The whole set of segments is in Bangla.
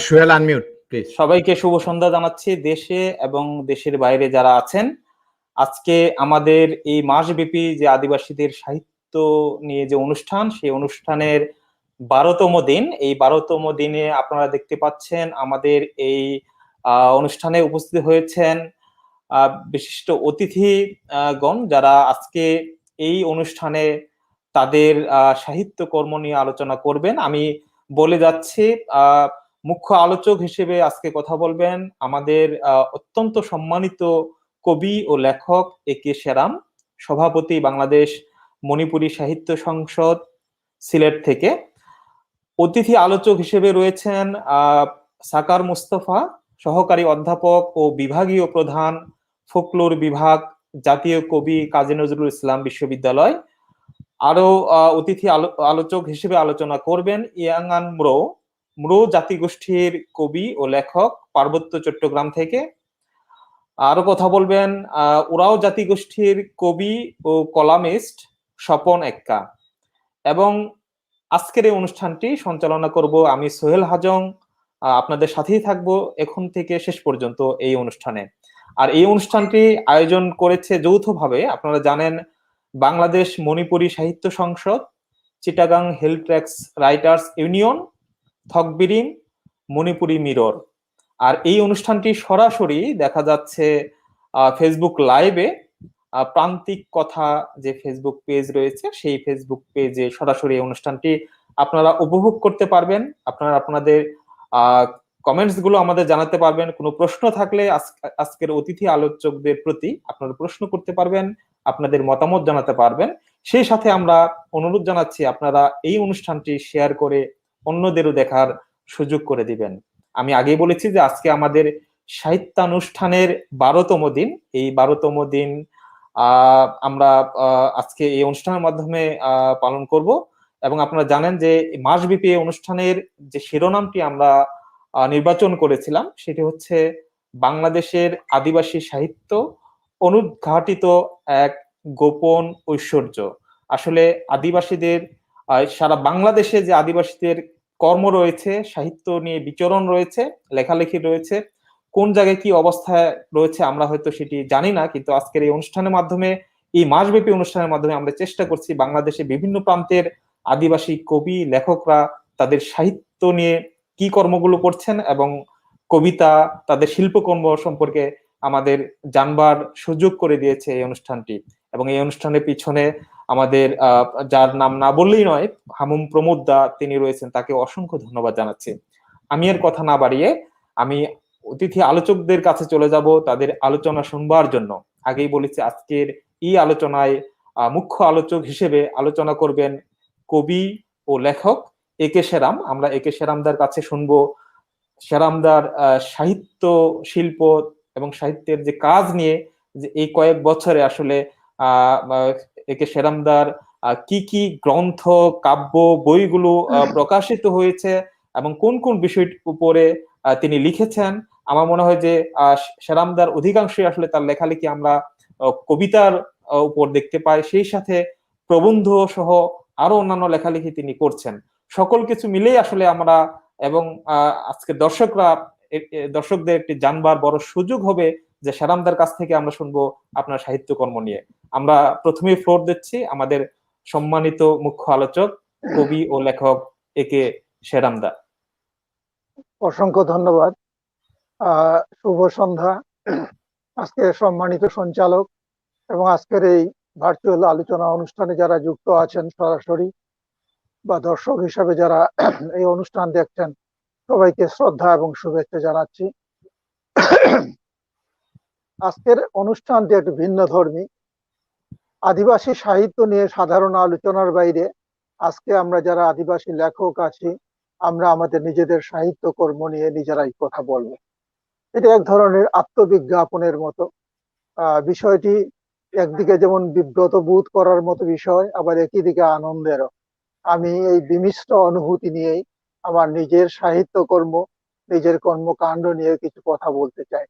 Sohel unmute please. সবাইকে শুভ সন্ধ্যা জানাচ্ছি, দেশে এবং দেশের বাইরে যারা আছেন। আজকে আমাদের এই মাসব্যাপী যে আদিবাসীদের সাহিত্য নিয়ে যে অনুষ্ঠান, সেই অনুষ্ঠানের 12তম দিন। এই 12তম দিনে আপনারা দেখতে পাচ্ছেন আমাদের এই অনুষ্ঠানে উপস্থিত হয়েছেন বিশিষ্ট অতিথি গণ, যারা আজকে এই অনুষ্ঠানে তাদের সাহিত্য কর্ম নিয়ে আলোচনা করবেন। আমি বলে যাচ্ছি, মুখ্য আলোচক হিসেবে আজকে কথা বলবেন আমাদের অত্যন্ত সম্মানিত কবি ও লেখক একে সেরাম, সভাপতি বাংলাদেশ মণিপুরী সাহিত্য সংসদ সিলেট থেকে। অতিথি আলোচক হিসেবে রয়েছেন সাকার মুস্তফা, সহকারী অধ্যাপক ও বিভাগীয় প্রধান, ফোকলোর বিভাগ, জাতীয় কবি কাজী নজরুল ইসলাম বিশ্ববিদ্যালয়। আরো অতিথি আলোচক হিসেবে আলোচনা করবেন ইয়াঙ্গান ম্রো জাতিগোষ্ঠীর কবি ও লেখক, পার্বত্য চট্টগ্রাম থেকে। আরো কথা বলবেন ওরাও জাতিগোষ্ঠীর কবি ও কলামিস্ট স্বপন এক্কা। এবং আজকের এই অনুষ্ঠানটি সঞ্চালনা করব আমি, সোহেল হাজং। আপনাদের সাথেই থাকবো এখন থেকে শেষ পর্যন্ত এই অনুষ্ঠানে। আর এই অনুষ্ঠানটি আয়োজন করেছে যৌথভাবে, আপনারা জানেন, বাংলাদেশ মণিপুরী সাহিত্য সংসদ, Chittagong hill tracts writers union, Thokbiring, Manipuri mirror. আর এই অনুষ্ঠানটি সরাসরি দেখা যাচ্ছে ফেসবুক লাইভে, প্রান্তিক কথা যে ফেসবুক পেজ রয়েছে, সেই ফেসবুক পেজে সরাসরি এই অনুষ্ঠানটি আপনারা উপভোগ করতে পারবেন। আপনারা আপনাদের কমেন্টস গুলো আমাদের জানাতে পারবেন। কোনো প্রশ্ন থাকলে আজকের অতিথি আলোচকদের প্রতি আপনারা প্রশ্ন করতে পারবেন, আপনাদের মতামত জানাতে পারবেন। সেই সাথে আমরা অনুরোধ জানাচ্ছি আপনারা এই অনুষ্ঠানটি শেয়ার করে অন্যদেরও দেখার সুযোগ করে দিবেন। আমি আগেই বলেছি যে আজকে আমাদের সাহিত্যানুষ্ঠানের 12তম দিন। এই 12তম দিন আমরা আজকে এই অনুষ্ঠানের মাধ্যমে পালন করব। এবং আপনারা জানেন যে মাসব্যাপী অনুষ্ঠানের যে শিরোনামটি আমরা নির্বাচন করেছিলাম, সেটি হচ্ছে বাংলাদেশের আদিবাসী সাহিত্য, অনুদ্ঘাটিত এক গোপন ঐশ্বর্য। আসলে আদিবাসীদের সারা বাংলাদেশে যে আদিবাসীদের কর্ম রয়েছে, সাহিত্য নিয়ে বিচরণ রয়েছে, লেখালেখি রয়েছে, কোন জায়গায় কি অবস্থায় রয়েছে আমরা হয়তো সেটি জানি না, কিন্তু আজকের এই অনুষ্ঠানের মাধ্যমে, এই মাসব্যাপী অনুষ্ঠানের মাধ্যমে আমরা চেষ্টা করছি বাংলাদেশে বিভিন্ন প্রান্তের আদিবাসী কবি লেখকরা তাদের সাহিত্য নিয়ে কি কর্মগুলো করছেন এবং কবিতা, তাদের শিল্পকর্ম সম্পর্কে আমাদের জানবার সুযোগ করে দিয়েছে এই অনুষ্ঠানটি। এবং এই অনুষ্ঠানের পিছনে আমাদের যার নাম না বললেই নয়, হামুম প্রমোদ দা, তিনি রয়েছেন, তাকে অসংখ্য ধন্যবাদ জানাচ্ছি। আমি এর কথা না বাড়িয়ে আমি অতিথি আলোচকদের কাছে চলে যাব তাদের আলোচনা শুনবার জন্য। আগেই বলেছি আজকের এই আলোচনায় মুখ্য আলোচক হিসেবে আলোচনা করবেন কবি ও লেখক একে সেরাম। আমরা একে সেরামদার কাছে শুনবো সেরামদার সাহিত্য, শিল্প এবং সাহিত্যের যে কাজ নিয়ে, যে এই কয়েক বছরে আসলে একে সেরামদার কি কি গ্রন্থ, কাব্য, বইগুলো প্রকাশিত হয়েছে এবং কোন কোন বিষয়ের উপরে তিনি লিখেছেন। আমার মনে হয় যে সেরামদার অধিকাংশই আসলে তার লেখালেখি আমরা কবিতার উপর দেখতে পাই, সেই সাথে প্রবন্ধ সহ আরো অন্যান্য লেখালেখি তিনি করছেন। সকল কিছু মিলেই আসলে আমরা এবং আজকে দর্শকদের একটি জানবার বড় সুযোগ হবে যে সেরামদার কাছ থেকে আমরা শুনবো আপনার সাহিত্যকর্ম নিয়ে। আমরা প্রথমেই ফ্লোর দিচ্ছি আমাদের সম্মানিত মুখ্য আলোচক কবি ও লেখক একে সেরামদা। অসংখ্য ধন্যবাদ। শুভ সন্ধ্যা আজকে সম্মানিত সঞ্চালক এবং আজকের এই ভার্চুয়াল আলোচনা অনুষ্ঠানে যারা যুক্ত আছেন সরাসরি বা দর্শক হিসাবে যারা এই অনুষ্ঠান দেখছেন, সবাইকে শ্রদ্ধা এবং শুভেচ্ছা জানাচ্ছি। আজকের অনুষ্ঠানটি একটু ভিন্ন ধর্মী। আদিবাসী সাহিত্য নিয়ে সাধারণ আলোচনার বাইরে আজকে আমরা যারা আদিবাসী লেখক আছি, আমরা আমাদের নিজেদের সাহিত্য কর্ম নিয়ে নিজেরাই কথা বলবো। এটা এক ধরনের আত্মবিজ্ঞাপনের মতো। বিষয়টি একদিকে যেমন বিব্রত বোধ করার মতো বিষয়, আবার একই দিকে আনন্দেরও। আমি এই বিমিশ্র অনুভূতি নিয়েই আমার নিজের সাহিত্য কর্ম, নিজের কর্মকাণ্ড নিয়ে কিছু কথা বলতে চাই।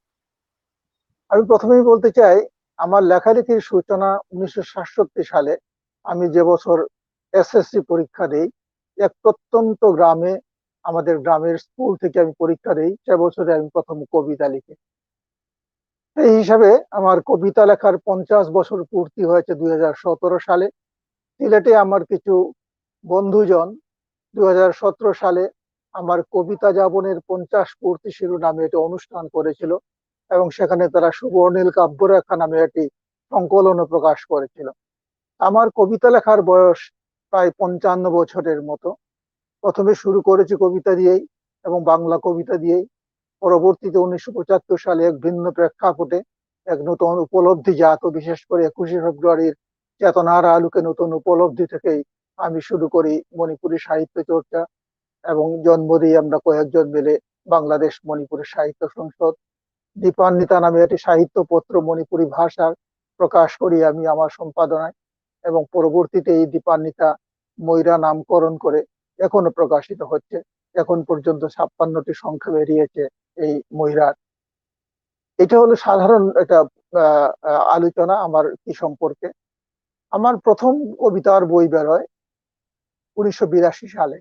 আমি প্রথমেই বলতে চাই, আমার লেখালেখির সূচনা 1967 সালে। আমি যে বছর এসএসসি পরীক্ষা দিই, এক প্রত্যন্ত গ্রামে আমাদের গ্রামের স্কুল থেকে আমি পরীক্ষা দিই, সে বছরে আমি প্রথম কবিতা লিখি। এই হিসাবে আমার কবিতা লেখার 50 বছর পূর্তি হয়েছে 2017 সালে। সিলেটে আমার কিছু বন্ধুজন 2017 সালে আমার কবিতা যাপনের 50 পূর্তি শিরোনামে একটি অনুষ্ঠান করেছিল এবং সেখানে তারা সুবর্ণীল কাব্যরেখা নামে একটি সংকলনও প্রকাশ করেছিল। আমার কবিতা লেখার বয়স প্রায় 55 বছরের মতো। প্রথমে শুরু করেছি কবিতা দিয়েই এবং বাংলা কবিতা দিয়েই। পরবর্তীতে 1975 সালে এক ভিন্ন প্রেক্ষাপটে এক নতুন উপলব্ধি জাত, বিশেষ করে 21শে ফেব্রুয়ারির চেতনার আলোকে নতুন উপলব্ধি থেকেই আমি শুরু করি মণিপুরী সাহিত্য চর্চা এবং জন্ম দিই আমরা কয়েকজন মিলে বাংলাদেশ মণিপুরী সাহিত্য সংসদ। দীপান্বিতা নামে একটি সাহিত্য পত্র মণিপুরী ভাষার প্রকাশ করি আমি আমার সম্পাদনায়, এবং পরবর্তীতে এই দীপান্বিতা ময়রা নামকরণ করে এখনো প্রকাশিত হচ্ছে। এখন পর্যন্ত 56টি সংখ্যা বেরিয়েছে এই ময়রার। এটা হলো সাধারণ একটা আলোচনা আমার কি সম্পর্কে। আমার প্রথম কবিতার বই বেরোয় 1982 সালে।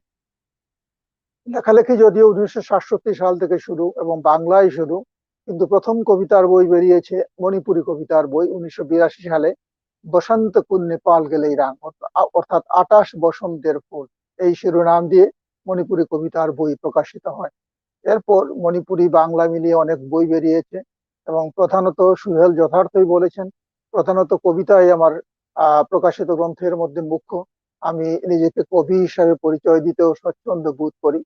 লেখালেখি যদিও 1967 সাল থেকে শুরু এবং বাংলায় শুরু, কিন্তু প্রথম কবিতার বই বেরিয়েছে মণিপুরী কবিতার বই 1982 সালে, বসন্ত কুল নেপাল গেলেই রাং, অর্থাৎ 28 বসন্তের ফুল, এই শিরোনাম দিয়ে মণিপুরী কবিতার বই প্রকাশিত হয়। এরপর মণিপুরী বাংলা মিলিয়ে অনেক বই বেরিয়েছে এবং প্রধানত সুহেল যথার্থই বলেছেন, প্রধানত কবিতাই আমার প্রকাশিত গ্রন্থের মধ্যে মুখ্য। আমি নিজেকে কবি হিসাবে পরিচয় দিতেও স্বচ্ছন্দ বোধ করি।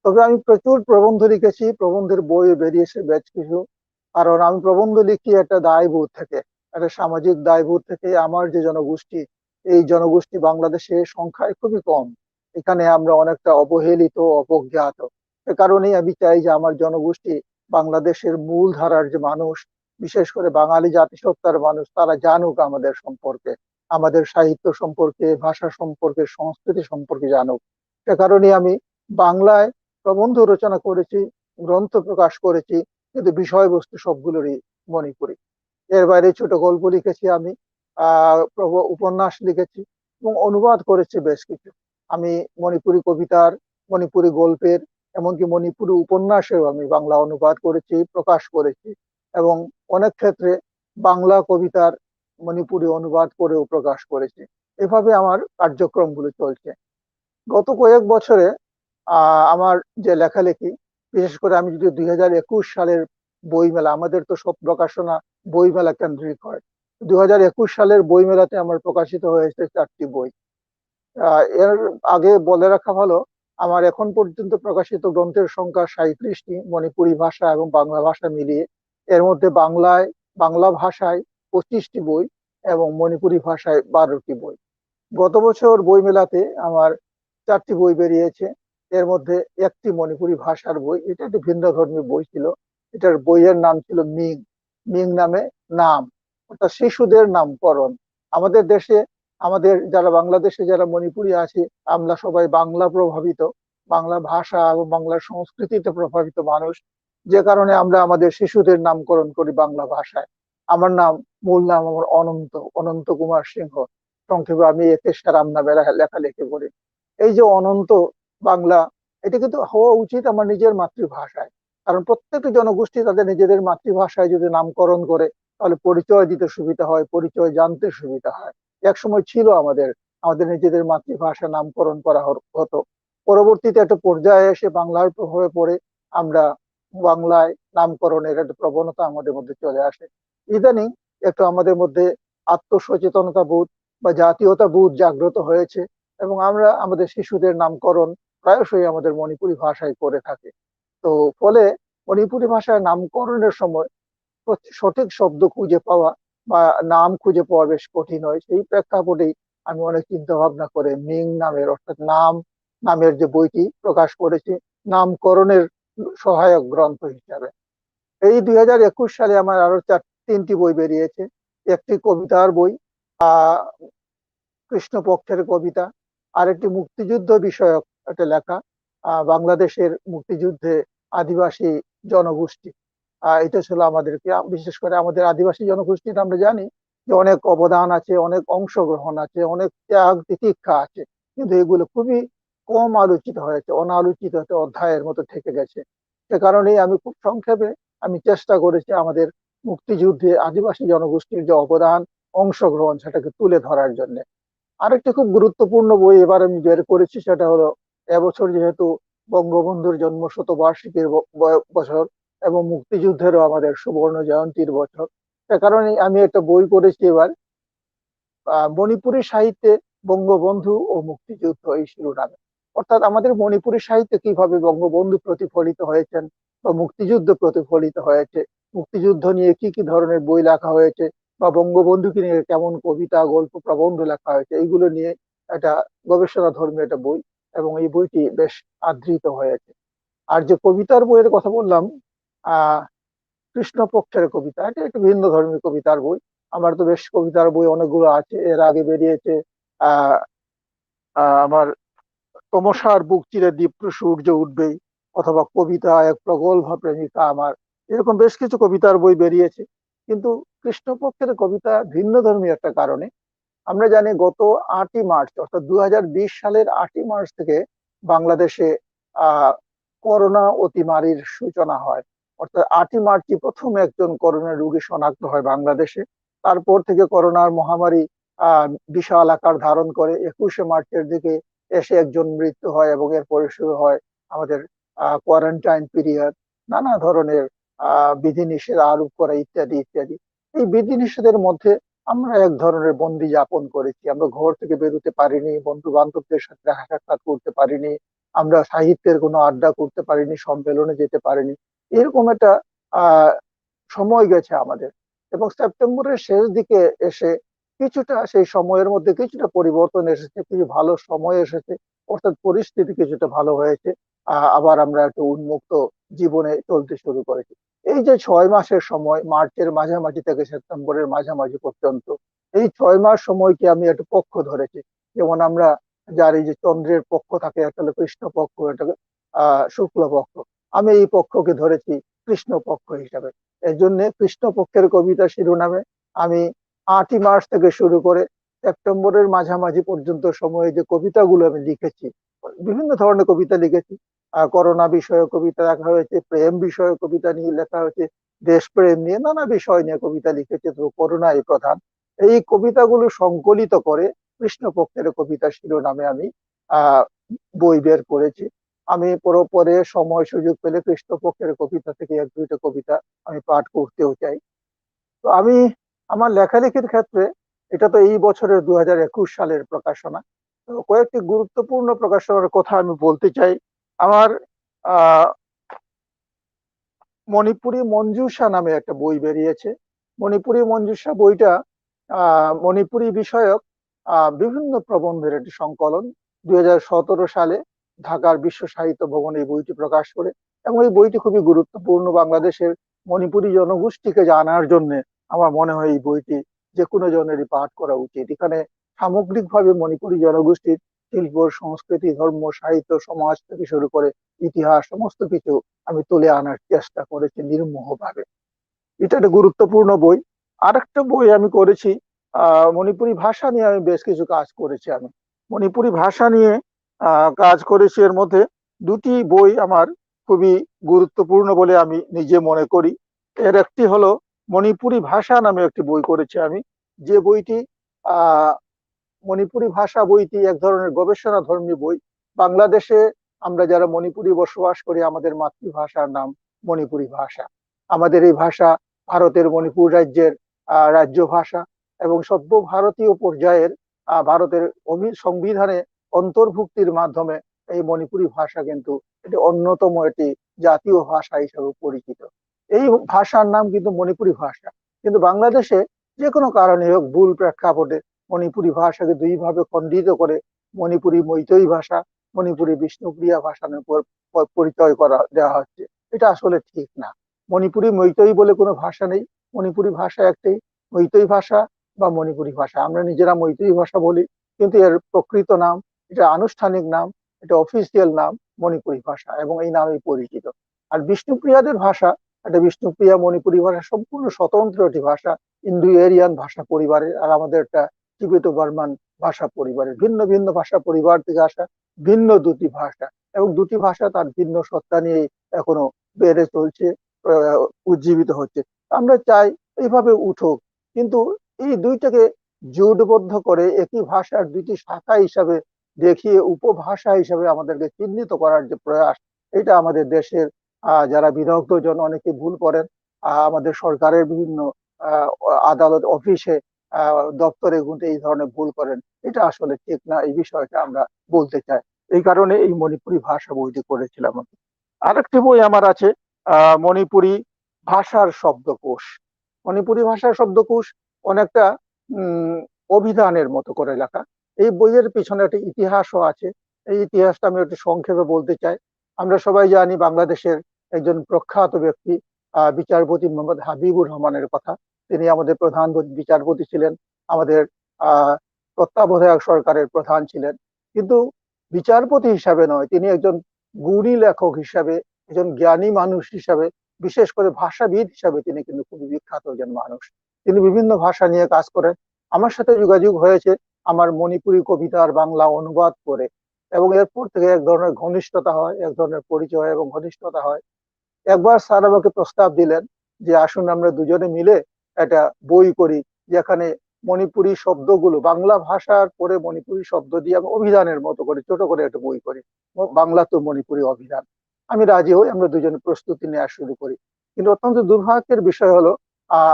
তবে আমি প্রচুর প্রবন্ধ লিখেছি, প্রবন্ধের বই বেরিয়েছে বেশ কিছু। কারণ আমি প্রবন্ধ লিখি একটা দায়বোধ থেকে, একটা সামাজিক দায়বোধ থেকে। আমার যে জনগোষ্ঠী, এই জনগোষ্ঠী বাংলাদেশে সংখ্যায় খুবই কম। এখানে আমরা অনেকটা অবহেলিত, অবজ্ঞাত। সে কারণেই আমি চাই যে আমার জনগোষ্ঠী, বাংলাদেশের মূল ধারার যে মানুষ, বিশেষ করে বাঙালি জাতিসত্তার মানুষ, তারা জানুক আমাদের সম্পর্কে, আমাদের সাহিত্য সম্পর্কে, ভাষা সম্পর্কে, সংস্কৃতি সম্পর্কে জানুক। সে কারণেই আমি বাংলায় প্রবন্ধ রচনা করেছি, গ্রন্থ প্রকাশ করেছি, কিন্তু বিষয়বস্তু সবগুলোরই মণিপুরী। এর বাইরে ছোট গল্প লিখেছি আমি, উপন্যাস লিখেছি এবং অনুবাদ করেছি বেশ কিছু। আমি মণিপুরী কবিতার, মণিপুরী গল্পের, এমনকি মণিপুরী উপন্যাসেও আমি বাংলা অনুবাদ করেছি, প্রকাশ করেছি এবং অনেক ক্ষেত্রে বাংলা কবিতার মণিপুরী অনুবাদ করেও প্রকাশ করেছি। এভাবে আমার কার্যক্রমগুলো চলছে। গত কয়েক বছরে আমার যে লেখালেখি, বিশেষ করে আমি যদি 2021 সালের বইমেলা, আমাদের তো সব প্রকাশনা বইমেলা কেন্দ্রিক হয়, 2021 সালের বইমেলাতে আমার প্রকাশিত হয়েছে 4টি বই। এর আগে বলে রাখা ভালো, আমার এখন পর্যন্ত প্রকাশিত গ্রন্থের সংখ্যা 37টি, মণিপুরী ভাষা এবং বাংলা ভাষা মিলিয়ে। এর মধ্যে বাংলা ভাষায় 25টি বই এবং মণিপুরী ভাষায় 12টি বই। গত বছর বইমেলাতে আমার 4টি বই বেরিয়েছে। এর মধ্যে একটি মণিপুরী ভাষার বই, এটা একটি ভিন্ন ধর্মী বই ছিল। এটার বইয়ের নাম ছিল মিং, মিং নামে নাম, অর্থাৎ শিশুদের নামকরণ। আমাদের দেশে, আমাদের যারা বাংলাদেশে যারা মণিপুরী আছি, আমরা সবাই বাংলা প্রভাবিত, বাংলা ভাষা এবং বাংলা সংস্কৃতিতে প্রভাবিত মানুষ, যে কারণে আমরা আমাদের শিশুদের নামকরণ করি বাংলা ভাষায়। আমার নাম, মূল নাম আমার অনন্ত, অনন্ত কুমার সিংহ। সংক্ষেপে আমি একেশ্বর রাম নামে লেখালেখি করি। এই যে অনন্ত বাংলা, এটা কিন্তু হওয়া উচিত আমার নিজের মাতৃভাষায়। কারণ প্রত্যেকটি জনগোষ্ঠী তাদের নিজেদের মাতৃভাষায় যদি নামকরণ করে, তাহলে পরিচয় দিতে সুবিধা হয়, পরিচয় জানতে সুবিধা হয়। এক সময় ছিল আমাদের আমাদের নিজেদের মাতৃভাষা নামকরণ করা হতো। পরবর্তীতে একটা পর্যায়ে এসে বাংলার প্রভাবে পড়ে আমরা বাংলায় নামকরণের একটা প্রবণতা আমাদের মধ্যে চলে আসে। ইদানিং একটু আমাদের মধ্যে আত্মসচেতনতা বোধ বা জাতীয়তা বোধ জাগ্রত হয়েছে এবং আমরা আমাদের শিশুদের নামকরণ প্রায়শই আমাদের মণিপুরী ভাষায় করে থাকি। তো ফলে মণিপুরী ভাষায় নামকরণের সময় সঠিক শব্দ খুঁজে পাওয়া বা নাম খুঁজে পাওয়া বেশ কঠিন হয়। সেই প্রেক্ষাপটেই আমি অনেক চিন্তা ভাবনা করে মিং নামের, অর্থাৎ নামের যে বইটি প্রকাশ করেছি, নামকরণের সহায়ক গ্রন্থ হিসাবে। এই 2021 সালে আমার আরো 3টি বই বেরিয়েছে। একটি কবিতার বই, কৃষ্ণপক্ষের কবিতা, আর একটি মুক্তিযুদ্ধ বিষয়ক একটা লেখা, বাংলাদেশের মুক্তিযুদ্ধে আদিবাসী জনগোষ্ঠী। এটা ছিল আমাদেরকে, বিশেষ করে আমাদের আদিবাসী জনগোষ্ঠীতে আমরা জানি যে অনেক অবদান আছে, অনেক অংশগ্রহণ আছে, অনেক ত্যাগ তিতিক্ষা আছে, কিন্তু এগুলো খুবই কম আলোচিত হয়েছে, অনালোচিত একটা অধ্যায়ের মতো থেকে গেছে। সে কারণেই আমি খুব সংক্ষেপে আমি চেষ্টা করেছি আমাদের মুক্তিযুদ্ধে আদিবাসী জনগোষ্ঠীর যে অবদান, অংশগ্রহণ সেটাকে তুলে ধরার জন্য। আরেকটি খুব গুরুত্বপূর্ণ বই এবার আমি বের করেছি, সেটা হলো এবছর যেহেতু বঙ্গবন্ধুর জন্ম শতবার্ষিকীর বছর এবং মুক্তিযুদ্ধেরও আমাদের সুবর্ণ জয়ন্তীর বছর। সে কারণে আমি একটা বই করেছি এবার, মণিপুরী সাহিত্যে বঙ্গবন্ধু ও মুক্তিযুদ্ধ এই শিরোনামে। অর্থাৎ আমাদের মণিপুরী সাহিত্যে কিভাবে বঙ্গবন্ধু প্রতিফলিত হয়েছেন বা মুক্তিযুদ্ধ প্রতিফলিত হয়েছে, মুক্তিযুদ্ধ নিয়ে কি কি ধরনের বই লেখা হয়েছে বা বঙ্গবন্ধুকে নিয়ে কেমন কবিতা, গল্প, প্রবন্ধ লেখা হয়েছে, এইগুলো নিয়ে একটা গবেষণা ধর্মী একটা বই, এবং এই বইটি বেশ আদৃত হয়েছে। আর যে কবিতার বইয়ের কথা বললাম, আহ কৃষ্ণপক্ষের কবিতা, এটা একটু ভিন্ন ধর্মী কবিতার বই। আমার তো বেশ কবিতার বই অনেকগুলো আছে, এর আগে বেরিয়েছে আহ আমার তমসার বুক চিরে দীপ্ত সূর্য উঠবেই, অথবা কবিতা এক প্রগল্ভা প্রেমিকা আমার, এরকম বেশ কিছু কবিতার বই বেরিয়েছে। কিন্তু কৃষ্ণপক্ষের কবিতা ভিন্ন ধর্মী একটা কারণে। আমরা জানি গত 8ই মার্চ, অর্থাৎ 2020 সালের 8ই মার্চ থেকে বাংলাদেশে আহ করোনা অতিমারির সূচনা হয়। অর্থাৎ 8ই মার্চই প্রথম একজন করোনা রোগী শনাক্ত হয় বাংলাদেশে। তারপর থেকে করোনার মহামারী আহ বিশাল আকার ধারণ করে। 21শে মার্চের দিকে এসে একজন মৃত্যু হয় এবং এরপরে শুরু হয় আমাদের কোয়ারেন্টাইন পিরিয়ড, নানা ধরনের বিধিনিষেধ আরোপ করা, ইত্যাদি ইত্যাদি। এই বিধিনিষেধের মধ্যে আমরা এক ধরনের বন্দি যাপন করেছি। আমরা ঘর থেকে বেরোতে পারিনি, বন্ধু বান্ধবদের সাথে দেখা সাক্ষাৎ করতে পারিনি, আমরা সাহিত্যের কোনো আড্ডা করতে পারিনি, সম্মেলনে যেতে পারিনি। এরকম একটা আহ সময় গেছে আমাদের। এবং সেপ্টেম্বরের শেষ দিকে এসে কিছুটা সেই সময়ের মধ্যে কিছুটা পরিবর্তন এসেছে, কিছু ভালো সময় এসেছে, অর্থাৎ পরিস্থিতি কিছুটা ভালো হয়েছে। আবার আমরা একটু উন্মুক্ত জীবনে চলতে শুরু করেছি। এই যে 6 মাসের সময়, মার্চের মাঝামাঝি থেকে সেপ্টেম্বরের মাঝামাঝি পর্যন্ত, এই 6 মাস সময়কে আমি একটু পক্ষ ধরেছি। যেমন আমরা যার এই যে চন্দ্রের পক্ষ থাকে, একটা হলো কৃষ্ণ পক্ষ, একটা শুক্ল পক্ষ, আমি এই পক্ষকে ধরেছি কৃষ্ণ পক্ষ হিসাবে। এই জন্য কৃষ্ণ পক্ষের কবিতা শিরোনামে আমি 8ই মার্চ থেকে শুরু করে সেপ্টেম্বরের মাঝামাঝি পর্যন্ত সময়ে যে কবিতাগুলো আমি লিখেছি, বিভিন্ন ধরনের কবিতা লিখেছি। করোনা বিষয়ে কবিতা লেখা হয়েছে, প্রেম বিষয়ে কবিতা নিয়ে লেখা হয়েছে, দেশপ্রেম নিয়ে নানা বিষয় নিয়ে কবিতা লিখেছে, তো করোনা এই প্রধান। এই কবিতাগুলো সংকলিত করে কৃষ্ণপক্ষের কবিতা শিরোনামে আমি আহ বই বের করেছি। আমি পরে সময় সুযোগ পেলে কৃষ্ণপক্ষের কবিতা থেকে এক দুইটা কবিতা আমি পাঠ করতেও চাই। তো আমি আমার লেখালেখির ক্ষেত্রে, এটা তো এই বছরের 2021 সালের প্রকাশনা, তো কয়েকটি গুরুত্বপূর্ণ প্রকাশনার কথা আমি বলতে চাই। আমার আহ মণিপুরী মঞ্জুষা নামে একটা বই বেরিয়েছে। মণিপুরী মঞ্জুষা বইটা মণিপুরী বিষয়ক বিভিন্ন প্রবন্ধের একটি সংকলন। 2017 সালে ঢাকার বিশ্ব সাহিত্য ভবন এই বইটি প্রকাশ করে, এবং এই বইটি খুবই গুরুত্বপূর্ণ বাংলাদেশের মণিপুরী জনগোষ্ঠীকে জানার জন্য। আমার মনে হয় এই বইটি যে কোনো জনেরই পাঠ করা উচিত। এখানে সামগ্রিকভাবে মণিপুরী জনগোষ্ঠীর শিল্প, সংস্কৃতি, ধর্ম, সাহিত্য, সমাজ থেকে শুরু করে ইতিহাস, সমস্ত কিছু আমি তুলে আনার চেষ্টা করেছি নির্মোহভাবে। এটা একটা গুরুত্বপূর্ণ বই। আরেকটা বই আমি করেছি, মণিপুরী ভাষা নিয়ে আমি বেশ কিছু কাজ করেছি। আমি মণিপুরী ভাষা নিয়ে কাজ করেছি। এর মধ্যে দুটি বই আমার খুবই গুরুত্বপূর্ণ বলে আমি নিজে মনে করি। এর একটি হলো মণিপুরী ভাষা নামে একটি বই করেছি আমি, যে বইটি আহ মণিপুরী ভাষা বইটি এক ধরনের গবেষণা ধর্মী বই। বাংলাদেশে আমরা যারা মণিপুরি বসবাস করি, আমাদের মাতৃভাষার নাম মণিপুরী ভাষা। আমাদের এই ভাষা ভারতের মণিপুর রাজ্যের রাজ্য ভাষা, এবং সভ্য ভারতীয় পর্যায়ের ভারতের সংবিধানে অন্তর্ভুক্তির মাধ্যমে এই মণিপুরী ভাষা কিন্তু এটি অন্যতম একটি জাতীয় ভাষা হিসেবে পরিচিত। এই ভাষার নাম কিন্তু মণিপুরী ভাষা। কিন্তু বাংলাদেশে যে কোনো কারণে হোক, ভুল প্রেক্ষাপটে মণিপুরী ভাষাকে দুই ভাবে খণ্ডিত করে মণিপুরী মৈতৈ ভাষা, মণিপুরী বিষ্ণুপ্রিয়া ভাষা নামে পরিচয় করা দেওয়া হচ্ছে। এটা আসলে ঠিক না। মণিপুরী মৈতৈ বলে কোনো ভাষা নেই। মণিপুরী ভাষা একটাই, মৈতৈ ভাষা বা মণিপুরী ভাষা। আমরা নিজেরা মৈতৈ ভাষা বলি, কিন্তু এর প্রকৃত নাম, এটা আনুষ্ঠানিক নাম, এটা অফিসিয়াল নাম মণিপুরী ভাষা, এবং এই নামেই পরিচিত। আর বিষ্ণুপ্রিয়াদের ভাষা, এটা বিষ্ণুপ্রিয়া মণিপুরী ভাষা সম্পূর্ণ স্বতন্ত্র একটি ভাষা, ইন্দো এরিয়ান ভাষা পরিবারের। আর আমাদের একটা টিবেটো বার্মান ভাষা পরিবারের, ভিন্ন ভিন্ন ভাষা পরিবার থেকে আসা ভিন্ন দুটি ভাষা, এবং দুটি ভাষা তার ভিন্ন সত্তা নিয়ে এখনো বেড়ে চলছে, উজ্জীবিত হচ্ছে। আমরা চাই এইভাবে উঠুক, কিন্তু এই দুইটাকে জোটবদ্ধ করে একই ভাষার দুইটি শাখা হিসাবে দেখিয়ে উপভাষা হিসাবে আমাদেরকে চিহ্নিত করার যে প্রয়াস, এটা আমাদের দেশের যারা বিদগ্ধ জন অনেকে ভুল করেন। আমাদের সরকারের বিভিন্ন আহ, আদালত অফিসে দপ্তরে কিন্তু এই ধরনের ভুল করেন। এটা আসলে ঠিক না, এই বিষয়টা আমরা বলতে চাই। এই কারণে এই মণিপুরি ভাষা বইটি করেছিলাম আমি। আরেকটি বই আমার আছে, মণিপুরি ভাষার শব্দকোষ। মণিপুরি ভাষার শব্দকোষ অনেকটা উম অভিধানের মতো করে লেখা। এই বইয়ের পিছনে একটা ইতিহাসও আছে। এই ইতিহাসটা আমি একটু সংক্ষেপে বলতে চাই। আমরা সবাই জানি বাংলাদেশের একজন প্রখ্যাত ব্যক্তি বিচারপতি মোহাম্মদ হাবিবুর রহমানের কথা। তিনি আমাদের প্রধান বিচারপতি ছিলেন, আমাদের আহ তত্ত্বাবধায়ক সরকারের প্রধান ছিলেন। কিন্তু বিচারপতি হিসাবে নয়, তিনি একজন গুণী লেখক হিসাবে, একজন জ্ঞানী মানুষ হিসাবে, বিশেষ করে ভাষাবিদ হিসাবে তিনি কিন্তু খুবই বিখ্যাত একজন মানুষ। তিনি বিভিন্ন ভাষা নিয়ে কাজ করেন। আমার সাথে যোগাযোগ হয়েছে আমার মণিপুরি কবিতার বাংলা অনুবাদ করে, এবং এরপর থেকে এক ধরনের ঘনিষ্ঠতা হয়, এক ধরনের পরিচয় এবং ঘনিষ্ঠতা হয়। একবার স্যার আমাকে প্রস্তাব দিলেন যে আসুন আমরা দুজনে মিলে একটা বই করি, যেখানে মণিপুরি শব্দগুলো বাংলা ভাষার পরে মণিপুরি শব্দ দিয়ে আমি অভিধানের মতো করে ছোট করে একটা বই করি, বাংলা তো মণিপুরি অভিধান। আমি রাজি হই, আমরা দুজনে প্রস্তুতি নেওয়া শুরু করি। কিন্তু অত্যন্ত দুর্ভাগ্যের বিষয় হলো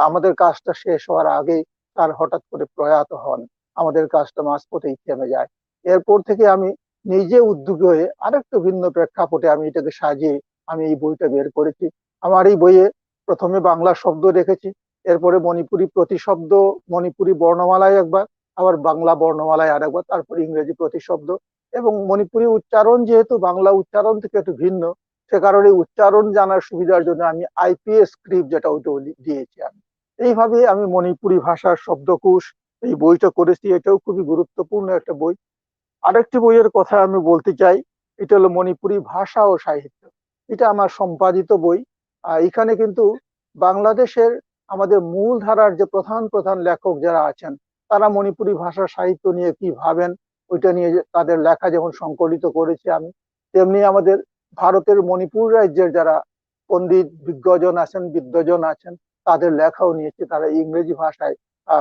আমাদের কাজটা শেষ হওয়ার আগেই তার হঠাৎ করে প্রয়াত হন। আমাদের কাজটা মাঝপথেই থেমে যায়। এরপর থেকে আমি নিজে উদ্যোগী হয়ে আরেকটু ভিন্ন প্রেক্ষাপটে আমি এটাকে সাজিয়ে আমি এই বইটা বের করেছি। আমার এই বইয়ে প্রথমে বাংলা শব্দ রেখেছি, এরপরে মণিপুরি প্রতিশব্দ, মণিপুরি বর্ণমালায় একবার, আবার বাংলা বর্ণমালায় আরেকবার, তারপর ইংরেজি প্রতিশব্দ। এবং মণিপুরি উচ্চারণ যেহেতু বাংলা উচ্চারণ থেকে একটু ভিন্ন, সে কারণে উচ্চারণ জানার সুবিধার জন্য আমি আইপিএস স্ক্রিপ্ট যেটা ওইটা দিয়েছি আমি। এইভাবে আমি মণিপুরি ভাষার শব্দকোষ এই বইটা করেছি। এটাও খুবই গুরুত্বপূর্ণ একটা বই। আরেকটি বইয়ের কথা আমি বলতে চাই, এটা হলো মণিপুরি ভাষা ও সাহিত্য। এটা আমার সম্পাদিত বই। এখানে কিন্তু বাংলাদেশের আমাদের মূল ধারার যে প্রধান প্রধান লেখক যারা আছেন, তারা মণিপুরি ভাষা সাহিত্য নিয়ে কি ভাবেন, ওইটা নিয়ে তাদের লেখা যেমন সংকলিত করেছি আমি, তেমনি আমাদের ভারতের মণিপুর রাজ্যের যারা পণ্ডিত বিজ্ঞজন আছেন, বিদ্বজন আছেন, তাদের লেখাও নিয়েছি। তারা ইংরেজি ভাষায়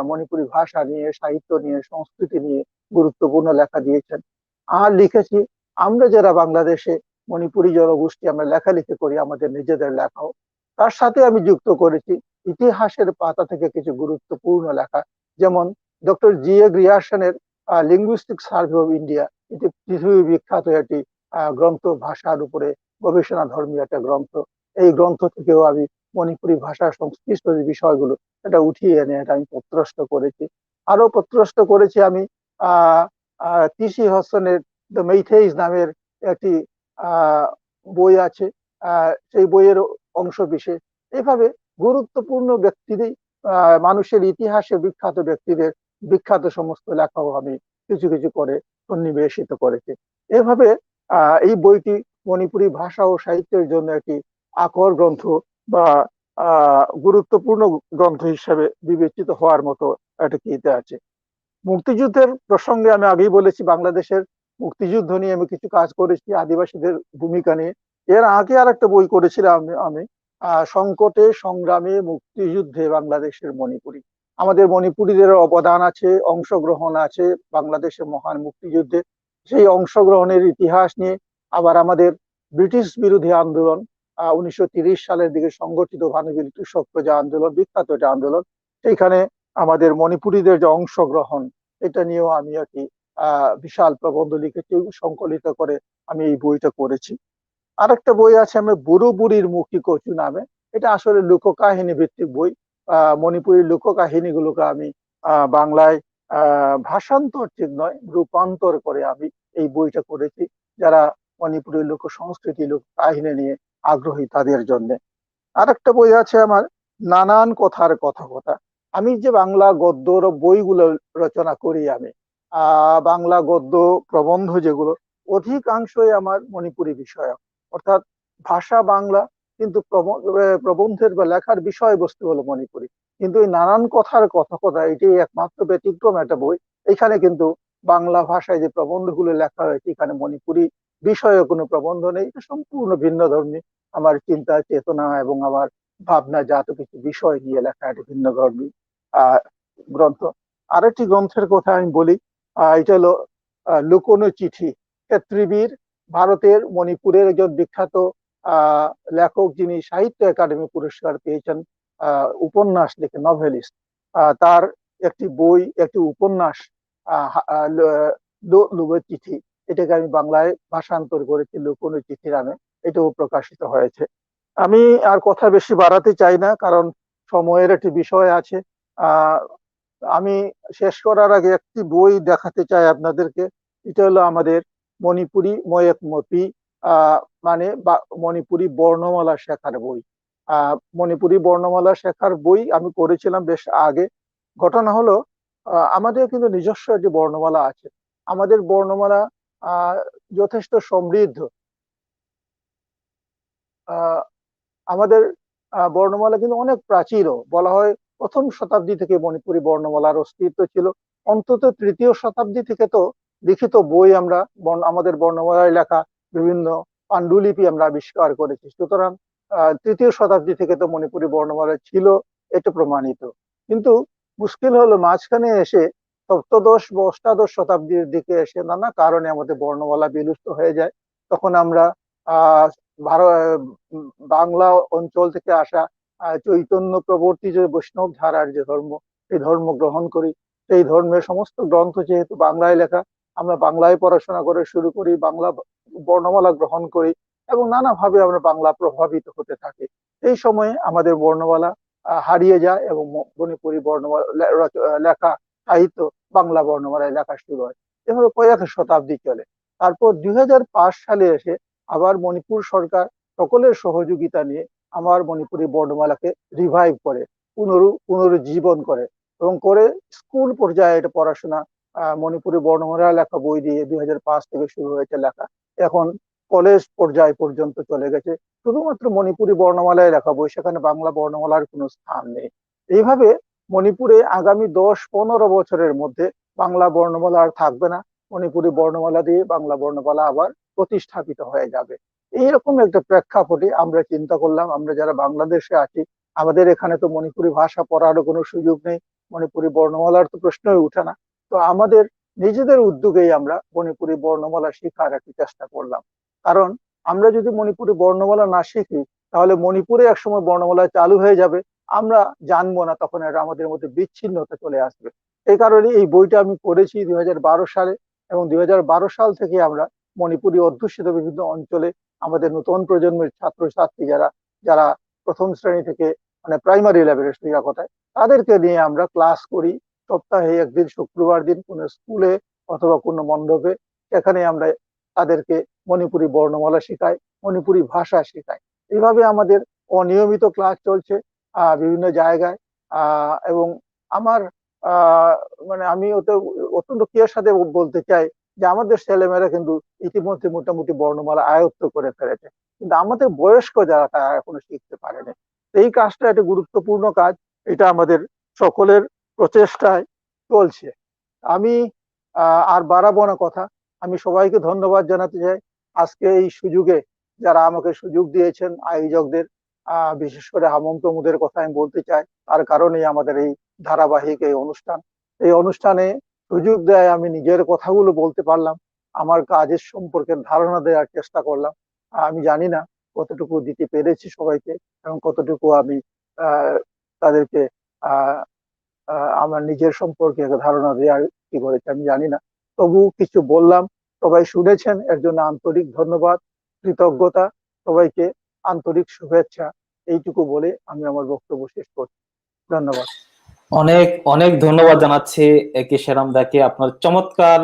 মণিপুরি ভাষা নিয়ে, সাহিত্য নিয়ে, সংস্কৃতি নিয়ে গুরুত্বপূর্ণ লেখা দিয়েছেন। আর লিখেছি আমরা যারা বাংলাদেশে মণিপুরি জনগোষ্ঠী, আমরা লেখালেখি করি আমাদের নিজেদের লেখাও। তার সাথে আমি যুক্ত করেছি ইতিহাসের পাতা থেকে কিছু গুরুত্বপূর্ণ লেখা, যেমন ডক্টর জি এ গ্রিয়ারসনের লিঙ্গুইস্টিক সার্ভে অফ ইন্ডিয়া। এটি পৃথিবী বিখ্যাত একটি গ্রন্থ, ভাষার উপরে গবেষণা ধর্মী একটা গ্রন্থ। এই গ্রন্থ থেকেও আমি মণিপুরি ভাষা সংশ্লিষ্ট যে বিষয়গুলো এটা উঠিয়ে এনে এটা আমি প্রত্রস্ত করেছি। আরো প্রত্রস্ত করেছি আমি আহ টিসি হসনের দ্য মেইথেইস নামের একটি আহ বই আছে, সেই বইয়ের অংশ বিশেষ। এভাবে গুরুত্বপূর্ণ ব্যক্তিদের, মানুষের ইতিহাসে বিখ্যাত ব্যক্তিদের বিখ্যাত সমস্ত লেখাও আমি কিছু কিছু করে সন্নিবেশিত করেছি। এভাবে এই বইটি মণিপুরি ভাষা ও সাহিত্যের জন্য একটি আকর গ্রন্থ বা গুরুত্বপূর্ণ গ্রন্থ হিসেবে বিবেচিত হওয়ার মতো একটা কিতে আছে। মুক্তিযুদ্ধের প্রসঙ্গে আমি আগেই বলেছি, বাংলাদেশের মুক্তিযুদ্ধ নিয়ে আমি কিছু কাজ করেছি, আদিবাসীদের ভূমিকা নিয়ে। এর আগে আর একটা বই করেছিলাম আমি সংকটে সংগ্রামে মুক্তিযুদ্ধে বাংলাদেশের মণিপুরি। আমাদের মণিপুরীদের অবদান আছে, অংশগ্রহণ আছে বাংলাদেশের মহান মুক্তিযুদ্ধে। সেই অংশগ্রহণের ইতিহাস নিয়ে, আবার আমাদের ব্রিটিশ বিরোধী আন্দোলন 1930 সালের দিকে সংগঠিত ভানুবিল কৃষক প্রজা আন্দোলন, বিখ্যাত এটা আন্দোলন, সেইখানে আমাদের মণিপুরীদের যে অংশগ্রহণ, এটা নিয়েও আমি একটি বিশাল প্রবন্ধ লিখেছি, সংকলিত করে আমি এই বইটা করেছি। আরেকটা বই আছে আমি বুড়ো বুড়ির মুখী কচু নামে। এটা আসলে লোককাহিনী ভিত্তিক বই। মণিপুরী লোককাহিনী গুলোকে আমি বাংলায় ভাষান্তর ঠিক নয়, রূপান্তর করে আমি এই বইটা করেছি, যারা মণিপুরী লোক সংস্কৃতি, লোক কাহিনী নিয়ে আগ্রহী তাদের জন্য। আরেকটা বই আছে আমার নানান কথার কথা কথা। আমি যে বাংলা গদ্যর বইগুলো রচনা করি আমি, বাংলা গদ্য প্রবন্ধ যেগুলো, অধিকাংশই আমার মণিপুরি বিষয়ক। অর্থাৎ ভাষা বাংলা, কিন্তু প্রবন্ধের বা লেখার বিষয়বস্তু হলো মণিপুরি। কিন্তু এই নানান কথার কথা কথা এটি একমাত্র ব্যতিক্রম একটা বই। এখানে কিন্তু বাংলা ভাষায় যে প্রবন্ধগুলো লেখা হয়েছে এখানে মণিপুরি বিষয়ে কোনো প্রবন্ধ নেই। এটা সম্পূর্ণ ভিন্ন ধর্মী আমার চিন্তা চেতনা এবং আমার ভাবনা জাত কিছু বিষয় নিয়ে লেখা একটা ভিন্ন ধর্মী গ্রন্থ। আরেকটি গ্রন্থের কথা আমি বলি, এটা হলো লুকোনো চিঠি। ক্ষেত্রীবীর ভারতের মণিপুরের একজন বিখ্যাত লেখক, যিনি সাহিত্য একাডেমি পুরস্কার পেয়েছেন, উপন্যাস লিখে, নভেলিস্ট। তার একটি বই, একটি উপন্যাস লুকোনো চিঠি, এটাকে আমি বাংলায় ভাষান্তর করেছি লুকোনো চিঠি নামে, এটাও প্রকাশিত হয়েছে। আমি আর কথা বেশি বাড়াতে চাই না, কারণ সময়ের একটি বিষয় আছে। আমি শেষ করার আগে একটি বই দেখাতে চাই আপনাদেরকে। এটা হলো আমাদের মণিপুরি ময়কমতি, মানে মণিপুরি বর্ণমালা শেখার বই। মণিপুরি বর্ণমালা শেখার বই আমি করেছিলাম বেশ আগে। ঘটনা হলো, আমাদের কিন্তু নিজস্ব একটি বর্ণমালা আছে। আমাদের বর্ণমালা যথেষ্ট সমৃদ্ধ। আমাদের বর্ণমালা কিন্তু অনেক প্রাচীন। বলা হয় প্রথম শতাব্দী থেকে মণিপুরি বর্ণমালার অস্তিত্ব ছিল। অন্তত তৃতীয় শতাব্দী থেকে তো লিখিত বই আমরা আমাদের বর্ণমালায় লেখা বিভিন্ন পাণ্ডুলিপি আমরা আবিষ্কার করেছি। সুতরাং তৃতীয় শতাব্দী থেকে তো মণিপুরি বর্ণমালা ছিল, এটা প্রমাণিত। কিন্তু মুশকিল হলো মাঝখানে এসে সপ্তদশ বা অষ্টাদশ শতাব্দীর দিকে এসে নানা কারণে আমাদের বর্ণমালা বিলুপ্ত হয়ে যায়। তখন আমরা ভারত বাংলা অঞ্চল থেকে আসা চৈতন্য প্রবর্তী যে বৈষ্ণব ধারার যে ধর্ম, সেই ধর্ম গ্রহণ করি। সেই ধর্মের সমস্ত গ্রন্থ যেহেতু বাংলায় লেখা, আমরা বাংলায় পড়াশোনা করে শুরু করি, বাংলা বর্ণমালা গ্রহণ করি এবং নানাভাবে আমরা বাংলা প্রভাবিত হতে থাকি। এই সময়ে আমাদের বর্ণমালা হারিয়ে যায় এবং মণিপুরি বর্ণমালা লেখা সাহিত্য বাংলা বর্ণমালায় লেখা শুরু হয়। এভাবে কয়েক শতাব্দী চলে। তারপর 2005 সালে এসে আবার মণিপুর সরকার সকলের সহযোগিতা নিয়ে আমার মণিপুরি বর্ণমালাকে রিভাইভ করে, পুনরুজ্জীবন করে এবং করে স্কুল পর্যায়ে এটা পড়াশোনা, মণিপুরি বর্ণমালা লেখা বই দিয়ে 2005 থেকে শুরু হয়েছে লেখা। এখন কলেজ পর্যায় পর্যন্ত চলে গেছে শুধুমাত্র মণিপুরি বর্ণমালায় লেখা বই, সেখানে বাংলা বর্ণমালার কোনো স্থান নেই। এইভাবে মণিপুরে আগামী 10-15 বছরের মধ্যে বাংলা বর্ণমালা আর থাকবে না। মণিপুরি বর্ণমালা দিয়ে বাংলা বর্ণমালা আবার প্রতিস্থাপিত হয়ে যাবে। এইরকম একটা প্রেক্ষাপটে আমরা চিন্তা করলাম, আমরা যারা বাংলাদেশে আছি, আমাদের এখানে তো মণিপুরি ভাষা পড়ারও কোনো সুযোগ নেই, মণিপুরি বর্ণমালার তো প্রশ্নই উঠে না। তো আমাদের নিজেদের উদ্যোগেই আমরা মণিপুরি বর্ণমালা শেখার একটি চেষ্টা করলাম। কারণ আমরা যদি মণিপুরি বর্ণমালা না শিখি, তাহলে মণিপুরে একসময় বর্ণমালা চালু হয়ে যাবে, আমরা জানবো না, তখন এটা আমাদের মধ্যে বিচ্ছিন্নতা চলে আসবে। এই কারণে এই বইটা আমি করেছি 2012 সালে, এবং 2012 সাল থেকে আমরা মণিপুরি অধ্যুষিত বিভিন্ন অঞ্চলে আমাদের নতুন প্রজন্মের ছাত্রছাত্রী যারা যারা প্রথম শ্রেণী থেকে মানে প্রাইমারি লেভেলের সোজা কথায়, তাদেরকে নিয়ে আমরা ক্লাস করি। সপ্তাহে একদিন শুক্রবার দিন কোনো স্কুলে অথবা কোনো মণ্ডপে, এখানে আমরা তাদেরকে মণিপুরি বর্ণমালা শেখাই, মণিপুরি ভাষা শেখাই। এইভাবে আমাদের অনিয়মিত ক্লাস চলছে বিভিন্ন জায়গায়। এবং আমার মানে আমি অত্যন্ত কিয়ের সাথে বলতে চাই যে আমাদের ছেলেমেয়েরা কিন্তু ইতিমধ্যে মোটামুটি বর্ণমালা আয়ত্ত করে ফেলেছে, কিন্তু আমাদের বয়স্ক যারা তারা এখনো শিখতে পারেনি। এই কাজটা একটা গুরুত্বপূর্ণ কাজ, এটা আমাদের সকলের প্রচেষ্টায় চলছে। আমি আর বাড়াবো না কথা। আমি সবাইকে ধন্যবাদ জানাতে চাই আজকে এই সুযোগে, যারা আমাকে সুযোগ দিয়েছেন, আয়োজকদের, বিশেষ করে হেমন্ত মুদের কথা আমি বলতে চাই। তার কারণেই আমাদের এই ধারাবাহিক এই অনুষ্ঠান। এই অনুষ্ঠানে সুযোগ দেয় আমি নিজের কথাগুলো বলতে পারলাম, আমার কাজের সম্পর্কে ধারণা দেওয়ার চেষ্টা করলাম। আমি জানি না কতটুকু দিতে পেরেছি সবাইকে এবং কতটুকু আমি তাদেরকে আমার নিজের সম্পর্কে ধারণা দেওয়ার কি করেছি আমি জানি না, তবু কিছু বললাম। সবাই শুনেছেন, এর জন্য আন্তরিক ধন্যবাদ, কৃতজ্ঞতা, সবাইকে আন্তরিক শুভেচ্ছা। এইটুকু বলে আমি আমার বক্তব্য শেষ করছি। ধন্যবাদ। অনেক অনেক ধন্যবাদ জানাচ্ছি কে সেরাম দাকে আপনার চমৎকার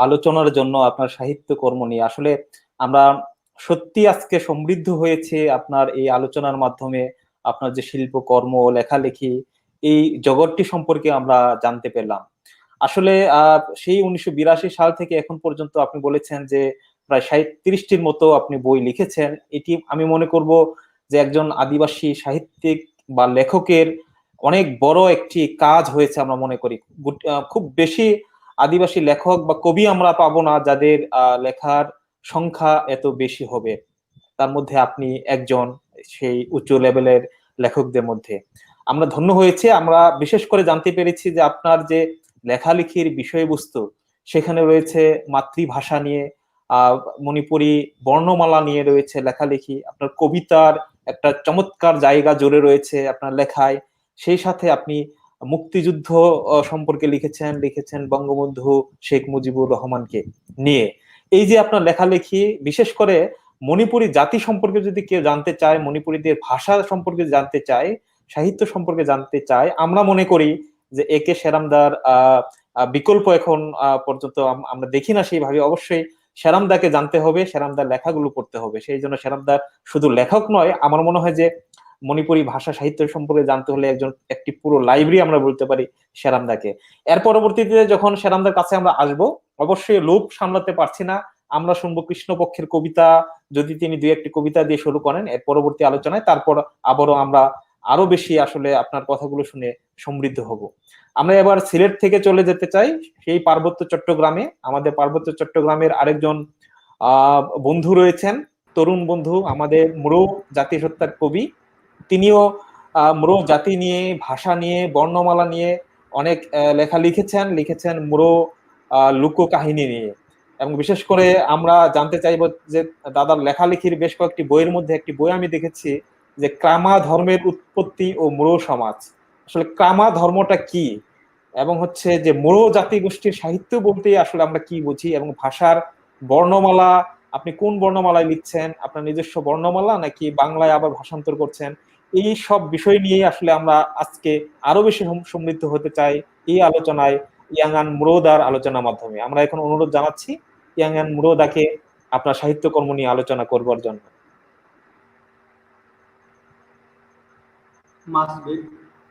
আলোচনার জন্য, আপনার সাহিত্য কর্ম নিয়ে। আসলে আমরা সত্যি আজকে সমৃদ্ধ হয়েছে আপনার এই আলোচনার মাধ্যমে। আপনার যে শিল্পকর্ম, লেখালেখি, এই জগৎটি সম্পর্কে আমরা জানতে পেলাম। আসলে সেই 1982 সাল থেকে এখন পর্যন্ত আপনি বলেছেন যে প্রায় 37টির মতো আপনি বই লিখেছেন। এটি আমি মনে করব যে একজন আদিবাসী সাহিত্যিক বা লেখকের অনেক বড় একটি কাজ হয়েছে আমরা মনে করি। খুব বেশি আদিবাসী লেখক বা কবি আমরা পাবো না যাদের লেখার সংখ্যা এত বেশি হবে। তার মধ্যে আপনি একজন সেই উচ্চ লেভেলের লেখকদের মধ্যে। আমরা ধন্য হয়েছে, আমরা বিশেষ করে জানতে পেরেছি যে আপনার যে লেখালেখির বিষয়বস্তু সেখানে রয়েছে মাতৃভাষা নিয়ে, মণিপুরি বর্ণমালা নিয়ে রয়েছে লেখালেখি, আপনার কবিতার একটা চমৎকার জায়গা জুড়ে রয়েছে আপনার লেখায়। সেই সাথে আপনি মুক্তিযুদ্ধ সম্পর্কে লিখেছেন বঙ্গবন্ধু শেখ মুজিবুর রহমানকে নিয়ে। এই যে আপনার লেখালেখি, বিশেষ করে মণিপুরি জাতি সম্পর্কে যদি কেউ জানতে চায়, মণিপুরীদের ভাষা সম্পর্কে জানতে চায়, সাহিত্য সম্পর্কে জানতে চায়, আমরা মনে করি যে একে সেরামদার বিকল্প এখন পর্যন্ত আমরা দেখি না সেইভাবে। অবশ্যই সেরামদাকে জানতে হবে, সেরামদার লেখাগুলো পড়তে হবে। সেই জন্য সেরামদার শুধু লেখক নয়, আমার মনে হয় যে মণিপুরি ভাষা সাহিত্য সম্পর্কে জানতে হলে একটি পুরো লাইব্রেরি আমরা বলতে পারি সেরামদাকে। এর পরবর্তীতে যখন সেরামদার কাছে আমরা আসব, অবশ্যই লোভ সামলাতে পারছি না, আমরা শুনবো কৃষ্ণপক্ষের কবিতা, যদি তিনি দুই একটি কবিতা দিয়ে শুরু করেন এর পরবর্তী আলোচনায়, তারপর আবারও আমরা আরো বেশি আসলে আপনার কথাগুলো শুনে সমৃদ্ধ হব। আমরা এবার সিলেট থেকে চলে যেতে চাই সেই পার্বত্য চট্টগ্রামে। আমাদের পার্বত্য চট্টগ্রামের আরেকজন বন্ধু রয়েছেন, তরুণ বন্ধু, আমাদের মুরো জাতিসত্তার কবি। তিনিও মুরো জাতি নিয়ে, ভাষা নিয়ে, বর্ণমালা নিয়ে অনেক লেখা লিখেছেন মুরো লোক কাহিনী নিয়ে। এবং বিশেষ করে আমরা জানতে চাইব যে দাদার লেখালেখির বেশ কয়েকটি বইয়ের মধ্যে একটি বই আমি দেখেছি যে ক্রামা ধর্মের উৎপত্তি ও মুরো সমাজ। আসলে ক্রামা ধর্মটা কি, এবং হচ্ছে যে মুরো জাতিগোষ্ঠীর সাহিত্য বলতে আসলে আমরা কি বুঝি, এবং ভাষার বর্ণমালা, আপনি কোন বর্ণমালায় লিখছেন, আপনার নিজস্ব বর্ণমালা নাকি বাংলায় আবার ভাষান্তর করছেন, এই সব বিষয় নিয়ে আসলে আমরা আজকে আরো বেশি সমৃদ্ধ হতে চাই এই আলোচনায়, ইয়াংয়ান মুরোদার আলোচনার মাধ্যমে। আমরা এখন অনুরোধ জানাচ্ছি ইয়াংয়ান মুরোদাকে আপনার সাহিত্যকর্ম নিয়ে আলোচনা করবার জন্য।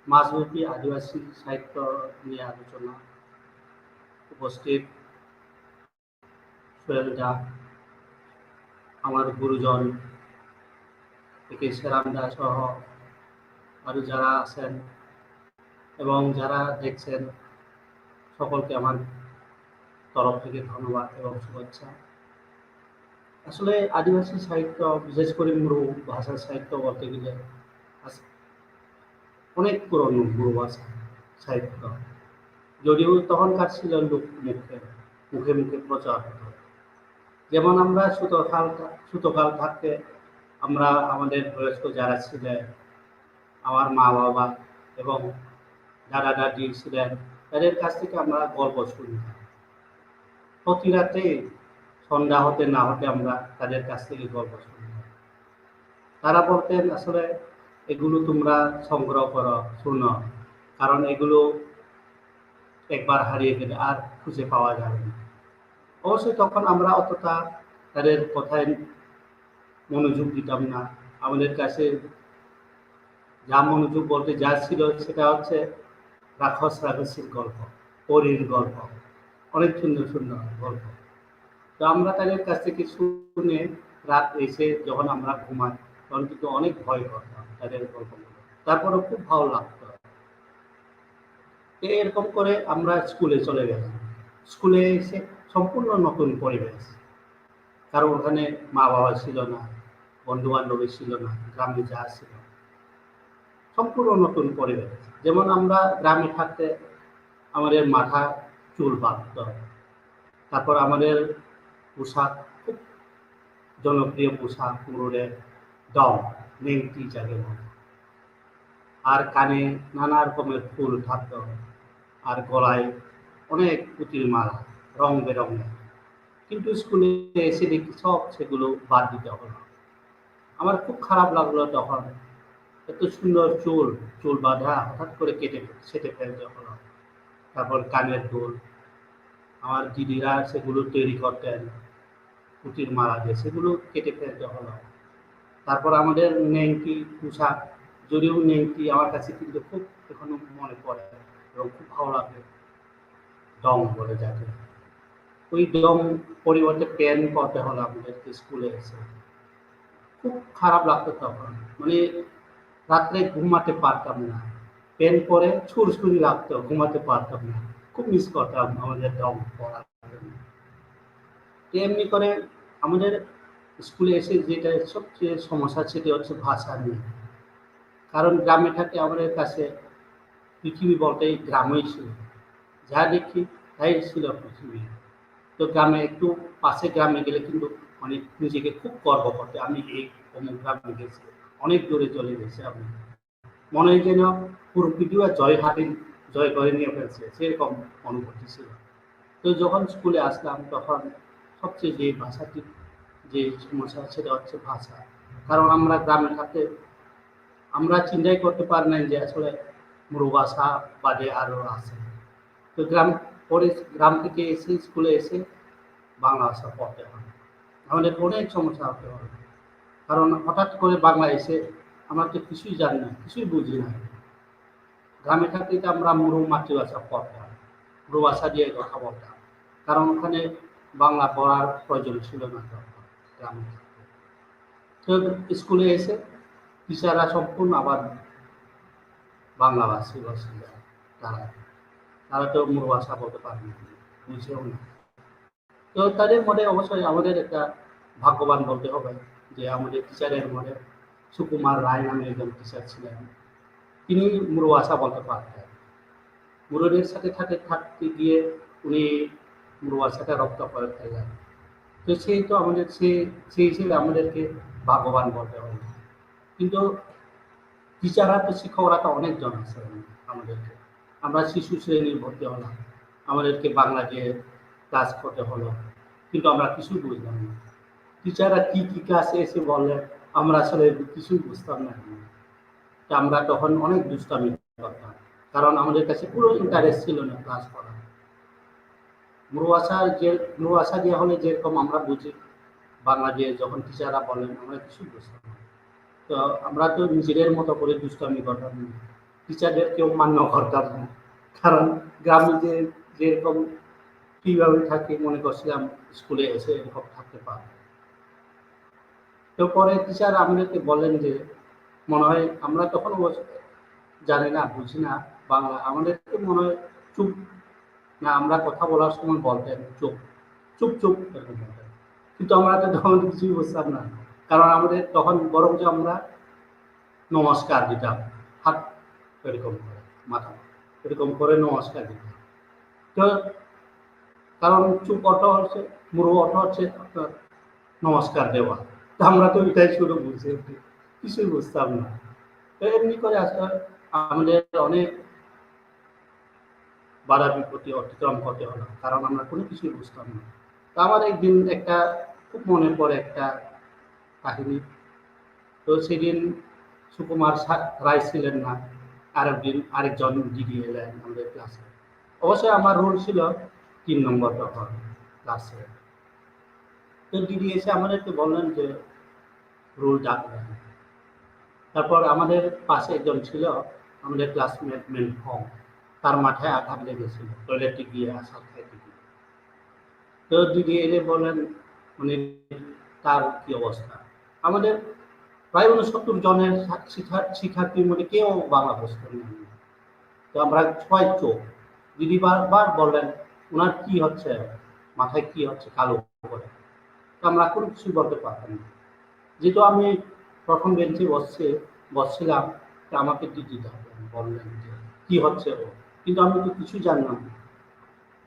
মাসব্যাপী আদিবাসী সাহিত্য নিয়ে আলোচনা, উপস্থিত সোহেলদা, আমার গুরুজন একে সেরামদা সহ আরো যারা আছেন এবং যারা দেখছেন, সকলকে আমার তরফ থেকে ধন্যবাদ এবং শুভেচ্ছা। আসলে আদিবাসী সাহিত্য, বিশেষ করে মুরু ভাষার সাহিত্য বলতে গেলে অনেক পুরনো মুরু ভাষা সাহিত্য, যদিও তখনকার ছিল লোক মুখে মুখে প্রচার হতো। যেমন আমরা ছোটকাল থাকতে আমরা আমাদের বয়স্ক যারা ছিলেন, আমার মা বাবা এবং দাদা দাদি ছিলেন, তাদের কাছ থেকে আমরা গল্প শুনতাম। প্রতি রাতে সন্ধ্যা হতে না হতে আমরা তাদের কাছ থেকে গল্প শুনতাম। তারা বলতেন আসলে এগুলো তোমরা সংগ্রহ করো, শুনো, কারণ এগুলো একবার হারিয়ে গেলে আর খুঁজে পাওয়া যাবে না। অবশ্যই তখন আমরা অতটা তাদের কথায় মনোযোগ দিতাম না। আমাদের কাছে যা মনোযোগ বলতে যা ছিল সেটা হচ্ছে রাক্ষসীর গল্প, পরীর গল্প, অনেক সুন্দর সুন্দর গল্প। তো আমরা তাদের কাছ থেকে শুনে রাত এসে যখন আমরা ঘুমাই তখন কিন্তু অনেক ভয় করতাম তাদের গল্পগুলো, তারপরেও খুব ভালো লাগতো। এরকম করে আমরা স্কুলে চলে গেলাম। স্কুলে এসে সম্পূর্ণ নতুন পরিবেশ, কারণ ওখানে মা বাবা ছিল না, বন্ধু বান্ধবী ছিল না, গ্রামে যা ছিল সম্পূর্ণ নতুন পরিবেশ। যেমন আমরা গ্রামে থাকতে আমাদের মাথা চুল বাঁধত, তারপর আমাদের পোশাক খুব জনপ্রিয় পোশাক, পুরুষের দম, নেংটি যাকে বলে, আর কানে নানা রকমের ফুল থাকত, আর গলায় অনেক পুঁতির মালা রং বেরঙের। কিন্তু স্কুলে এসে দেখি সব সেগুলো বাদ দিতে হলো। আমার খুব খারাপ লাগলো তখন, এত সুন্দর চুল বাঁধা হঠাৎ করে সেটে ফেলতে হলো। তারপর কানের দুল, আমার দিদিরা সেগুলো তৈরি করতেন পুঁতির মালা দিয়ে, সেগুলো কেটে ফেলতে হলো। তারপর আমাদের নেংটি পোশাক, যদিও নেংটি আমার কাছে কিন্তু খুব এখনো মনে পড়ে এবং খুব ভালো লাগে, ডং বলে যাকে, ওই ডং পরিবর্তে প্যান্ট পরতে হলো আমাদেরকে স্কুলে এসে। খুব খারাপ লাগতো তখন, মানে রাত্রে ঘুমাতে পারতাম না, প্যান্ট পরে ছুরছুরি লাগতো, ঘুমাতে পারতাম না, খুব খুব মিস করতাম আমাদের রং পড়ার জন্য। তো এমনি করে আমাদের স্কুলে এসে যেটা সবচেয়ে সমস্যা সেটা হচ্ছে ভাষা নিয়ে। কারণ গ্রামে থাকতে আমাদের কাছে পৃথিবী বলতে গ্রামই ছিল, যা দেখি তাই ছিল পৃথিবী। তো গ্রামে একটু পাশে গ্রামে গেলে কিন্তু মানে নিজেকে খুব গর্ব করতে, আমি এই অমুক গ্রামে গেছি, অনেক দূরে চলে গেছি। আমি মনে হয় যেন পুরো পৃথিবী জয় করে নিয়ে ফেলছে, সেরকম অনুভূতি ছিল। তো যখন স্কুলে আসলাম তখন সবচেয়ে যে ভাষাটি যে সমস্যা সেটা হচ্ছে ভাষা। কারণ আমরা গ্রামে থাকতে আমরা চিন্তাই করতে পারি না যে আসলে মূল ভাষা বাদে আরো আছে। তো গ্রাম থেকে এসে স্কুলে এসে বাংলা ভাষা পড়তে হয়, আমাদের অনেক সমস্যা হতে হয়। কারণ হঠাৎ করে বাংলা এসে আমরা তো কিছুই জানি না, কিছুই বুঝি না। গ্রামে থাকতে তো আমরা মূল মাতৃভাষা পড়তাম, মূল ভাষা দিয়ে কথা বলতাম, কারণ ওখানে বাংলা পড়ার প্রয়োজন ছিল না তখন গ্রামে থাকতে। তো স্কুলে এসে টিচাররা সম্পূর্ণ আবার বাংলাভাষী বাসিন্দা, তারা তারা তো মূল ভাষা বলতে পারে না, বুঝেও না। তো তাদের মধ্যে অবশ্যই আমাদের একটা ভাগ্যবান বলতে হবে যে আমাদের টিচারের মধ্যে সুকুমার রায় নামে একজন টিচার ছিলেন। তিনি মূল ভাষা বলতে পারতেন। মুরুদের সাথে থাকতে গিয়ে উনি মূল ভাষাটা রপ্ত করে ফেলেন। তো সেই তো আমাদের সেই হিসেবে আমাদেরকে ভাগ্যবান বলতে হবে। কিন্তু টিচাররা তো শিক্ষকরা তো অনেকজন আছে আমাদেরকে। আমরা শিশু শ্রেণী ভর্তি হলাম, আমাদেরকে বাংলা দিয়ে ক্লাস করতে হলো, কিন্তু আমরা কিছু বুঝলাম না। টিচাররা কি কি ক্লাসে এসে বললেন আমরা আসলে কিছুই বুঝতাম না। তা আমরা তখন অনেক দুষ্টামি করতাম, কারণ আমাদের কাছে পুরো ইন্টারেস্ট ছিল না ক্লাস করার। মূল ভাষা দিয়ে হলে যেরকম আমরা বুঝি, বাংলা দিয়ে যখন টিচাররা বলেন আমরা কিছু বুঝতাম না। তো আমরা তো নিজেদের মতো করে দুষ্টামি করতাম, টিচারদেরকেও মান্য করতাম না। কারণ গ্রামে যেরকম কিভাবে থাকি মনে করছিলাম স্কুলে এসে এরকম থাকতে পারবো। তো পরে টিচার আমাদেরকে বললেন যে মনে হয় আমরা তখন জানি না, বুঝি না বাংলা, আমাদেরকে মনে হয় চুপ না, আমরা কথা বলার সময় বলতেন চুপ চুপ চুপ এরকম বলতেন। কিন্তু আমরা তো তখন কিছুই বুঝতাম না, কারণ আমাদের তখন বরং যে আমরা নমস্কার দিতাম, হাত এরকম করে, মাথা এরকম করে নমস্কার দিতাম। তো কারণ চুপ অর্থ হচ্ছে, মুরু অর্থ হচ্ছে নমস্কার দেওয়া। তো আমরা তো এটাই শুরু বুঝছি, কিছুই বুঝতাম না। তো এমনি করে আসলে আমাদের অনেক বাধা বিপত্তি অতিক্রম করতে হলো, কারণ আমরা কোনো কিছুই বুঝতাম না। তো আমার একদিন একটা খুব মনে পড়ে একটা কাহিনী। তো সেদিন সুকুমার রায় ছিলেন না, আরেকজন দিদি এলেন আমাদের ক্লাসে। অবশ্যই আমার রোল ছিল 3 নম্বর তখন ক্লাসে। তো দিদি এসে আমাদেরকে বললেন যে রোল ডাকলেন। তারপর আমাদের পাশে একজন ছিল আমাদের ক্লাসমেট মেনফর্ম, তার মাথায় আঘাত লেগেছিল টয়লেটে গিয়ে আসার খাইতে গিয়ে। তো দিদি এলে বলেন মানে তার কি অবস্থা। আমাদের প্রায় 69 জনের শিক্ষার্থীর মধ্যে কেউ বাংলা বুঝতে পারেন। তো আমরা সবাই চোখ। দিদি বারবার বললেন ওনার কি হচ্ছে, মাথায় কি হচ্ছে কালো করে। তো আমরা কোনো কিছু বলতে পারতাম না। যেহেতু আমি প্রথম বেঞ্চে বসছিলাম, তো আমাকে দিদি বললেন যে কি হচ্ছে ও, কিন্তু আমি তো কিছু জানলাম না।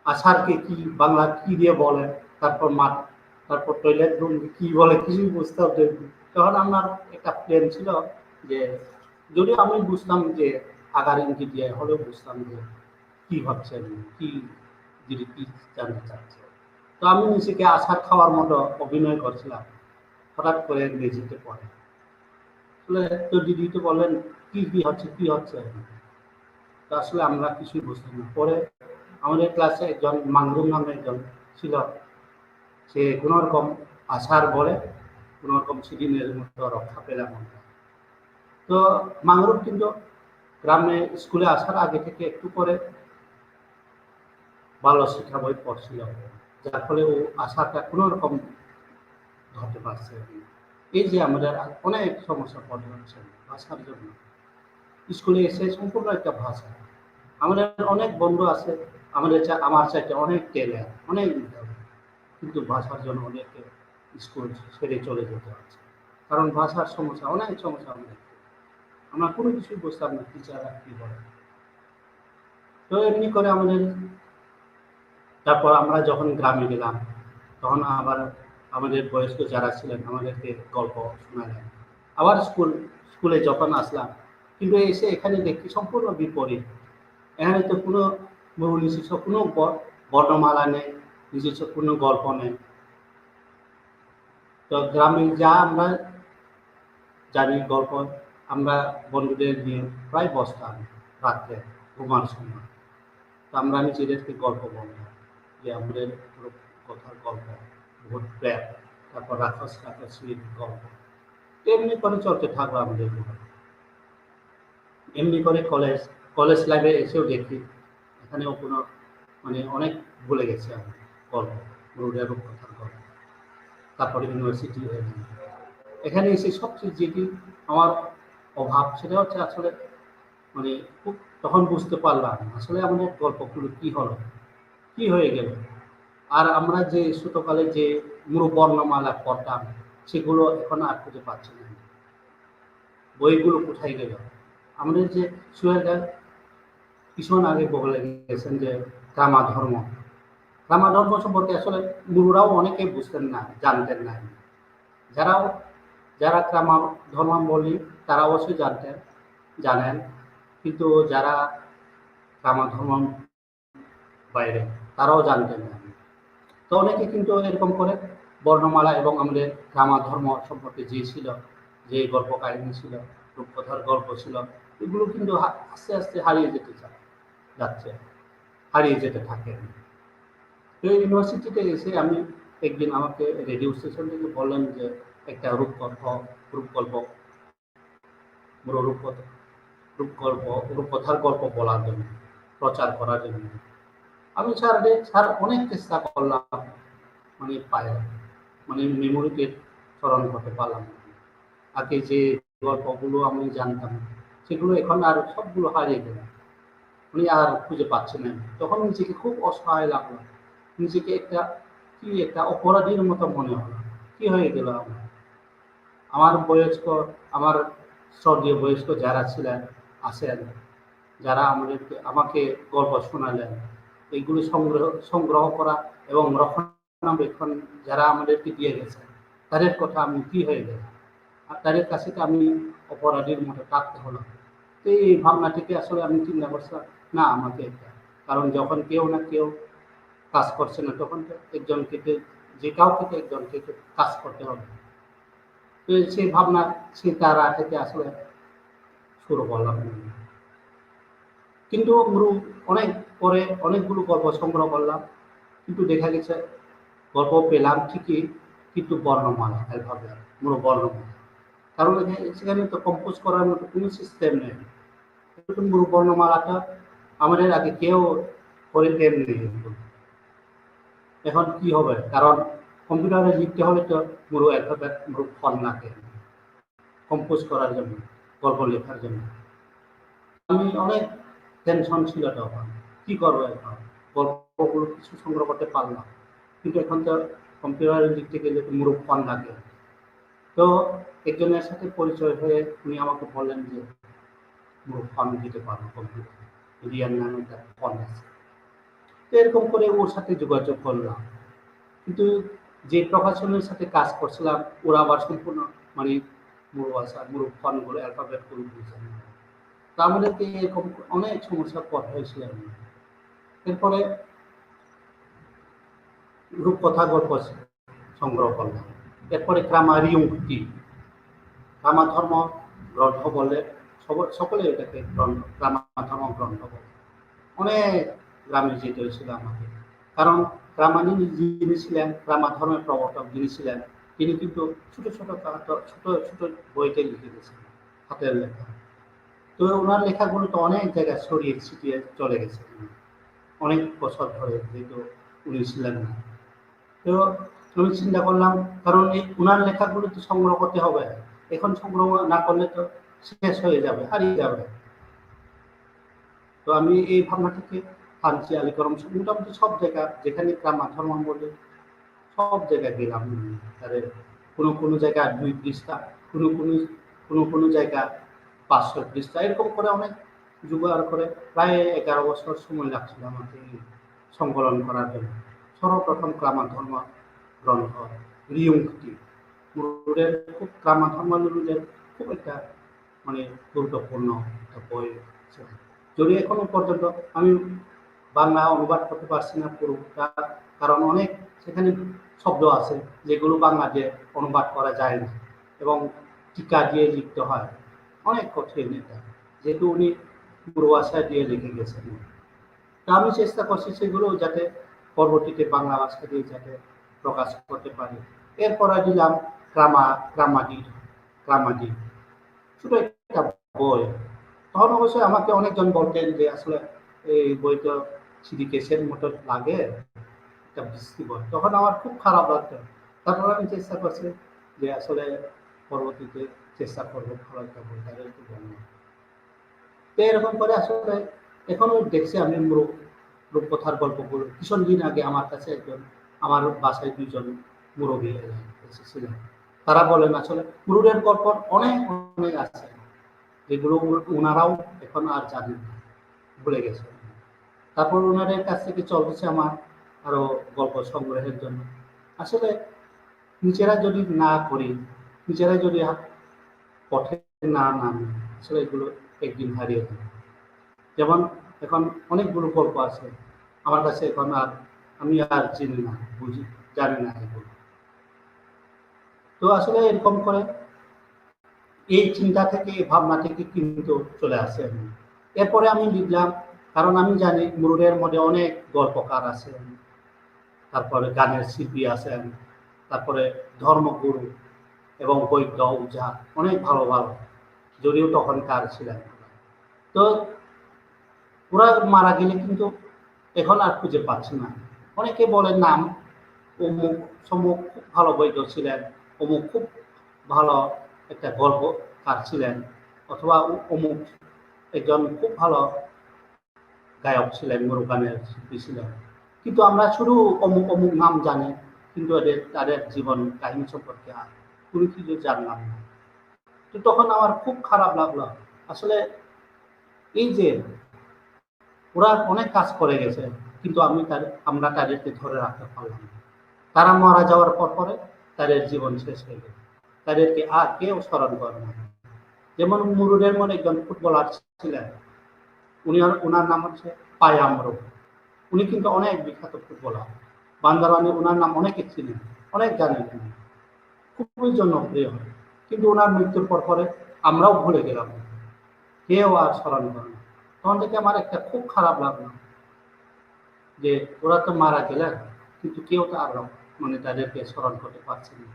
আষাঢ়কে কি বাংলা কি দিয়ে বলে, তারপর টয়লেট রুম কি বলে কিছুই বুঝতাম না। তখন আমার একটা প্ল্যান ছিল যে যদিও আমি বুঝতাম যে আগার ইঙ্গিত দিয়ে হলেও বুঝতাম যে কি হচ্ছে, কি দিদি কি জানতে চাচ্ছে। তো আমি নিজেকে আষাঢ় খাওয়ার মতো অভিনয় করছিলাম, হঠাৎ করে মেঝেতে পড়ে। তো দিদি তো বললেন কি কি হচ্ছে। তো আসলে আমরা কিছুই বুঝতাম না। পরে আমাদের ক্লাসে একজন মাংরুম নামে একজন ছিল, সে কোনো রকম আশার বলে কোনো রকম সেদিনের মতো রক্ষা পেলাম আমরা। তো মাংরুম কিন্তু গ্রামে স্কুলে আসার আগে থেকে একটু করে ভালো শিক্ষা বই পড়ছিল, যার ফলে ও আশাটা কোনো রকম ধরতে পারছে। এই যে আমাদের অনেক সমস্যা পড়ে হচ্ছে ভাষার জন্য। স্কুলে এসে সম্পূর্ণ একটা ভাষা, আমাদের অনেক বন্ধু আছে আমার চাইতে অনেক টেলে অনেক মেধাবী, কিন্তু ভাষার জন্য অনেকে স্কুল ছেড়ে চলে যেতে হচ্ছে, কারণ ভাষার সমস্যা, অনেক সমস্যা আমাদের। আমরা কোনো কিছুই বুঝতাম না টিচাররা কি বলে। তো এমনি করে আমাদের, তারপর আমরা যখন গ্রামে গেলাম তখন আবার আমাদের বয়স্ক যারা ছিলেন আমাদেরকে গল্প শোনালেন। আবার স্কুলে যখন আসলাম, কিন্তু এসে এখানে দেখি সম্পূর্ণ বিপরীত। এখানে তো কোনো নিজস্ব কোনো বর্ণমালা নেই, নিজস্ব কোনো গল্প নেই। তো গ্রামে যা আমরা জানি গল্প, আমরা বন্ধুদের নিয়ে প্রায় বসতাম রাত্রে ঘুমার সময়। তো আমরা নিজেদেরকে গল্প বলতাম যে আমাদের কথার গল্প, ভূত প্রেত, তারপর রাক্ষসীর গল্প। এমনি করে চলতে থাকলো আমাদের জীবন। এমনি করে কলেজ লাইফে এসেও দেখি এখানেও কোনো অনেক ভুলে গেছে আমি গল্প, গুরুদের রূপকথার গল্প। তারপরে ইউনিভার্সিটি হয়ে গেল, এখানে এসে সবচেয়ে যেটি আমার অভাব সেটা হচ্ছে আসলে খুব তখন বুঝতে পারলাম আসলে আমাদের গল্পগুলো কি হলো, কি হয়ে গেল। আর আমরা যে ছোটকালে যে মূল বর্ণমালা পড়তাম সেগুলো এখন আর খুঁজে পাচ্ছি না। বইগুলো কোথায় গেল? আমাদের যে সুয়ের কিছুক্ষণ আগে বলে গেছেন যে ধর্ম সম্পর্কে আসলে গুরুরাও অনেকে বুঝতেন না, জানতেন না। যারা ধর্মাবলম্বী তারা অবশ্যই জানেন, কিন্তু যারা ধর্ম বাইরে তারাও জানতেন না। তো অনেকে কিন্তু এরকম করে বর্ণমালা এবং আমাদের ধর্ম সম্পর্কে যে ছিল, যে গল্প কাহিনী ছিল, রূপকথার গল্প ছিল, এগুলো কিন্তু আস্তে আস্তে হারিয়ে যাচ্ছে, হারিয়ে যেতে থাকে। তো ইউনিভার্সিটিতে এসে আমি একদিন আমাকে রেডিও স্টেশন থেকে বললেন যে একটা রূপকথার গল্প বলার জন্য, প্রচার করার জন্য। আমি স্যার অনেক চেষ্টা করলাম, মেমোরিতে স্মরণ করতে পারলাম। আগে যে গল্পগুলো আমি জানতাম সেগুলো এখন আর সবগুলো হারিয়ে গেল, আর খুঁজে পাচ্ছি না। তখন নিজেকে খুব অসহায় লাগলো, নিজেকে একটা অপরাধীর মতো মনে হলো। কি হয়ে গেল আমার শ্রদ্ধেয় বয়স্ক যারা আছেন, যারা আমাকে গল্প শোনালেন, এইগুলো সংগ্রহ করা এবং রক্ষণাবেক্ষণ যারা আমাদেরকে দিয়ে গেছে, তাদের কথা আমি কি হয়ে গেল, আর তাদের কাছে আমি অপরাধীর মতো থাকতে হলো। তো এই ভাবনা থেকে আসলে আমি চিন্তা করছিলাম না, আমাকে কারণ যখন কেউ না কেউ কাজ করছে না, তখন একজনকে যে কাউকে একজনকে কাজ করতে হবে। তো সেই ভাবনা সেই তারা থেকে আসলে শুরু করলাম। কিন্তু অনেক পরে অনেকগুলো গল্প সংগ্রহ করলাম, কিন্তু দেখা গেছে গল্প পেলাম ঠিকই, কিন্তু বর্ণমালা অ্যালফাবেট বর্ণমালা, কারণ সেখানে তো কম্পোজ করার মতো কোনো সিস্টেম নেই। বর্ণমালাটা আমাদের আগে কেউ করে দেননি। এখন কি হবে, কারণ কম্পিউটারে লিখতে হলে তো অ্যালফাবেট ফন্ট লাগে কম্পোজ করার জন্য, গল্প লেখার জন্য। আমি অনেক টেনশন ছিল তখন, কি করবো এখন, গল্পগুলো কিছু সংগ্রহ করতে পারলাম, কিন্তু এখন তো কম্পিউটারে লিখতে গেলে তো ফন্ট লাগে। তো একজনের সাথে পরিচয় হয়ে উনি আমাকে বললেন যে ফন্ট দিতে পারবো, কম্পিউটার রিয়ান নামে একটা ফন্ট আছে। তো এরকম করে ওর সাথে যোগাযোগ করলাম, কিন্তু যে প্রকাশনের সাথে কাজ করছিলাম ওরা আবার সম্পূর্ণ ফন্টগুলো অ্যালফাবেট গুলো বুঝে না। তা আমাদেরকে এরকম অনেক সমস্যার পথ হয়েছিল। এরপরে রূপকথা গল্প সংগ্রহ করলাম। এরপরে ক্রামারিয়ুক্তি, ধর্ম গ্রন্থ বলে সকলে এটাকে ধর্ম গ্রন্থ বলে। অনেক গ্রামে যেতে হয়েছিল আমাকে, কারণ রামানি যিনি ছিলেন, ধর্মের প্রবর্তক যিনি ছিলেন, তিনি কিন্তু ছোট ছোট বইতে লিখে গেছিলেন, হাতের লেখা। তো ওনার লেখাগুলো তো অনেক জায়গায় ছড়িয়ে ছিটিয়ে চলে গেছে অনেক বছর ধরে, যেহেতু উনি ছিলেন না। তো আমি চিন্তা করলাম, কারণ এই ওনার লেখাগুলো তো সংগ্রহ করতে হবে, এখন সংগ্রহ না করলে তো শেষ হয়ে যাবে, হারিয়ে যাবে। তো আমি এই ভাবনা থেকে থানচি, আলীকরম, মোটামুটি সব জায়গা যেখানে গ্রামা ধর্ম বলে সব জায়গায় গেলাম। তাদের কোনো জায়গায় 2 পৃষ্ঠা, কোনো জায়গা 500 পৃষ্ঠা, এরকম করে অনেক জোগাড় করে প্রায় 11 বছর সময় লাগছিল আমাকে এই সংকলন করার জন্য। সর্বপ্রথম গ্রামা ধর্ম গ্রন্থ রিয়ুংটি মুরুডের খুব গ্রামা ধর্মাবলম্বীদের খুব একটা মানে গুরুত্বপূর্ণ একটা বই ছিল। যদি এখনো পর্যন্ত আমি বাংলা অনুবাদ করতে পারছি না পুরোটা, কারণ অনেক সেখানে শব্দ আছে যেগুলো বাংলাতে অনুবাদ করা যায় না এবং টিকা দিয়ে লিখতে হয়, অনেক কঠিন এটা, যেহেতু উনি পুরো ভাষায় দিয়ে লিখে গেছেন। তা আমি চেষ্টা করছি সেগুলো যাতে পরবর্তীতে বাংলা ভাষা দিয়ে যাতে প্রকাশ করতে পারি। এরপরে দিলাম গ্রামাদি ছোট একটা বই। তখন অবশ্যই আমাকে অনেকজন বলতেন যে আসলে এই বইটা সিডিকেশের মতো লাগে, একটা বৃষ্টি বই। তখন আমার খুব খারাপ লাগতো। তারপর আমি চেষ্টা করছি যে আসলে পরবর্তীতে চেষ্টা করবো ভালো একটা বই তাদেরকে বলবো। তো এরকম করে আসলে এখনো দেখছি আমি রূপকথার গল্পগুলো। কিছুদিন আগে আমার কাছে আমার বাসায় 2জন মুরব্বী এসেছিলেন। তারা বলেন আসলে মুরুডের গল্প অনেক অনেক আছে যেগুলো ওনারাও এখন আর জানেন না, ভুলে গেছে। তারপর ওনাদের কাছ থেকে চলতেছে আমার আরো গল্প সংগ্রহের জন্য। আসলে নিজেরা যদি না করি, নিজেরা যদি পথে না নামি, আসলে এগুলো একদিন হারিয়ে যাবে। যেমন এখন অনেকগুলো গল্প আছে আমার কাছে, এখন আমি আর চিনি না, জানি না এগুলো। তো আসলে এরকম করে এই চিন্তা থেকে, এই ভাবনা থেকে কিন্তু চলে আসে। এরপরে আমি লিখলাম, কারণ আমি জানি মুরুডের মধ্যে অনেক গল্পকার আছেন, তারপরে গানের শিল্পী আছেন, তারপরে ধর্মগুরু এবং বৈদ্য ওঝা, অনেক ভালো ভালো, যদিও তখনকার ছিলেন। তো ওরা মারা গেলে কিন্তু এখন আর খুঁজে পাচ্ছি না। অনেকে বলেন নাম, অমুক সমুক খুব ভালো বৈদ্য ছিলেন, অমুক খুব ভালো একটা গল্পকার ছিলেন, অথবা অমুক একজন খুব ভালো গায়ক ছিলেন, মুরু গানের শিল্পী ছিলেন। কিন্তু আমরা শুধু অমুক অমুক নাম জানি, কিন্তু তাদের জীবন কাহিনী সম্পর্কে আর কোনো কিছু জানলাম না। তো তখন আমার খুব খারাপ লাগলো। আসলে এই যে ওরা অনেক কাজ করে গেছে, কিন্তু আমরা তাদেরকে ধরে রাখতে পারলাম না। তারা মারা যাওয়ার পরে তাদের জীবন শেষ হয়ে গেল, তাদেরকে আর কেউ স্মরণ করে না। যেমন মুরুডের মনে একজন ফুটবলার ছিলেন, ওনার নাম হচ্ছে পায়ামরো। উনি কিন্তু অনেক বিখ্যাত ফুটবলার, বান্দারানে ওনার নাম অনেকে চিনেন, অনেক জানেন, খুবই জনপ্রিয়। কিন্তু ওনার মৃত্যুর পরে আমরাও ভুলে গেলাম, কেউ আর স্মরণ করে না। তখন থেকে আমার একটা খুব খারাপ লাগলো যে ওরা তো মারা গেলেন, কিন্তু কেউ তো আর মানে তাদেরকে স্মরণ করতে পারছে না,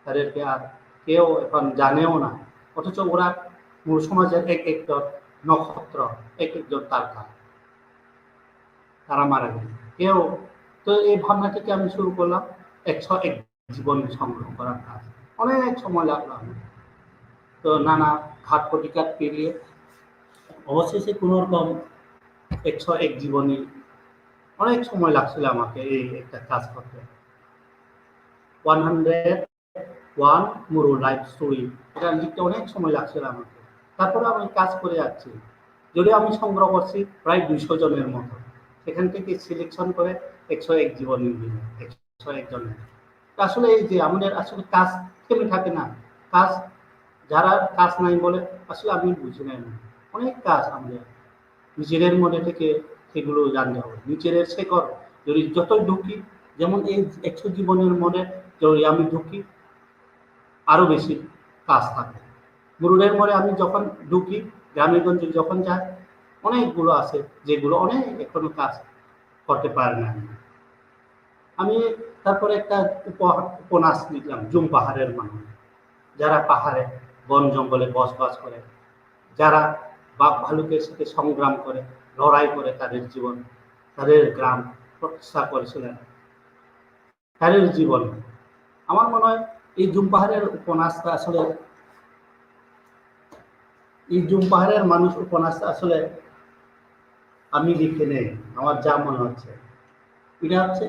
তাদেরকে আর কেউ এখন জানেও না। অথচ ওরা মূল সমাজের এক একজন নক্ষত্র, এক একজন তারকা, তারা মারা গেল কেউ। তো এই ভাবনা থেকে আমি শুরু করলাম 101 জীবন সংগ্রহ করার কাজ। অনেক সময় লাগলো, তো নানা ঘাট প্রতিঘাত পেরিয়ে অবশেষে কোনো রকম 101 জীবনী, অনেক সময় লাগছিল আমাকে এই একটা কাজ করতে। 101 মুরু লাইফ স্টোরি, এটা লিখতে অনেক সময় লাগছিল আমাকে। তারপরে আমি কাজ করে যাচ্ছি, যদিও আমি সংগ্রহ করছি প্রায় 200 জনের মতো, সেখান থেকে সিলেকশন করে 101 জীবনী দিল, 101 জনের। আসলে এই যে আমাদের আসলে কাজ থেমে থাকে না, কাজ যারা কাজ নাই বলে আসলে আমি বুঝি না, অনেক কাজ আমাদের নিজেদের মধ্যে থেকে সেগুলো জানতে হবে। নিজের শেখর যদি যতই ঢুকি, যেমন এই 100 জীবনের মনে যদি আমি ঢুকি, আরো বেশি কাজ থাকে। মুরুডের মনে আমি যখন ঢুকি, গ্রামেগঞ্জে যখন যাই, অনেকগুলো আছে যেগুলো অনেক এখনো কাজ করতে পারে না। আমি তারপরে একটা উপন্যাস লিখলাম, জুম পাহাড়ের মানুষ, যারা পাহাড়ে বন জঙ্গলে বসবাস করে, যারা বাঘ ভালুকের সাথে সংগ্রাম করে, লড়াই করে তাদের জীবন, তাদের গ্রাম প্রতিষ্ঠা করেছিলেন, তাদের জীবন। আমার মনে হয় এই জুম পাহাড়ের উপন্যাসটা আসলে, এই জুম পাহাড়ের মানুষ উপন্যাসটা আসলে আমি লিখে নেই, আমার যা মনে হচ্ছে এটা হচ্ছে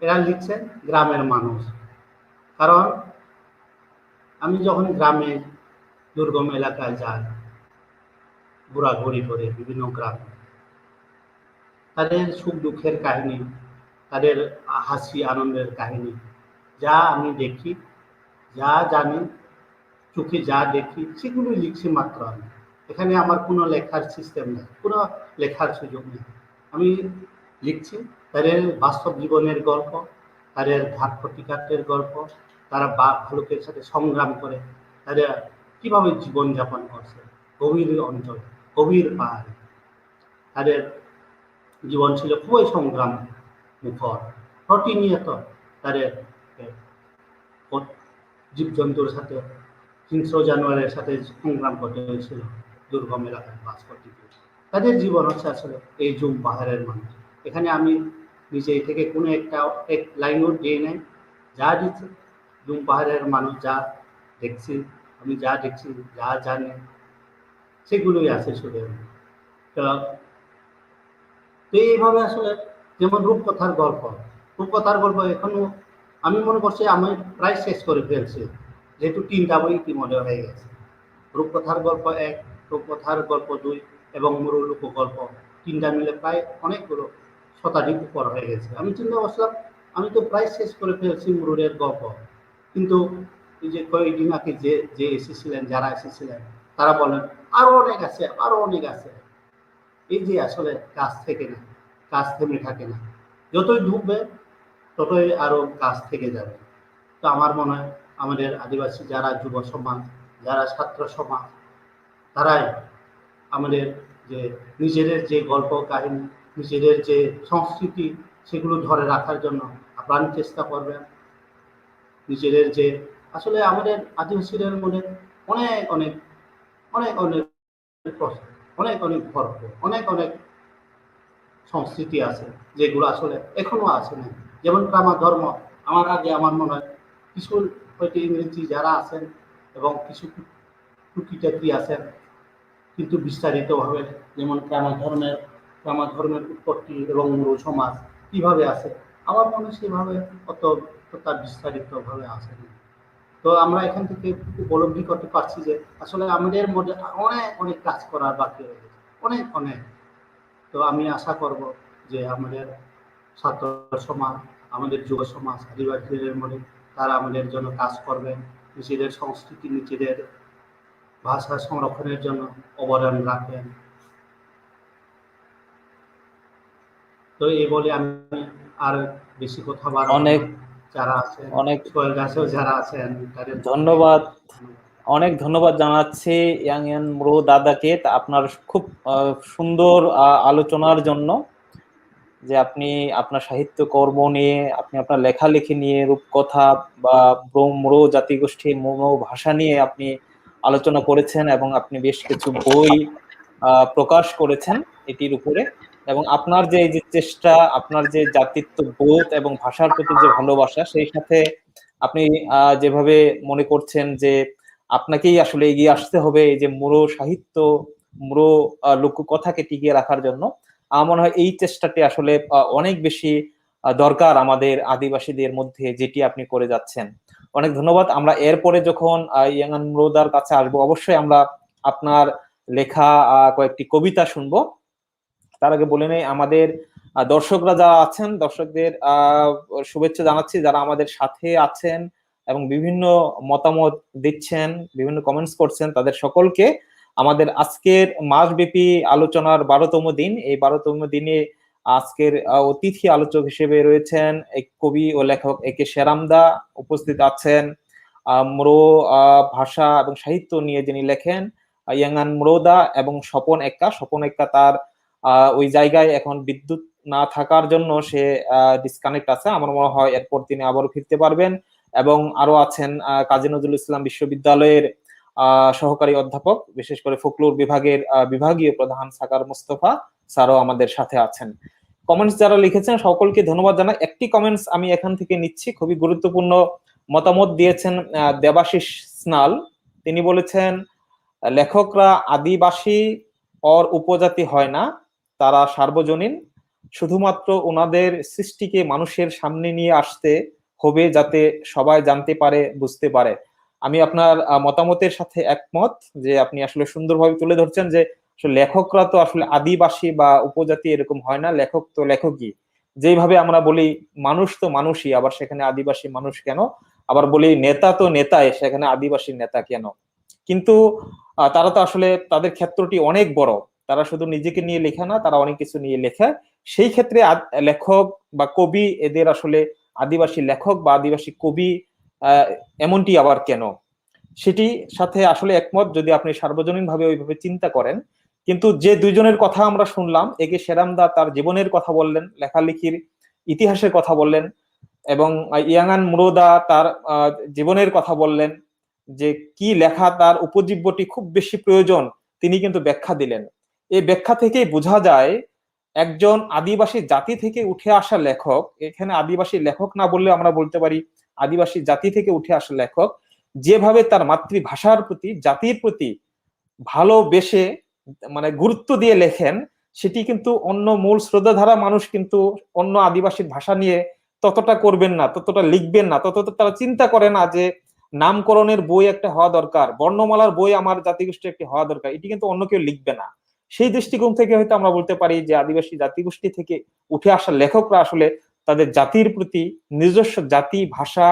এরা লিখছেন গ্রামের মানুষ। কারণ আমি যখন গ্রামে দুর্গম এলাকায় যাই, ঘোরাঘুরি করে বিভিন্ন গ্রামে, তাদের সুখ দুঃখের কাহিনী, তাদের হাসি আনন্দের কাহিনী যা আমি দেখি, যা জানি, চোখে যা দেখি সেগুলোই লিখছি মাত্র আমি। এখানে আমার কোনো লেখার সিস্টেম নেই, কোনো লেখার সুযোগ নেই। আমি লিখছি তাদের বাস্তব জীবনের গল্প, তাদের ঘাত প্রতিঘাতের গল্প, তারা ভালুকের সাথে সংগ্রাম করে তারা কিভাবে জীবনযাপন করছে গভীর অঞ্চল, গভীর পাহাড়ে। তাদের জীবন ছিল খুবই সংগ্রাম মুখর, প্রতিনিয়ত তাদের জীবজন্তুর সাথে, হিংস্র জানোয়ারের সাথে সংগ্রাম করতে হয়েছিল দুর্গম এলাকায় বাস করতে গিয়ে। তাদের জীবন হচ্ছে আসলে এই জুম পাহাড়ের মানুষ। এখানে আমি নিজে থেকে কোনো এক লাইনও দিয়ে নেই, যা দিচ্ছে জুম পাহাড়ের মানুষ যা দেখছি, আমি যা দেখছি, যা জানি সেগুলোই আছে শুধু। তো এইভাবে আসলে যেমন রূপকথার গল্প এখনো আমি মনে করছি আমি প্রায় শেষ করে ফেলছি, যেহেতু 3টা বই ইতিমধ্যে হয়ে গেছে। রূপকথার গল্প 1, রূপকথার গল্প 2 এবং মরু লোক গল্প 3টা মিলে প্রায় অনেকগুলো শতাধিক উপর হয়ে গেছে। আমি চিন্তা করছিলাম আমি তো প্রায় শেষ করে ফেলছি মুরুরের গল্প, কিন্তু এই যে কয়েকদিন আগে যে এসেছিলেন, যারা এসেছিলেন তারা বলেন আরো অনেক আছে, আরো অনেক আছে। এই যে আসলে কাজ থেকে না, কাজ থেমে থাকে না, যতই ঢুকবে ততই আরো কাজ থেকে যাবে। তো আমার মনে হয় আমাদের আদিবাসী যারা যুব সমাজ, যারা ছাত্র সমাজ, তারাই আমাদের যে নিজেদের যে গল্প কাহিনী, নিজেদের যে সংস্কৃতি সেগুলো ধরে রাখার জন্য আপ্রাণ চেষ্টা করবেন। নিজেদের যে আসলে আমাদের আদিবাসীদের মধ্যে অনেক অনেক অনেক অনেক অনেক অনেক গল্প, অনেক অনেক সংস্কৃতি আছে যেগুলো আসলে এখনো আছে না। যেমন ক্রামা ধর্ম, আমার আগে আমার মনে হয় কিছু হয়তো ইংরেজি যারা আছেন এবং কিছু টুকিটাকি আছেন, কিন্তু বিস্তারিতভাবে যেমন ক্রামা ধর্মের উৎপত্তি এবং মূল সমাজ কিভাবে আছে, আমার মনে হয় সেভাবে অতটা বিস্তারিতভাবে আছে না। তো আমরা এখান থেকে উপলব্ধি করতে পারছি যে আসলে আমাদের মধ্যে অনেক অনেক কাজ করার বাকি রয়ে গেছে, অনেক অনেক। তো আমি আশা করব যে আমাদের ছাত্র সমাজ, আমাদের যুব সমাজ, আদিবাসীদের মধ্যে তারা আমাদের জন্য কাজ করবেন, নিজেদের সংস্কৃতি, নিজেদের ভাষা সংরক্ষণের জন্য অবদান রাখবেন। তো এই বলে আমি আর বেশি কথা বাড়াবো না। যারা আছেন, সোহেল গাছেও যারা আছেন তাদের ধন্যবাদ, অনেক ধন্যবাদ জানাচ্ছি ইয়াং মুরু দাদাকে আপনার খুব সুন্দর আলোচনার জন্য, যে আপনি আপনার সাহিত্য কর্ম নিয়ে, আপনি আপনার লেখালেখি নিয়ে, রূপকথা বা মুরু জাতিগোষ্ঠী মুরু ভাষা নিয়ে আপনি আলোচনা করেছেন এবং আপনি বেশ কিছু বই প্রকাশ করেছেন এটির উপরে। এবং আপনার যে এই যে চেষ্টা, আপনার যে জাতিত্ব বোধ এবং ভাষার প্রতি যে ভালোবাসা, সেই সাথে আপনি যেভাবে মনে করছেন যে আপনাকেই আসলে এগিয়ে আসতে হবে এই যে মুরু সাহিত্য, মুরু লোককথাকে টিকিয়ে রাখার জন্য, আমার মনে হয় এই চেষ্টাটি আসলে অনেক বেশি দরকার আমাদের আদিবাসীদের মধ্যে, যেটি আপনি করে যাচ্ছেন। অনেক ধন্যবাদ। আমরা এরপরে যখন ইয়াং মুরুদার কাছে আসবো, অবশ্যই আমরা আপনার লেখা কয়েকটি কবিতা শুনবো। তার আগে বলে নেই আমাদের দর্শকরা যারা আছেন, দর্শকদের শুভেচ্ছা জানাচ্ছি, যারা আমাদের সাথে আছেন এবং বিভিন্ন মতামত দিচ্ছেন, বিভিন্ন কমেন্টস করছেন, তাদের সকলকে আমাদের আজকের মাসব্যাপী আলোচনার 12তম দিন। এই 12তম দিনে আজকের অতিথি আলোচক হিসেবে রয়েছেন এক কবি ও লেখক একে শেরামদা, উপস্থিত আছেন মুরু ভাষা এবং সাহিত্য নিয়ে যিনি লেখেন ইয়াং মুরুদা, এবং স্বপন এক্কা তার ওই জায়গায় এখন বিদ্যুৎ না থাকার জন্য সে ডিসকানেক্ট আছে। আমার মনে হয় এরপর তিনি আবারও ফিরতে পারবেন। এবং আরো আছেন কাজী নজরুল ইসলাম বিশ্ববিদ্যালয়ের সহকারী অধ্যাপক, বিশেষ করে ফোকলোর বিভাগের বিভাগীয় প্রধান সাকার মুস্তফা স্যারও আমাদের সাথে আছেন। কমেন্টস যারা লিখেছেন সকলকে ধন্যবাদ জানাই। একটি কমেন্টস আমি এখান থেকে নিচ্ছি, খুবই গুরুত্বপূর্ণ মতামত দিয়েছেন দেবাশিস স্নাল। তিনি বলেছেন লেখকরা আদিবাসী और উপজাতি হয় না, তারা সার্বজনীন। শুধুমাত্র ওনাদের সৃষ্টিকে মানুষের সামনে নিয়ে আসতে হবে, যাতে সবাই জানতে পারে, বুঝতে পারে। আমি আপনার মতামতের সাথে একমত, যে আপনি আসলে সুন্দরভাবে তুলে ধরছেন যে আসলে লেখকরা তো আসলে আদিবাসী বা উপজাতি এরকম হয় না, লেখক তো লেখকই। যেভাবে আমরা বলি মানুষ তো মানুষই, আবার সেখানে আদিবাসী মানুষ কেন, আবার বলি নেতা তো নেতাই, সেখানে আদিবাসী নেতা কেন। কিন্তু তারা তো আসলে তাদের ক্ষেত্রটি অনেক বড়, তারা শুধু নিজেকে নিয়ে লেখা না, তারা অনেক কিছু নিয়ে লেখা। সেই ক্ষেত্রে লেখক বা কবি এদের আসলে আদিবাসী লেখক বা আদিবাসী কবি এমনটি আবার কেন, সেটি সাথে আসলে একমত যদি আপনি সার্বজনীনভাবে ওইভাবে চিন্তা করেন। কিন্তু যে দুইজনের কথা আমরা শুনলাম, একে সেরামদা তার জীবনের কথা বললেন, লেখালেখির ইতিহাসের কথা বললেন, এবং ইয়াঙ্গান মুরোদা তার জীবনের কথা বললেন, যে কি লেখা তার উপজীব্যটি খুব বেশি প্রয়োজন, তিনি কিন্তু ব্যাখ্যা দিলেন। এই ব্যাখ্যা থেকেই বোঝা যায় একজন আদিবাসী জাতি থেকে উঠে আসা লেখক, এখানে আদিবাসী লেখক না বললে আমরা বলতে পারি আদিবাসী জাতি থেকে উঠে আসা লেখক, যেভাবে তার মাতৃভাষার প্রতি, জাতির প্রতি ভালোবেসে মানে গুরুত্ব দিয়ে লেখেন, সেটি কিন্তু অন্য মূল শ্রদ্ধাধারা মানুষ কিন্তু অন্য আদিবাসীর ভাষা নিয়ে ততটা করবেন না, ততটা লিখবেন না, ততটা তারা চিন্তা করে না যে নামকরণের বই একটা হওয়া দরকার, বর্ণমালার বই আমার জাতিগোষ্ঠী একটি হওয়া দরকার, এটি কিন্তু অন্য কেউ লিখবে না। সেই দৃষ্টিকোণ থেকে হয়তো আমরা বলতে পারি যে আদিবাসী জাতিগোষ্ঠী থেকে উঠে আসা লেখকরা আসলে তাদের জাতির প্রতি, নিজস্ব জাতি ভাষা,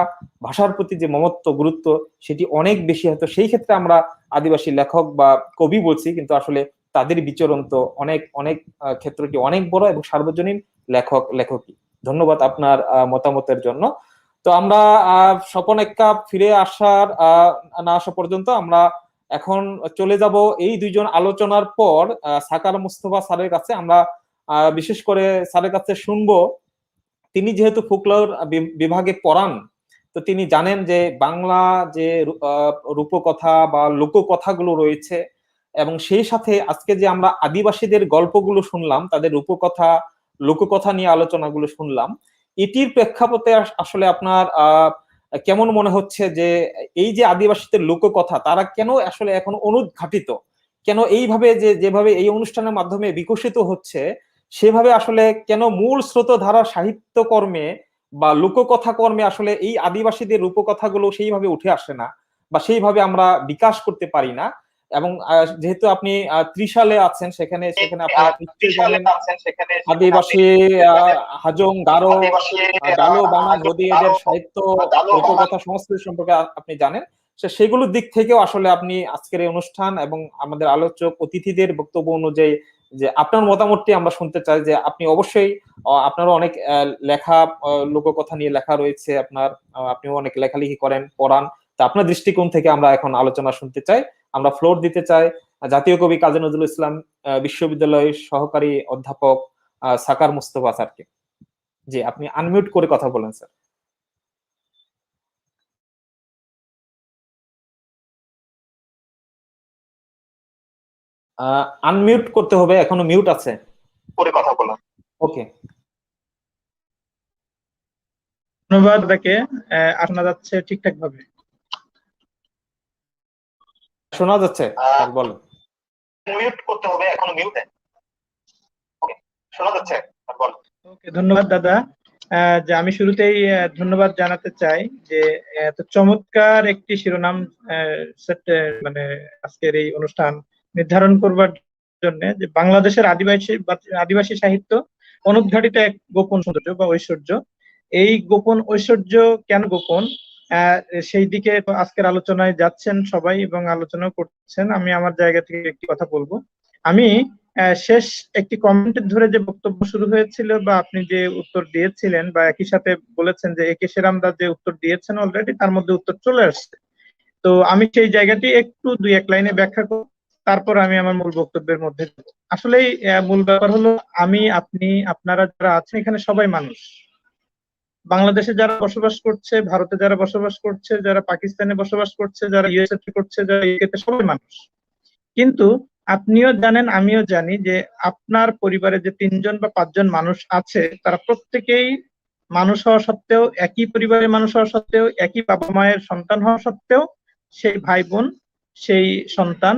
ভাষার প্রতি যে মমত্ব, গুরুত্ব, সেটি অনেক বেশি। হয়তো সেই ক্ষেত্রে আমরা আদিবাসী লেখক বা কবি বলছি, কিন্তু আসলে তাদের বিচরণ তো অনেক অনেক ক্ষেত্রটি অনেক বড় এবং সার্বজনীন লেখক লেখকই। ধন্যবাদ আপনার মতামতের জন্য। তো আমরা স্বপন এক কাপ ফিরে আসার না আসা পর্যন্ত আমরা এখন চলে যাব এই দুইজন আলোচনার পর সাকার মুস্তফা স্যারের কাছে। আমরা বিশেষ করে স্যারের কাছে শুনবো, তিনি যেহেতু ফোকলোর বিভাগে পড়ান, তো তিনি জানেন যে বাংলা যে রূপকথা বা লোককথাগুলো রয়েছে, এবং সেই সাথে আজকে যে আমরা আদিবাসীদের গল্পগুলো শুনলাম, তাদের রূপকথা, লোককথা নিয়ে আলোচনাগুলো শুনলাম, এটির প্রেক্ষাপটে আসলে আপনার কেমন মনে হচ্ছে যে এই যে আদিবাসীদের লোককথা, তারা কেন আসলে এখন অনুদ্ঘাটিত, কেন এইভাবে যেভাবে এই অনুষ্ঠানের মাধ্যমে বিকশিত হচ্ছে, সেভাবে আসলে কেন মূল স্রোতধারা সাহিত্য কর্মে বা লোককথা কর্মে আসলে এই আদিবাসীদের রূপকথাগুলো সেইভাবে উঠে আসে না, বা সেইভাবে আমরা বিকাশ করতে পারি না। এবং যেহেতু আপনি ত্রিশালে আছেন, সেখানে আপনার নিশ্চয়ই জানেন আদিবাসী হাজং, গারো, গালো, বানা, গদি এদের সাহিত্য, লোককথা, সংস্কৃতি সম্পর্কে আপনি জানেন। সেগুলোর দিক থেকেও আসলে আপনি আজকের এই অনুষ্ঠান এবং আমাদের আলোচক অতিথিদের বক্তব্য অনুযায়ী যে আপনার মতামতটি আমরা শুনতে চাই, যে আপনি অবশ্যই আপনারও অনেক লেখা, লোককথা নিয়ে লেখা রয়েছে আপনার, আপনিও অনেক লেখালেখি করেন, পড়ান। তা আপনার দৃষ্টিকোণ থেকে আমরা এখন আলোচনা শুনতে চাই। আমরা ফ্লোর দিতে চাই জাতীয় কবি কাজী নজরুল ইসলাম বিশ্ববিদ্যালয়ের সহকারী অধ্যাপক সাকার মুস্তফা স্যারকে। জি, আপনি আনমিউট করে কথা বলেন স্যার। আনমিউট করতে হবে, এখনো মিউট আছে, করে কথা বলেন। ওকে, ধন্যবাদ। তাকে শোনা যাচ্ছে ঠিকঠাক ভাবে? শোনা যাচ্ছে স্যার, বলেন। মিউট করতে হবে, এখনো মিউট। ওকে, শোনা যাচ্ছে, বলেন। ওকে, ধন্যবাদ দাদা। যে আমি শুরুতেই ধন্যবাদ জানাতে চাই যে এত চমৎকার একটি শিরোনাম মানে আজকের এই অনুষ্ঠান নির্ধারণ করবার জন্য, যে বাংলাদেশের আদিবাসী সাহিত্য অনুদ্ঘাটিত এক গোপন সৌন্দর্য বা ঐশ্বর্য। এই গোপন ঐশ্বর্য কেন গোপন, সেই দিকে আজকের আলোচনায় যাচ্ছেন সবাই এবং আলোচনা করছেন। আমি আমার জায়গা থেকে একটি কথা বলবো। আমি শেষ একটি কমেন্টের ধরে যে বক্তব্য শুরু হয়েছিল বা আপনি যে উত্তর দিয়েছিলেন, বা একই সাথে বলেছেন যে একে সেরামদা যে উত্তর দিয়েছেন অলরেডি, তার মধ্যে উত্তর চলে আসছে। তো আমি সেই জায়গাটি একটু দুই এক লাইনে ব্যাখ্যা করব, তারপর আমি আমার মূল বক্তব্যের মধ্যে যাব। আসলেই মূল ব্যাপার হলো, আমি, আপনি, আপনারা যারা আছেন এখানে সবাই মানুষ। বাংলাদেশে যারা বসবাস করছে, ভারতে যারা বসবাস করছে, যারা পাকিস্তানে বসবাস করছে, যারা ইউএসএ করছে, যারা ইউকেতে, সবাই মানুষ। কিন্তু আপনিও জানেন, আমিও জানি যে আপনার পরিবারে যে 3জন বা 5জন মানুষ আছে, তারা প্রত্যেকেই মানুষ হওয়া সত্ত্বেও, একই পরিবারের মানুষ হওয়া সত্ত্বেও, একই বাবা মায়ের সন্তান হওয়া সত্ত্বেও, সেই ভাই বোন, সেই সন্তান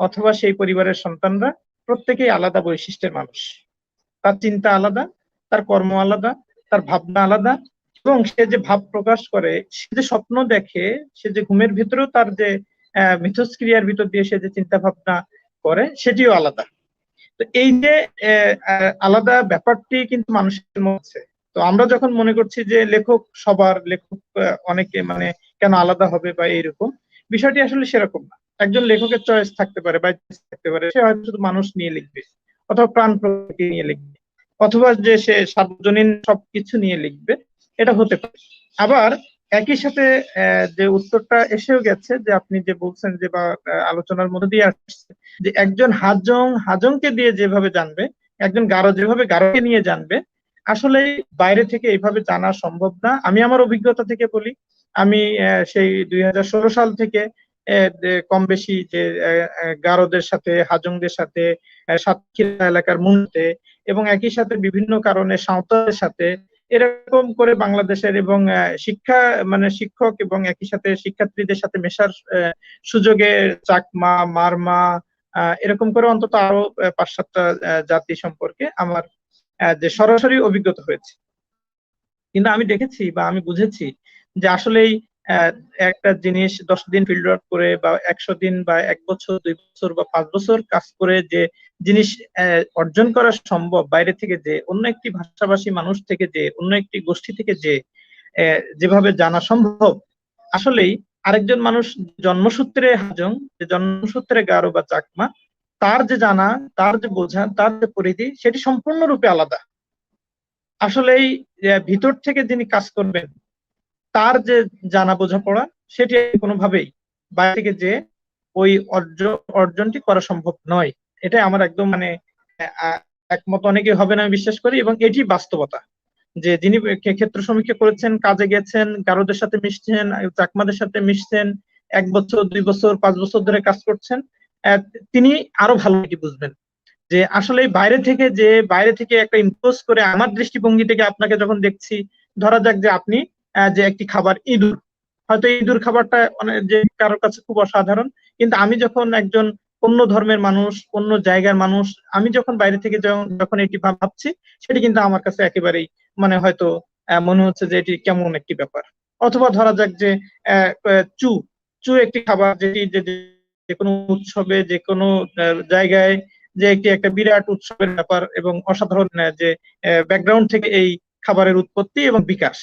অথবা সেই পরিবারের সন্তানরা প্রত্যেকেই আলাদা বৈশিষ্ট্যের মানুষ। তার চিন্তা আলাদা, তার কর্ম আলাদা, তার ভাবনা আলাদা, এবং সে যে ভাব প্রকাশ করে, সে যে স্বপ্ন দেখে, সে যে ঘুমের ভিতরেও তার যে মিথস্ক্রিয়ার ভিতর দিয়ে সে যে চিন্তা ভাবনা করে, সেটিও আলাদা। তো এই যে আলাদা ব্যাপারটি কিন্তু মানুষের মধ্যে। তো আমরা যখন মনে করছি যে লেখক সবার, লেখক অনেকে মানে কেন আলাদা হবে বা এইরকম, বিষয়টি আসলে সেরকম না। একজন লেখকের চয়েস থাকতে পারে বা থাকতে পারে, সে হয়তো শুধু মানুষ নিয়ে লিখবে, অথবা প্রাণ প্রকৃতি নিয়ে লিখবে, অথবা যে সে সার্বজনীন সবকিছু নিয়ে লিখবে, এটা হতে পারে। আবার একই সাথে যে উত্তরটা এসেও গেছে, যে আপনি যে বলছেন যে বা আলোচনার মধ্যে দিয়ে আসছে, যে একজন হাজংকে দিয়ে যেভাবে জানবে, একজন গারো যেভাবে গারোকে নিয়ে জানবে, আসলে বাইরে থেকে এইভাবে জানা সম্ভব না। আমি আমার অভিজ্ঞতা থেকে বলি, আমি সেই 2016 সাল থেকে কম বেশি যে গারোদের সাথে, হাজংদের সাথে, সাতক্ষীরা এলাকার মুন্তে, এবং একই সাথে বিভিন্ন কারণে সাঁওতালদের সাথে এরকম করে বাংলাদেশের এবং শিক্ষা মানে শিক্ষক এবং একই সাথে শিক্ষার্থীদের সাথে মেশার সুযোগে চাকমা, মারমা, এরকম করে অন্তত আরো 5-7টা জাতি সম্পর্কে আমার যে সরাসরি অভিজ্ঞতা হয়েছে। কিন্তু আমি দেখেছি বা আমি বুঝেছি যে আসলেই একটা জিনিস 10 দিন ফিল্ড ওয়ার্ক করে বা 100 দিন বা 1 বছর, 2 বছর বা 5 বছর কাজ করে যে জিনিস অর্জন করা সম্ভব, বাইরে থেকে যে অন্য একটি ভাষাভাষী মানুষ থেকে, যে অন্য একটি গোষ্ঠী থেকে যে যেভাবে জানা সম্ভব, আসলেই আরেকজন মানুষ জন্মসূত্রে হাজং, যে জন্মসূত্রে গারো বা চাকমা, তার যে জানা, তার যে বোঝা, তার যে পরিধি, সেটি সম্পূর্ণরূপে আলাদা। আসলেই ভিতর থেকে যিনি কাজ করবেন, তার যে জানা বোঝাপড়া, সেটি কোনোভাবেই বাইরে থেকে যে ওই অর্জনটি করা সম্ভব নয়। এটাই আমার একদম মানে একমত অনেকে হবে না আমি বিশ্বাস করি, এবং এটি বাস্তবতা। যে যিনি ক্ষেত্র সমীক্ষা করেছেন, কাজে গেছেন, গারোদের সাথে মিশছেন, চাকমাদের সাথে মিশছেন, 1 বছর, 2 বছর, 5 বছর ধরে কাজ করছেন, তিনি আরো ভালো কি বুঝবেন যে আসলে বাইরে থেকে একটা ইম্পোজ করে আমার দৃষ্টিভঙ্গি থেকে আপনাকে যখন দেখছি, ধরা যাক যে আপনি যে একটি খাবার ইঁদুর, হয়তো ইঁদুর খাবারটা যে কারোর কাছে খুব অসাধারণ, কিন্তু আমি যখন একজন অন্য ধর্মের মানুষ, অন্য জায়গার মানুষ, আমি যখন বাইরে থেকে যখন এটি ভাবছি, সেটি কিন্তু আমার কাছে একেবারেই মানে হয়তো মনে হচ্ছে যে এটি কেমন একটি ব্যাপার। অথবা ধরা যাক যে চু চু একটি খাবার, যেটি যে কোনো উৎসবে, যে কোনো জায়গায় যে একটা বিরাট উৎসবের ব্যাপার এবং অসাধারণ যে ব্যাকগ্রাউন্ড থেকে এই খাবারের উৎপত্তি এবং বিকাশ,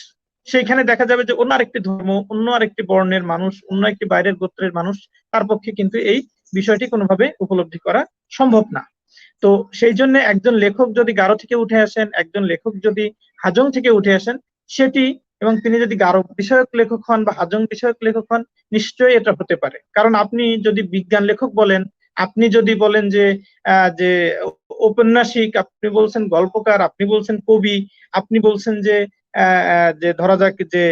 সেইখানে দেখা যাবে যে অন্য আরেকটি ধর্ম, অন্য আরেকটি বর্ণের মানুষ, অন্য একটি বাইরের গোত্রের মানুষ, তার পক্ষে কিন্তু এই বিষয়টি কোনোভাবে উপলব্ধি করা সম্ভব না। তো সেই জন্য একজন লেখক যদি গারো থেকে উঠে আসেন, একজন লেখক যদি হাজং থেকে উঠে আসেন, সেটি, এবং তিনি যদি গারো বিষয়ক লেখক হন বা হাজং বিষয়ক লেখক হন, নিশ্চয়ই এটা হতে পারে। কারণ আপনি যদি বিজ্ঞান লেখক বলেন, আপনি যদি বলেন যে যে ঔপন্যাসিক, আপনি বলছেন গল্পকার, আপনি বলছেন কবি, আপনি বলছেন যে যে ধরা যাক যে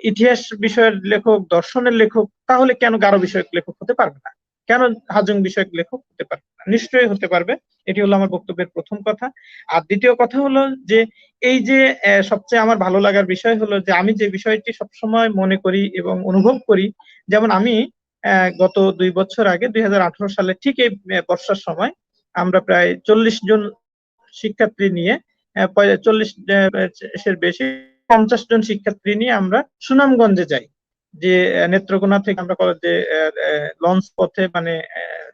ইতিহাস বিষয়ের লেখক, দর্শনের লেখক, তাহলে কেন গারো বিষয়ক লেখক হতে পারবে না? কেন হাজং বিষয়ক লেখক হতে পারবে না? নিশ্চয়ই হতে পারবে। এটি হলো আমার বক্তব্যের প্রথম কথা। আর দ্বিতীয় কথা হলো যে এই যে সবচেয়ে আমার ভালো লাগার বিষয় হলো যে আমি যে বিষয়টি সবসময় মনে করি এবং অনুভব করি, যেমন আমি গত 2 বছর আগে 2018 সালে ঠিক এই বর্ষার সময় আমরা প্রায় 40 জন শিক্ষার্থী নিয়ে 40 এর বেশি 50 জন শিক্ষার্থী নিয়ে আমরা সুনামগঞ্জে যাই। যে নেত্রকোনা থেকে আমরা যে লঞ্চ পথে মানে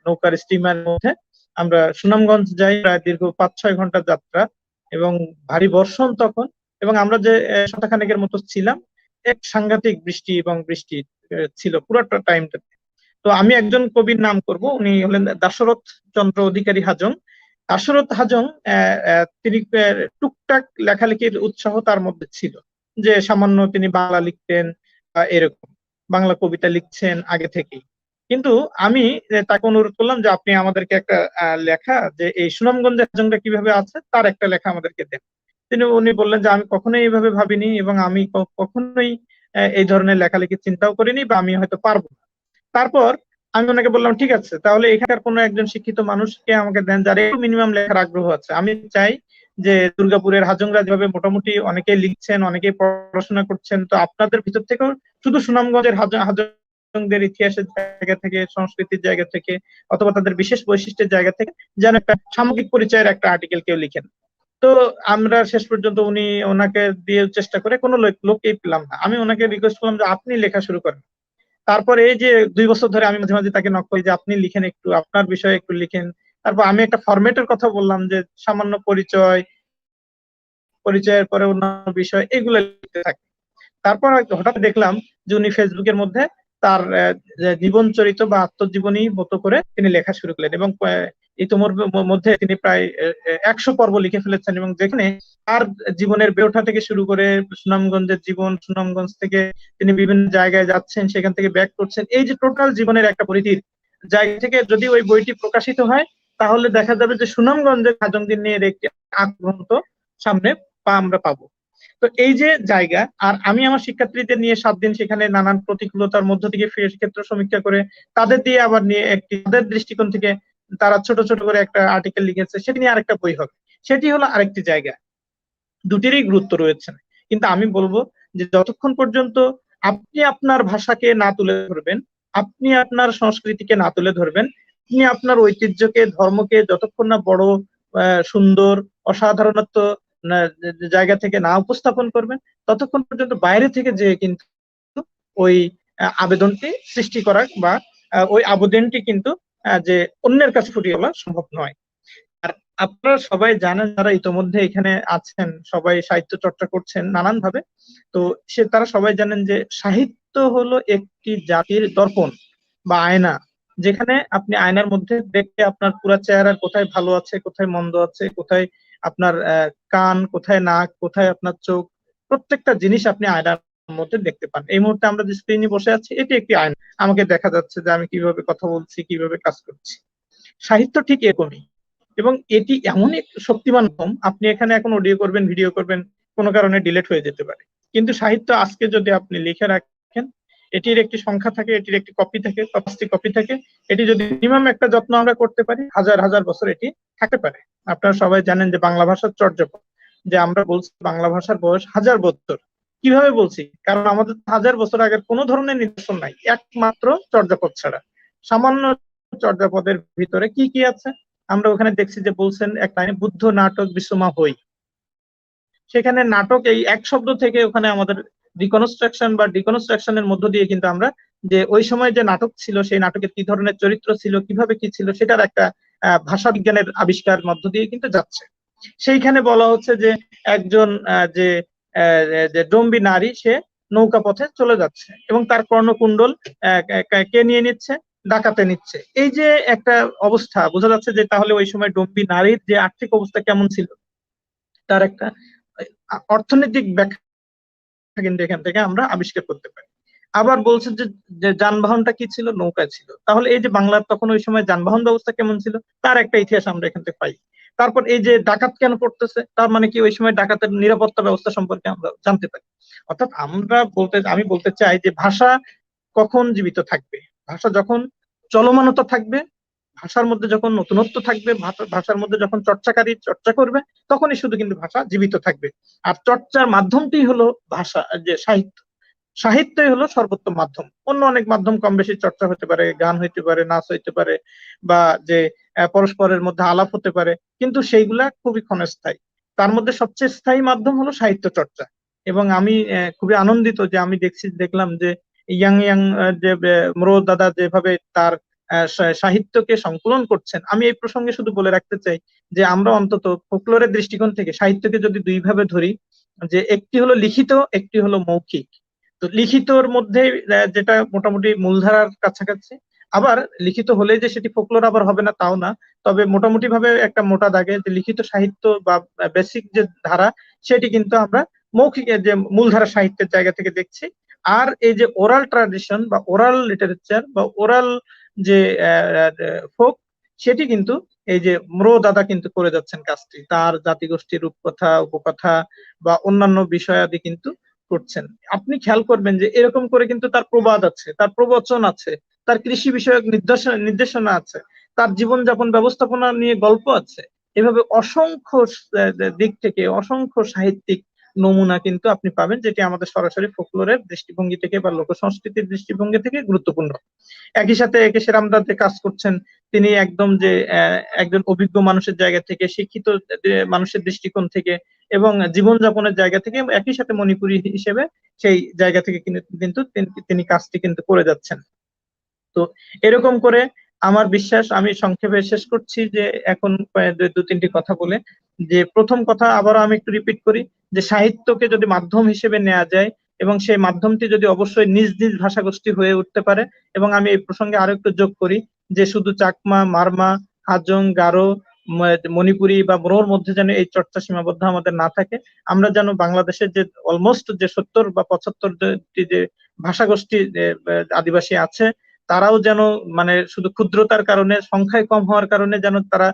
নৌকার স্টিমারের মধ্যে আমরা সুনামগঞ্জ যাই, প্রায় দীর্ঘ 5-6 ঘন্টা যাত্রা, এবং ভারী বর্ষণ তখন, এবং আমরা যে সপ্তাহখানেকের মতো ছিলাম, এক সাংঘাতিক বৃষ্টি এবং বৃষ্টি ছিল পুরোটা টাইমটাতে। তো আমি একজন কবির নাম করব, উনি হলেন দাশরথ চন্দ্র অধিকারী হাজং। দাশরথ হাজং তিনি টুকটাক লেখালেখির উৎসাহ তার মধ্যে ছিল, যে সামান্য তিনি বাংলা লিখতেন, এরকম বাংলা কবিতা লিখছেন আগে থেকেই। কিন্তু আমি তাকে অনুরোধ করলাম যে আপনি আমাদেরকে একটা লেখা, যে এই সুনামগঞ্জের হাজংটা কিভাবে আছে তার একটা লেখা আমাদেরকে দেন। উনি বললেন যে আমি কখনোই এইভাবে ভাবিনি, এবং আমি কখনোই এই ধরনের লেখালেখির চিন্তাও করিনি, বা আমি হয়তো পারবো না। তারপর আমি ওনাকে বললাম, ঠিক আছে, তাহলে এখানকার কোনো একজন শিক্ষিত মানুষকে আমাকে দেন, যার একটু মিনিমাম লেখার আগ্রহ আছে। আমি চাই যে দুর্গাপুরের হাজংরা যেভাবে মোটামুটি অনেকেই লিখছেন, অনেকেই পড়াশোনা করছেন, তো আপনাদের ভিতর থেকেও শুধু সুনামগঞ্জের হাজংদের ইতিহাসের জায়গা থেকে, সংস্কৃতির জায়গা থেকে, অথবা তাদের বিশেষ বৈশিষ্ট্যের জায়গা থেকে যেন একটা সামগ্রিক পরিচয়ের একটা আর্টিকেল কেউ লিখেন। তো আমরা শেষ পর্যন্ত ওনাকে দিয়ে চেষ্টা করে কোনো লোককেই পেলাম না। আমি ওনাকে রিকোয়েস্ট করলাম যে আপনি লেখা শুরু করেন। তারপরে এই যে 2 বছর ধরে আমি মাঝে মাঝে তাকে নক করি যে আপনি লিখেন, একটু আপনার বিষয়ে একটু লিখেন। তারপর আমি একটা ফরম্যাটের কথা বললাম যে সামান্য পরিচয়ের পরে অন্যান্য বিষয় এগুলো লিখতে থাকি। তারপর হঠাৎ দেখলাম যে উনি ফেসবুকের মধ্যে তার জীবন চরিত্র বা আত্মজীবনী মতো করে তিনি লেখা শুরু করলেন, এবং মধ্যে তিনি প্রায় 100 পর্ব লিখে ফেলেছেন, এবং যেখানে তার জীবনের বেড়ে ওঠা থেকে শুরু করে সুনামগঞ্জের জীবন, সুনামগঞ্জ থেকে তিনি বিভিন্ন জায়গায় যাচ্ছেন, সেখান থেকে ব্যাক করছেন, এই যে টোটাল জীবনের একটা পরিধির জায়গা থেকে যদি ওই বইটি প্রকাশিত হয় তাহলে দেখা যাবে যে সুনামগঞ্জের খাজঙ্গির নিয়ে একটি আগ্রন্ত সামনে আমরা পাবো। তো এই যে জায়গা, আর আমি আমার শিক্ষার্থীদের নিয়ে 7 দিন সেখানে নানান প্রতিকূলতার মধ্য থেকে ক্ষেত্র সমীক্ষা করে তাদের দিয়ে আবার নিয়ে একটি তাদের দৃষ্টিকোণ থেকে তারা ছোট ছোট করে একটা আর্টিকেল লিখেছে, সেটি নিয়ে আরেকটা বই হবে, সেটি হলো আরেকটি জায়গা। দুটিরই গুরুত্ব রয়েছে, কিন্তু আমি বলবো যে যতক্ষণ পর্যন্ত আপনি আপনার ভাষাকে না তুলে ধরবেন, আপনি আপনার সংস্কৃতিকে না তুলে ধরবেন, আপনি আপনার ঐতিহ্যকে, ধর্মকে যতক্ষণ না বড়, সুন্দর, অসাধারণত্ব জায়গা থেকে না উপস্থাপন করবেন, ততক্ষণ পর্যন্ত বাইরে থেকে যে কিন্তু ওই আবেদনটি সৃষ্টি করা বা ওই আবেদনটি কিন্তু যে অন্যের কাছে ফুটিয়ে তোলা সম্ভব নয়। আর আপনারা সবাই জানেন, যারা ইতোমধ্যে এখানে আছেন, সবাই সাহিত্য চর্চা করছেন নানান ভাবে, তো তারা সবাই জানেন যে সাহিত্য হলো একটি জাতির দর্পণ বা আয়না, যেখানে আপনি আয়নার মধ্যে দেখে আপনার পুরো চেহারা কোথায় ভালো আছে, কোথায় মন্দ আছে, কোথায় আপনার কান, কোথায় নাক, কোথায় আপনার চোখ, প্রত্যেকটা জিনিস আপনি আয়নার মধ্যে দেখতে পান। এই মুহূর্তে আমরা যে স্ক্রিনে বসে আছি এটি একটি আয়না, আমাকে দেখা যাচ্ছে যে আমি কিভাবে কথা বলছি, কিভাবে কাজ করছি। সাহিত্য ঠিক এরকমই, এবং এটি এমন এক শক্তিমান মাধ্যম, আপনি এখানে এখন অডিও করবেন, ভিডিও করবেন, কোনো কারণে ডিলিট হয়ে যেতে পারে, কিন্তু সাহিত্য আজকে যদি আপনি লিখে রাখেন, এটির একটি সংখ্যা থাকে, এটির একটি কপি থাকে, 5টি কপি থাকে, এটি যদি মিনিমাম একটা যত্ন আমরা করতে পারি, হাজার হাজার বছর এটি থাকতে পারে। আপনারা সবাই জানেন যে বাংলা ভাষার চর্যাপদ, যে আমরা বলছি বাংলা ভাষার বয়স 1000 বছর। কিভাবে বলছি? কারণ আমাদের 1000 বছর আগের কোনো ধরনের নিদর্শন নাই, একমাত্র চর্যাপদ ছাড়া। সামান্য চর্যাপদের ভিতরে কি কি আছে আমরা ওখানে দেখছি যে বলছেন এক লাইনে, বুদ্ধ নাটক বিশ্বমা হই। সেখানে নাটক এই এক শব্দ থেকে ওখানে আমাদের রিকনস্ট্রাকশন বা ডিকনস্ট্রাকশনের মধ্য দিয়ে কিন্তু আমরা যে ওই সময় যে নাটক ছিল, সেই নাটকের কি ধরনের চরিত্র ছিল, কিভাবে কি ছিল, সেটার একটা ভাষা বিজ্ঞানের আবিষ্কার মধ্য দিয়ে কিন্তু যাচ্ছে। সেইখানে বলা হচ্ছে যে একজন যে ডম্বি নারী, সে নৌকা পথে চলে যাচ্ছে এবং তার কর্ণকুণ্ডল কে নিয়ে নিচ্ছে, ডাকাতে নিচ্ছে। এই যে একটা অবস্থা, বোঝা যাচ্ছে যে তাহলে ওই সময় ডম্বি নারীর যে আর্থিক অবস্থা কেমন ছিল, তার একটা অর্থনৈতিক ব্যাখ্যা কিন্তু এখান থেকে আমরা আবিষ্কার করতে পারি। আবার বলছে যে যানবাহনটা কি ছিল, নৌকা ছিল। তাহলে এই যে বাংলার তখন ওই সময় যানবাহন ব্যবস্থা কেমন ছিল, তার একটা ইতিহাস আমরা এখান থেকে পাই। তারপর এই যে ডাকাত কেন পড়তেছে, তার মানে কি ওই সময় ডাকাতের নিরাপত্তা ব্যবস্থা সম্পর্কে আমরা জানতে পারি। অর্থাৎ আমি বলতে চাই যে ভাষা কখন জীবিত থাকবে, ভাষা যখন চলমানতা থাকবে, ভাষার মধ্যে যখন নতুনত্ব থাকবে, ভাষার মধ্যে যখন চর্চাকারী চর্চা করবে, তখনই শুধু কিন্তু ভাষা জীবিত থাকবে। আর চর্চার মাধ্যমটি হলো ভাষা, যে সাহিত্যই হলো সর্বোত্তম মাধ্যম। অন্য অনেক মাধ্যম কম বেশি চর্চা হতে পারে, গান হইতে পারে, নাচ হইতে পারে, বা যে পরস্পরের মধ্যে আলাপ হতে পারে, কিন্তু সেইগুলা খুবই ক্ষণস্থায়ী। তার মধ্যে সবচেয়ে স্থায়ী মাধ্যম হলো সাহিত্য চর্চা। এবং আমি খুবই আনন্দিত যে আমি দেখলাম যে ইয়াং যে মরোদ দাদা যেভাবে তার সাহিত্যকে সংকলন করছেন। আমি এই প্রসঙ্গে শুধু বলে রাখতে চাই যে আমরা অন্তত ফোকলোরের দৃষ্টিকোণ থেকে সাহিত্যকে যদি দুই ভাবে ধরি, যে একটি হলো লিখিত, একটি হলো মৌখিক। তো লিখিতর মধ্যে যেটা মোটামুটি মূলধারার কাছাকাছি, আবার লিখিত হলে যে সেটি ফোকলোর আবার হবে না তাও না, তবে মোটামুটি ভাবে একটা মোটা দাগে যে লিখিত সাহিত্য বা বেসিক যে ধারা, সেটি কিন্তু আমরা মৌখিক যে মূলধারা সাহিত্যের জায়গা থেকে দেখছি। আর এই যে ওরাল ট্র্যাডিশন বা ওরাল লিটারেচার বা ওরাল যে ফোক, সেটি কিন্তু এই যে দাদা কিন্তু করে যাচ্ছেন কাজটি, তার জাতিগোষ্ঠীর রূপকথা, উপকথা বা অন্যান্য বিষয়াদি কিন্তু করছেন। আপনি খেয়াল করবেন যে এরকম করে কিন্তু তার প্রবাদ আছে, তার প্রবচন আছে, তার কৃষি বিষয়ক নির্দেশনা আছে, তার জীবনযাপন ব্যবস্থাপনা নিয়ে গল্প আছে। এভাবে অসংখ্য দিক থেকে অসংখ্য সাহিত্যিক নমুনা কিন্তু আপনি পাবেন, যেটি আমাদের সরাসরি ফোকলোরের দৃষ্টিভঙ্গি থেকে বা লোক সংস্কৃতির দৃষ্টিভঙ্গি থেকে গুরুত্বপূর্ণ। একই সাথে একে সেরামদাদ যে কাজ করছেন, তিনি একদম যে একজন অভিজ্ঞ মানুষের জায়গা থেকে, শিক্ষিত মানুষের দৃষ্টিকোণ থেকে এবং জীবনযাপনের জায়গা থেকে, একই সাথে মণিপুরী হিসেবে সেই জায়গা থেকে কিন্তু তিনি কাজটি কিন্তু করে যাচ্ছেন। তো এরকম করে আমার বিশ্বাস, আমি সংক্ষেপে শেষ করছি যে এখন দু তিনটি কথা বলে, যে প্রথম কথা আবারও আমি একটু রিপিট করি, যে সাহিত্যকে যদি মাধ্যম হিসেবে নেওয়া যায় এবং সেই মাধ্যমটি যদি অবশ্যই নিজ নিজ ভাষাগোষ্ঠী হয়ে উঠতে পারে, এবং আমি এই প্রসঙ্গে আরো একটু যোগ করি যে শুধু চাকমা, মারমা, হাজং, গারো, মণিপুরি বা ব্রোর মধ্যে যেন এই চর্চা সীমাবদ্ধ আমাদের না থাকে। আমরা যেন বাংলাদেশের যে অলমোস্ট যে 70 বা 75টি যে ভাষাগোষ্ঠী আদিবাসী আছে, তারাও যেন মানে শুধু ক্ষুদ্রতার কারণে, সংখ্যায় কম হওয়ার কারণে যেন তারা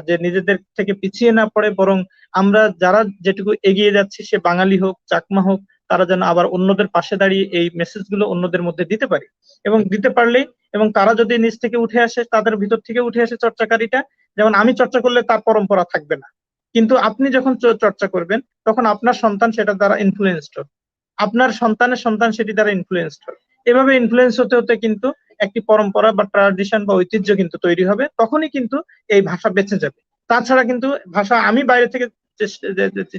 যে নিজেদের থেকে পিছিয়ে না পড়ে, বরং আমরা যারা যেটুকু এগিয়ে যাচ্ছি, সে বাঙালি হোক, চাকমা হোক, তারা যেন আবার অন্যদের পাশে দাঁড়িয়ে এই মেসেজ গুলো অন্যদের মধ্যে দিতে পারি। এবং দিতে পারলেই, এবং তারা যদি নিজ থেকে উঠে আসে, তাদের ভিতর থেকে উঠে আসে চর্চাকারীটা, যেমন আমি চর্চা করলে তার পরম্পরা থাকবে না, কিন্তু আপনি যখন চর্চা করবেন তখন আপনার সন্তান সেটা দ্বারা ইনফ্লুয়েন্সড হবে, আপনার সন্তানের সন্তান সেটি দ্বারা ইনফ্লুয়েন্সড হবে। এভাবে ইনফ্লুয়েন্স হতে হতে কিন্তু একটি পরম্পরা বা ট্র্যাডিশন বা ঐতিহ্য কিন্তু তৈরি হবে, তখনই কিন্তু এই ভাষা বেঁচে যাবে। তাছাড়া কিন্তু ভাষা আমি বাইরে থেকে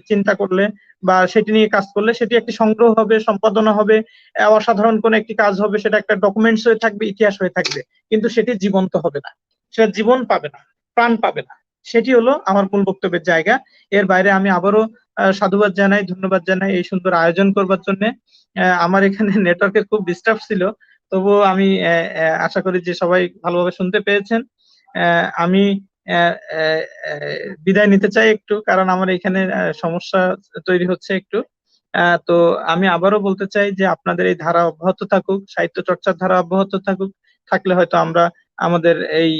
চিন্তা করলে বা সেটি নিয়ে কাজ করলে সেটি একটি সংগ্রহ হবে, সম্পাদনা হবে, অসাধারণ কোন একটি কাজ হবে, সেটা একটা ডকুমেন্টস হয়ে থাকবে, ইতিহাস হয়ে থাকবে, কিন্তু সেটি জীবন্ত হবে না, সেটা জীবন পাবে না, প্রাণ পাবে না। সেটি হলো আমার মূল বক্তব্যের জায়গা। এর বাইরে আমি আবারও সাধুবাদ জানাই, ধন্যবাদ জানাই এই সুন্দর আয়োজন করবার জন্য। আমার এখানে নেটওয়ার্কের খুব ডিস্টার্ব ছিল, তবুও আমি আশা করি যে সবাই ভালোভাবে শুনতে পেয়েছেন। আমি বিদায় নিতে চাই একটু, কারণ আমার এখানে সমস্যা তৈরি হচ্ছে একটু। তো আমি আবারও বলতে চাই যে আপনাদের এই ধারা অব্যাহত থাকুক, সাহিত্য চর্চার ধারা অব্যাহত থাকুক, থাকলে হয়তো আমরা আমাদের এই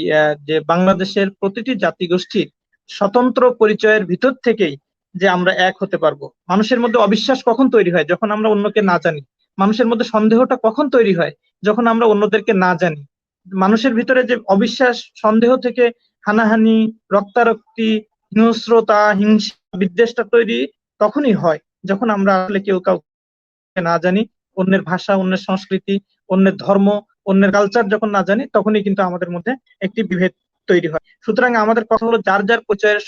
যে বাংলাদেশের প্রতিটি জাতিগোষ্ঠীর স্বতন্ত্র পরিচয়ের ভিতর থেকেই যে আমরা এক হতে পারবো। মানুষের মধ্যে অবিশ্বাস কখন তৈরি হয়? যখন আমরা অন্যকে না জানি। মানুষের মধ্যে সন্দেহটা কখন তৈরি হয়? যখন আমরা অন্যদেরকে না জানি। মানুষের ভিতরে যে অবিশ্বাস, সন্দেহ থেকে হানাহানি, রক্তারক্তি, হিংস্রতা, হিংসা, বিদ্বেষটা তৈরি তখনই হয় যখন আমরা আসলে কেউ কাউকে না জানি, অন্যের ভাষা, অন্যের সংস্কৃতি, অন্যের ধর্ম, অন্যের কালচার যখন না জানি, তখনই কিন্তু আমাদের মধ্যে একটি বিভেদ তৈরি হয়। সুতরাং আমাদের কথা হলো যার যার পরিচয়ের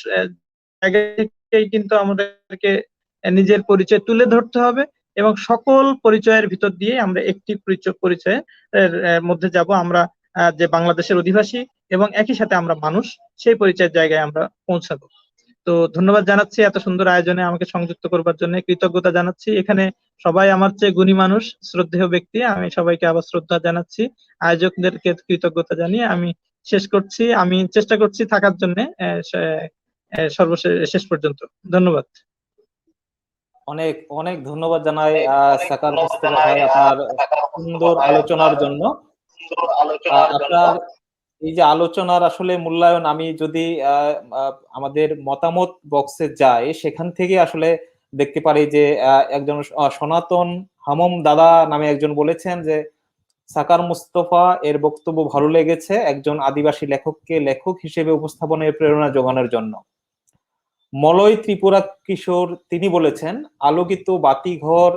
জায়গা থেকেই কিন্তু আমাদেরকে নিজের পরিচয় তুলে ধরতে হবে, এবং সকল পরিচয়ের ভিতর দিয়ে আমরা একটি পরিচয়ের মধ্যে যাব, আমরা যে বাংলাদেশের অধিবাসী এবং একই সাথে আমরা মানুষ, সেই পরিচয়ের জায়গায় আমরা পৌঁছাবো। তো ধন্যবাদ জানাচ্ছি এত সুন্দর আয়োজনে আমাকে সংযুক্ত করবার জন্য, কৃতজ্ঞতা জানাচ্ছি। এখানে সবাই আমার চেয়ে গুণী মানুষ, শ্রদ্ধেয় ব্যক্তি, আমি সবাইকে আবার শ্রদ্ধা জানাচ্ছি। আয়োজকদেরকে কৃতজ্ঞতা জানিয়ে আমি শেষ করছি। আমি চেষ্টা করছি থাকার জন্য শেষ পর্যন্ত। ধন্যবাদ। অনেক অনেক ধন্যবাদ জানাই সাকার মুস্তফা ভাই আপনার সুন্দর আলোচনার জন্য। আপনার এই যে আলোচনার আসলে মূল্যায়ন, আমি যদি আমাদের মতামত বক্সে যাই, সেখান থেকে আসলে দেখতে পারি যে একজন সনাতন হামম দাদা নামে একজন বলেছেন যে সাকার মুস্তফা এর বক্তব্য ভালো লেগেছে একজন আদিবাসী লেখককে লেখক হিসেবে উপস্থাপনের প্রেরণা যোগানোর জন্য। মলয় ত্রিপুরা কিশোর তিনি বলেছেন আলোকিত বাতিঘর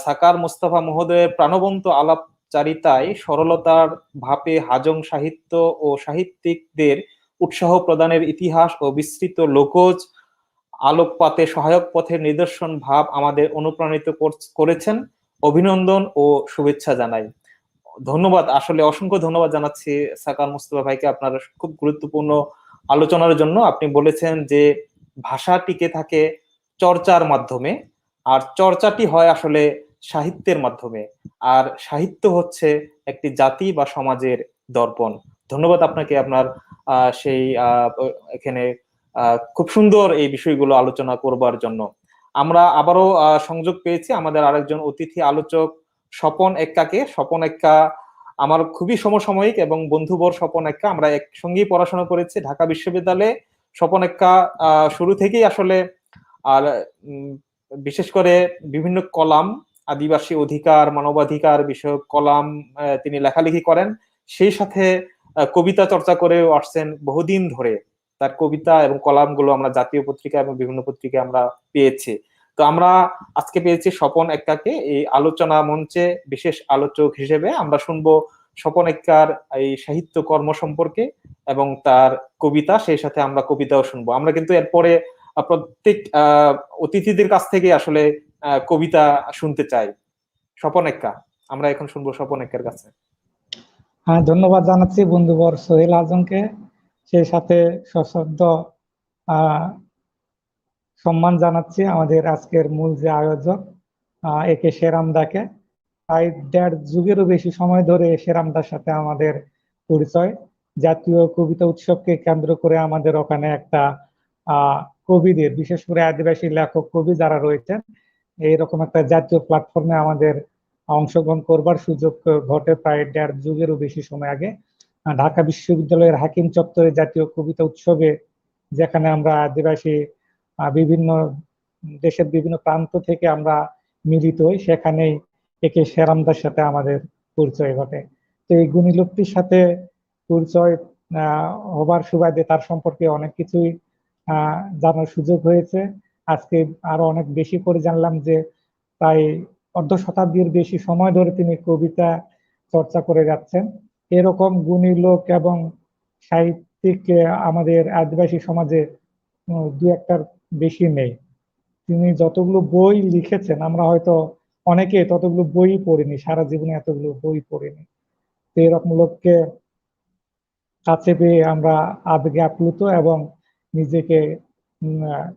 সাকার মুস্তফা মহোদয়ের প্রাণবন্ত আলাপচারিতায় সরলতার ভাপে হাজং সাহিত্য ও সাহিত্যিকদের উৎসাহ প্রদানের ইতিহাস ও বিস্তৃত লোকজ আলোকপাতে সহায়ক পথের নিদর্শন ভাব আমাদের অনুপ্রাণিত করেছেন। অভিনন্দন ও শুভেচ্ছা জানাই। ধন্যবাদ, আসলে অসংখ্য ধন্যবাদ জানাচ্ছি সাকার মুস্তফা ভাইকে আপনার খুব গুরুত্বপূর্ণ আলোচনার জন্য। আপনি বলেছেন যে ভাষা টিকে থাকে চর্চার মাধ্যমে, আর চর্চাটি হয় আসলে সাহিত্যের মাধ্যমে, আর সাহিত্য হচ্ছে একটি জাতি বা সমাজের দর্পণ। ধন্যবাদ আপনাকে আপনার সেই এখানে খুব সুন্দর এই বিষয়গুলো আলোচনা করবার জন্য। আমরা আবারও সংযোগ পেয়েছি আমাদের আরেকজন অতিথি আলোচক স্বপন এক্কাকে। স্বপন এক্কা আমার খুবই সমসাময়িক এবং বন্ধুবর স্বপন এক্কা, আমরা একসঙ্গেই পড়াশোনা করেছি ঢাকা বিশ্ববিদ্যালয়ে। স্বপন এক্কা শুরু থেকেই আসলে আর বিশেষ করে বিভিন্ন কলাম, আদিবাসী অধিকার, মানবাধিকার বিষয়ক কলাম তিনি লেখালেখি করেন, সেই সাথে কবিতা চর্চা করে আসছেন বহুদিন ধরে। তার কবিতা এবং কলামগুলো আমরা জাতীয় পত্রিকা এবং বিভিন্ন পত্রিকায় আমরা পেয়েছি। তো আমরা আজকে পেয়েছি স্বপন এক্কাকে এই আলোচনা মঞ্চে বিশেষ আলোচক হিসেবে। আমরা শুনবো স্বপন এক্কার এই সাহিত্য কর্ম সম্পর্কে এবং তার কবিতা, সেই সাথে আমরা কবিতাও শুনবো। আমরা কিন্তু এরপরে প্রত্যেক অতিথিদের কাছ থেকে আসলে কবিতা শুনতে চাই। স্বপন এক্কা, আমরা এখন শুনবো স্বপন এক্কার কাছে। হ্যাঁ, ধন্যবাদ জানাচ্ছি বন্ধুবর সোহেল আজমকে, সেই সাথে সশ্রদ্ধ সম্মান জানাচ্ছি আমাদের আজকের মূল যে আয়োজক একে শেরামদাকে। প্রায় 1.5 যুগেরও বেশি সময় ধরে শেরামদার সাথে আমাদের পরিচয়। জাতীয় কবিতা উৎসবকে কেন্দ্র করে আমাদের ওখানে একটা কবিদের, বিশেষ করে আদিবাসী লেখক কবি যারা রয়েছেন, এইরকম একটা জাতীয় প্ল্যাটফর্মে আমাদের অংশগ্রহণ করবার সুযোগ ঘটে প্রায় 1.5 যুগেরও বেশি সময় আগে। ঢাকা বিশ্ববিদ্যালয়ের হাকিম চত্বরে জাতীয় কবিতা উৎসবে, যেখানে আমরা আদিবাসী বিভিন্ন দেশের বিভিন্ন প্রান্ত থেকে আমরা মিলিত হই, সেখানেই একে শেরামদার সাথে আমাদের পরিচয় ঘটে। তো এই গুণী লোকটির সাথে পরিচয় হবার সুবাদে তার সম্পর্কে অনেক কিছুই জানার সুযোগ হয়েছে। আজকে আরো অনেক বেশি করে জানলাম যে প্রায় অর্ধ শতাব্দীর বেশি সময় ধরে তিনি কবিতা চর্চা করে যাচ্ছেন। এরকম গুণী লোক এবং সাহিত্যিক আমাদের আদিবাসী সমাজে 2-1টার বেশি নেই। তিনি যতগুলো বই লিখেছেন, আমরা হয়তো অনেকে ততগুলো বই পড়িনি, সারা জীবনে এতগুলো বই পড়িনি। তো এরকম লোককে কাছে পেয়ে আমরা আবেগে আপ্লুত এবং নিজেকে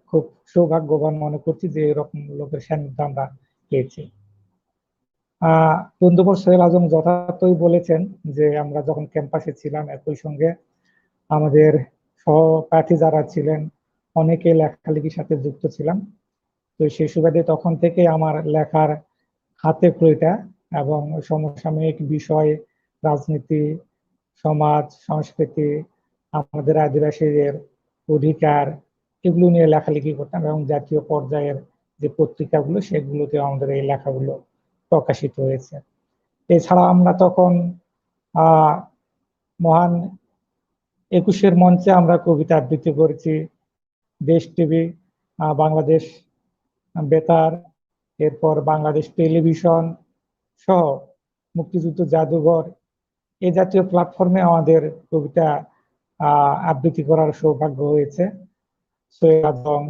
খুব সৌভাগ্যবান মনে করছি যে এরকম লোকের সান্নিধ্য আমরা পেয়েছি। বন্ধুবর সোহেল আজম যথার্থই বলেছেন যে আমরা যখন ক্যাম্পাসে ছিলাম, একই সঙ্গে আমাদের সহপাঠী যারা ছিলেন অনেকে লেখালেখির সাথে যুক্ত ছিলাম। তো সেই সুবাদে তখন থেকে আমার লেখার হাতে খড়িটা এবং সমসাময়িক বিষয়, রাজনীতি, সমাজ, সংস্কৃতি, আমাদের আদিবাসীদের অধিকার, এগুলো নিয়ে লেখালেখি করতাম এবং জাতীয় পর্যায়ের যে পত্রিকাগুলো সেগুলোতে আমাদের এই লেখাগুলো প্রকাশিত হয়েছে। এছাড়া আমরা তখন মহান 21-এর মঞ্চে আমরা কবিতা আবৃত্তি করেছি। দেশ টিভি, বাংলাদেশ বেতার, এরপর বাংলাদেশ টেলিভিশন সহ মুক্তিযুদ্ধ জাদুঘর, এই জাতীয় প্ল্যাটফর্মে আমাদের কবিতা আবৃত্তি করার সৌভাগ্য হয়েছে। সোহেল আজম,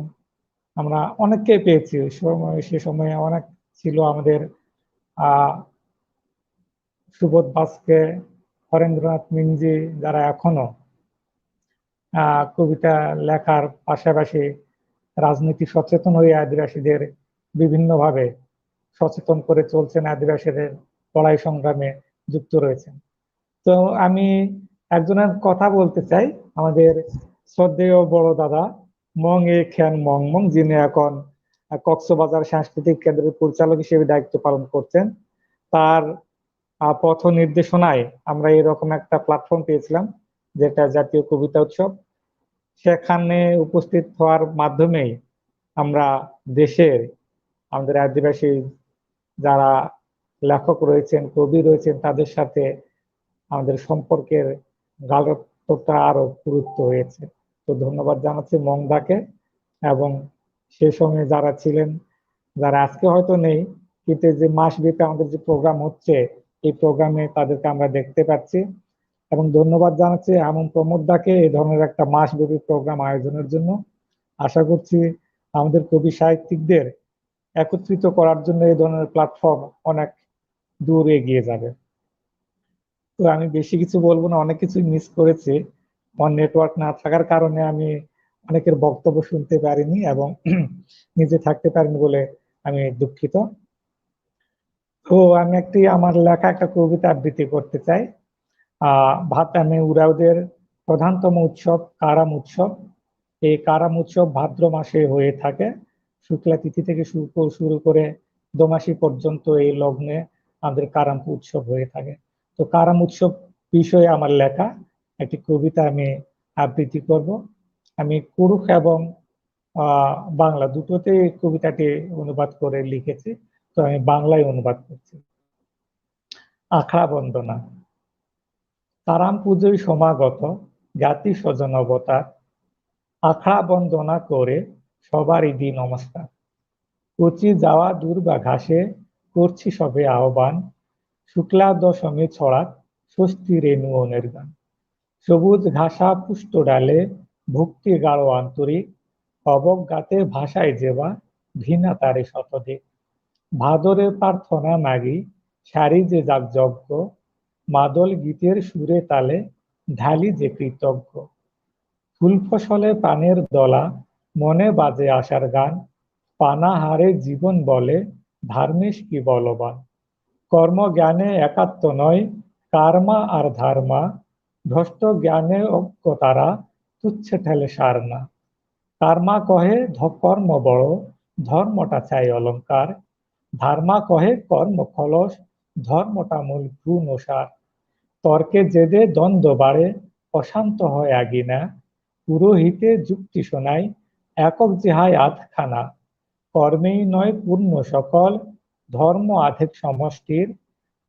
আমরা অনেককে পেয়েছি। সে সময়ে অনেক ছিল আমাদের সুবোধ বাস্কে, হরেন্দ্রনাথ মিঞ্জি, যারা এখনো কবিতা লেখার পাশাপাশি রাজনীতি সচেতন হয়ে আদিবাসীদের বিভিন্নভাবে সচেতন করে চলছেন, আদিবাসীদের লড়াই সংগ্রামে যুক্ত রয়েছেন। তো আমি একজনের কথা বলতে চাই, আমাদের শ্রদ্ধেয় বড় দাদা মং এ খ্যান মং মং, যিনি এখন কক্সবাজার সাংস্কৃতিক কেন্দ্রের পরিচালক হিসেবে দায়িত্ব পালন করছেন। তার পথ নির্দেশনায় আমরা এরকম একটা প্ল্যাটফর্ম পেয়েছিলাম, যেটা জাতীয় কবিতা উৎসব। সেখানে উপস্থিত হওয়ার মাধ্যমেই আমরা দেশের আমাদের আদিবাসী যারা লেখক রয়েছেন, কবি রয়েছেন, তাদের সাথে আমাদের সম্পর্কের গাঢ়তা আরো গুরুত্ব হয়েছে। তো ধন্যবাদ জানাচ্ছি মংদাকে এবং সে সময় যারা ছিলেন, যারা আজকে হয়তো নেই, কিন্তু যে মাসব্যাপী আমাদের যে প্রোগ্রাম হচ্ছে, এই প্রোগ্রামে তাদেরকে আমরা দেখতে পাচ্ছি। এবং ধন্যবাদ জানাচ্ছি এমন প্রমোদদাকে এই ধরনের একটা মাসব্যাপী প্রোগ্রাম আয়োজনের জন্য। আশা করছি আমাদের কবি সাহিত্যিকদের একত্রিত করার জন্য এই ধরনের প্ল্যাটফর্ম অনেক দূর এগিয়ে যাবে। তো আমি বেশি কিছু বলবো না, অনেক কিছু মিস করেছি। আমার নেটওয়ার্ক না থাকার কারণে আমি অনেকের বক্তব্য শুনতে পারিনি এবং নিজে থাকতে পারিনি বলে আমি দুঃখিত। তো আমি আমার লেখা একটা কবিতা আবৃত্তি করতে চাই। ভাতামে উরাওদের প্রধানতম উৎসব কারাম উৎসব। এই কারাম উৎসব ভাদ্র মাসে হয়ে থাকে। শুক্লা তিথি থেকে শুরু করে দোমাসি পর্যন্ত এই লগ্নে আমাদের কারাম উৎসব হয়ে থাকে। তো কারাম উৎসব বিষয়ে আমার লেখা একটি কবিতা আমি আবৃত্তি করব। আমি কুরুখ এবং বাংলা দুটোতে কবিতাটি অনুবাদ করে লিখেছি, তো আমি বাংলায় অনুবাদ করছি। আখড়া বন্দনা। কারাম পুজোয় সমাগত জাতি স্বজন অবতার, আখড়া বন্দনা করে সবারই দিন নমস্কার। কচি যাওয়া দূর বা ঘাসে করছি সবে আহ্বান, শুক্লা দশমী ছড়াক স্বস্তি রেণুয়নের গান। সবুজ ঘাসা পুষ্ট ডালে ভক্তি গাঢ় আন্তরিক, অবজ্ঞাতে ভাষায় যেবা ঘৃণা তারে শতধিক। ভাদরে প্রার্থনা মাগি সারি যে যাগ যজ্ঞ, মাদল গীতের সুরে তালে ঢালি যে কৃতজ্ঞ। ফুল ফসলে প্রাণের দলা মনে বাজে আশার গান, পানাহারে জীবন বলে ধার্মিক কি বলবান। কর্মজ্ঞানে একাত্ম নয় কার্মা আর ধার্মা, ভ্রষ্ট জ্ঞানে অজ্ঞ তারা তুচ্ছে ঠেলে সার না। কার্মা কহে কর্ম বড়, ধর্মটা চাই অলঙ্কার, ধার্মা কহে কর্ম খলস, ধর্মটা মূল গুণ ও সার। তর্কে জেদে দ্বন্দ্ব বাড়ে, অশান্ত হয় আগিনা, পুরোহিতে যুক্তি শোনায় একক জেহায় আধখানা। কর্মেই নয় পূর্ণ সকল, ধর্ম আধেক সমষ্টির,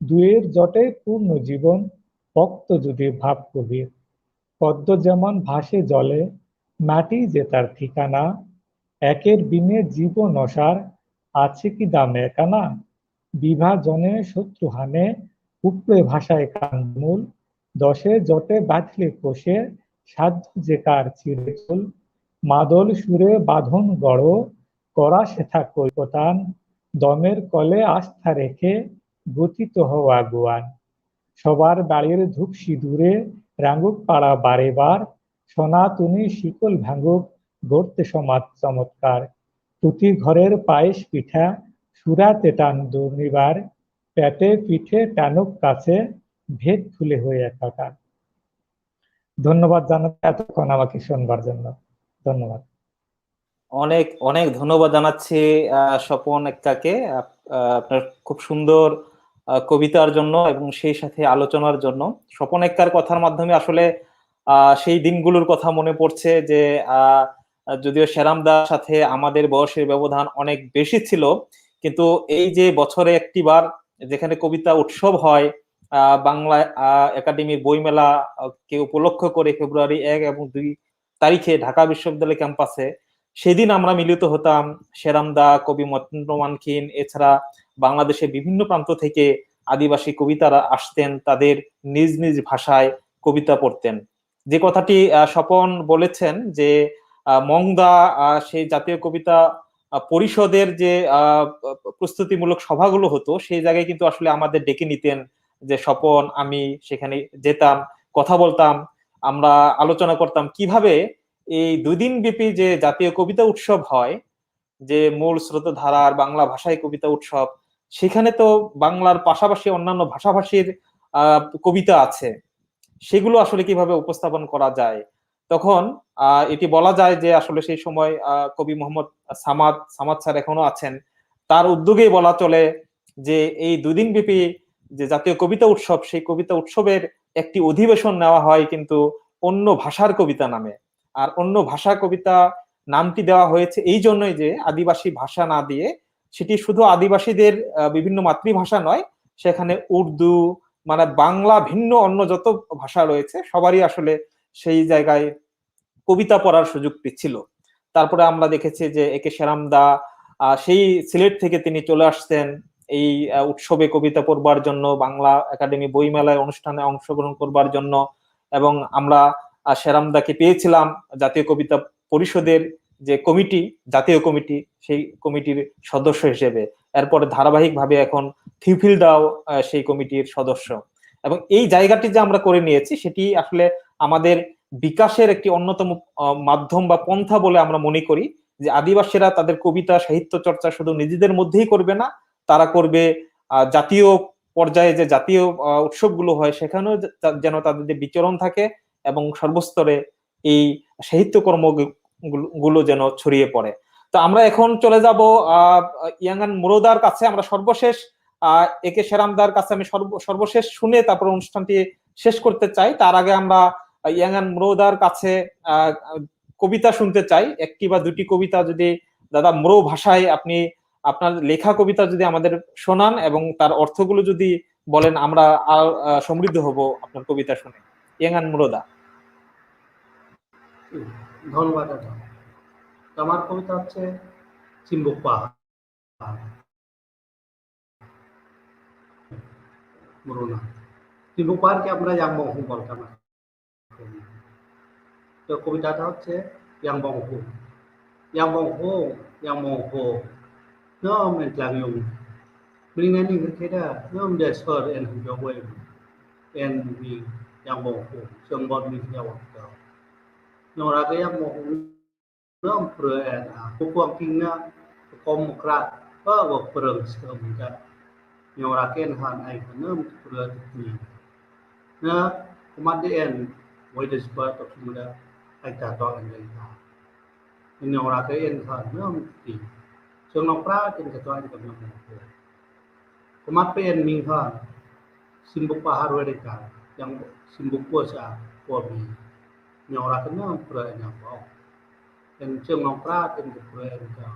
দুয়ের জটে পূর্ণ জীবন, ভক্ত যদি ভাব কবির। পদ্ম যেমন ভাসে জলে, মাটি যে তার ঠিকানা, একের বিনে জীবন অসার, আছে কি দাম একানা। বিভাজনে শত্রু হানে, উপরে ভাষায় কান্দমূল, দশে জটে বাঁধলে কোষে, সাধ্য যে কার চিরে চুল। মাদল সুরে বাঁধন গড়, করা সেথা কৈকতান, দমের কলে আস্থা রেখে গতিত হও আগুয়ান। সবার বাড়ির ধূপ সিঁদুরে রাঙুক পাড়া বারে বার, সনাতনী শিকল ভাঙুক গড়তে সমাজ চমৎকার। প্রতি ঘরের পায়েস পিঠা সুরাতে টান দুর্নিবার, পেটে পিঠে টানুক কাছে ভেদ ফুলে হয়ে একাকার। ধন্যবাদ জানাতে এতক্ষণ আমাকে শুনবার জন্য। ধন্যবাদ। অনেক অনেক ধন্যবাদ জানাচ্ছি স্বপন এক্কাকে আপনার খুব সুন্দর কবিতার জন্য এবং সেই সাথে আলোচনার জন্য। স্বপন এক্কার কথার মাধ্যমে আসলে সেই দিনগুলোর কথা মনে পড়ছে যে যদিও সেরামদার সাথে আমাদের বয়সের ব্যবধান অনেক বেশি ছিল, কিন্তু এই যে বছরে একটিবার যেখানে কবিতা উৎসব হয় বাংলা একাডেমির বইমেলা কে উপলক্ষ করে ফেব্রুয়ারি 1 এবং 2 তারিখে ঢাকা বিশ্ববিদ্যালয় ক্যাম্পাসে, সেদিন আমরা মিলিত হতাম। সেরামদা, কবি মতেন্দ্র মানকিন, এছাড়া বাংলাদেশের বিভিন্ন প্রান্ত থেকে আদিবাসী কবিতারা আসতেন, তাদের নিজ নিজ ভাষায় কবিতা পড়তেন। যে কথাটি স্বপন বলেছেন যে মংদা সেই জাতীয় কবিতা পরিষদের যে প্রস্তুতিমূলক সভাগুলো হতো, সেই জায়গায় কিন্তু আসলে আমাদের ডেকে নিতেন, যে স্বপন আমি সেখানে যেতাম, কথা বলতাম, আমরা আলোচনা করতাম কিভাবে এই 2 দিন ব্যাপী যে জাতীয় কবিতা উৎসব হয়, যে মূল স্রোতধারার বাংলা ভাষায় কবিতা উৎসব, সেখানে তো বাংলার পাশাপাশি অন্যান্য ভাষাভাষীর কবিতা আছে, সেগুলো আসলে কিভাবে উপস্থাপন করা যায়। তখন এটি বলা যায় যে আসলে সেই সময় কবি মোহাম্মদ সামাদ স্যার এখনো আছেন, তার উদ্যোগেই বলা চলে যে এই 2 দিন ব্যাপী যে জাতীয় কবিতা উৎসব, সেই কবিতা উৎসবের একটি অধিবেশন নেওয়া হয় কিন্তু অন্য ভাষার কবিতা নামে। আর অন্য ভাষা কবিতা নামটি দেওয়া হয়েছে এই জন্যই যে আদিবাসী ভাষা না দিয়ে সেটি শুধু আদিবাসীদের বিভিন্ন মাতৃভাষা নয়, সেখানে উর্দু, মানে বাংলা ভিন্ন অন্য যত ভাষা রয়েছে সবারই আসলে সেই জায়গায় কবিতা পড়ার সুযোগটি ছিল। তারপরে আমরা দেখেছি যে একে সেরামদা সেই সিলেট থেকে তিনি চলে আসতেন এই উৎসবে কবিতা পড়বার জন্য, বাংলা একাডেমি বইমেলায় অনুষ্ঠানে অংশগ্রহণ করবার জন্য, এবং আমরা সেরামদাকে পেয়েছিলাম জাতীয় কবিতা পরিষদের যে কমিটি, জাতীয় কমিটি, সেই কমিটির সদস্য হিসেবে। এরপরে ধারাবাহিকভাবে এখন থিউফিলদাও সেই কমিটির সদস্য, এবং এই জায়গাটি যে আমরা করে নিয়েছি সেটি আসলে আমাদের বিকাশের একটি অন্যতম মাধ্যম বা পন্থা বলে আমরা মনে করি, যে আদিবাসীরা তাদের কবিতা সাহিত্য চর্চা শুধু নিজেদের মধ্যেই করবে না, তারা করবে জাতীয় পর্যায়ে যে জাতীয় উৎসবগুলো হয় সেখানেও যেন তাদের বিচরণ থাকে এবং সর্বস্তরে এই সাহিত্যকর্ম গুলো যেন ছড়িয়ে পড়ে। তো আমরা এখন চলে যাব ইয়াঙ্গান মুরোদার কাছে। আমরা সর্বশেষ একে সেরামদার কাছে আমি সর্বশেষ শুনে তারপর অনুষ্ঠানটি শেষ করতে চাই। তার আগে আমরা ইয়াঙ্গান মুরোদার কাছে কবিতা শুনতে চাই, একটি বা দুটি কবিতা যদি দাদা মুরো ভাষায় আপনি আপনার লেখা কবিতা যদি আমাদের শোনান এবং তার অর্থগুলো যদি বলেন, আমরা আর সমৃদ্ধ হব আপনার কবিতা শুনে। ইয়াঙ্গান মুরোদা। ধন্যবাদ দাদা। আমার কবিতা হচ্ছে চিম্বুক পাহাড়। মুরুনা চিম্বুক পাহাড়কে আমরা ইয়াংবংহু বলতাম। তো কবিতাটা হচ্ছে ইয়াংবংহু ইয়াংবংহু ইয়াংবংহু nom en klavium bringen in keda nom der sor en jogwe en vi yangbonghu songbon mi yawa ta nora ke yangbonghu nom pre en ku kuang kingna kom kra ba wo preng stom ka nora ken han ai nom pre ti na kumade en wai des ba to muda ai ta to en lai ta nora ke en han nom ti Sương Long Pra trên cái toan của nó kumat pen ming han simbuk pahar wedeka yang simbuk kuasa kuabi nyora kena pra yang bau dan Sương Long Pra trên cái pra ka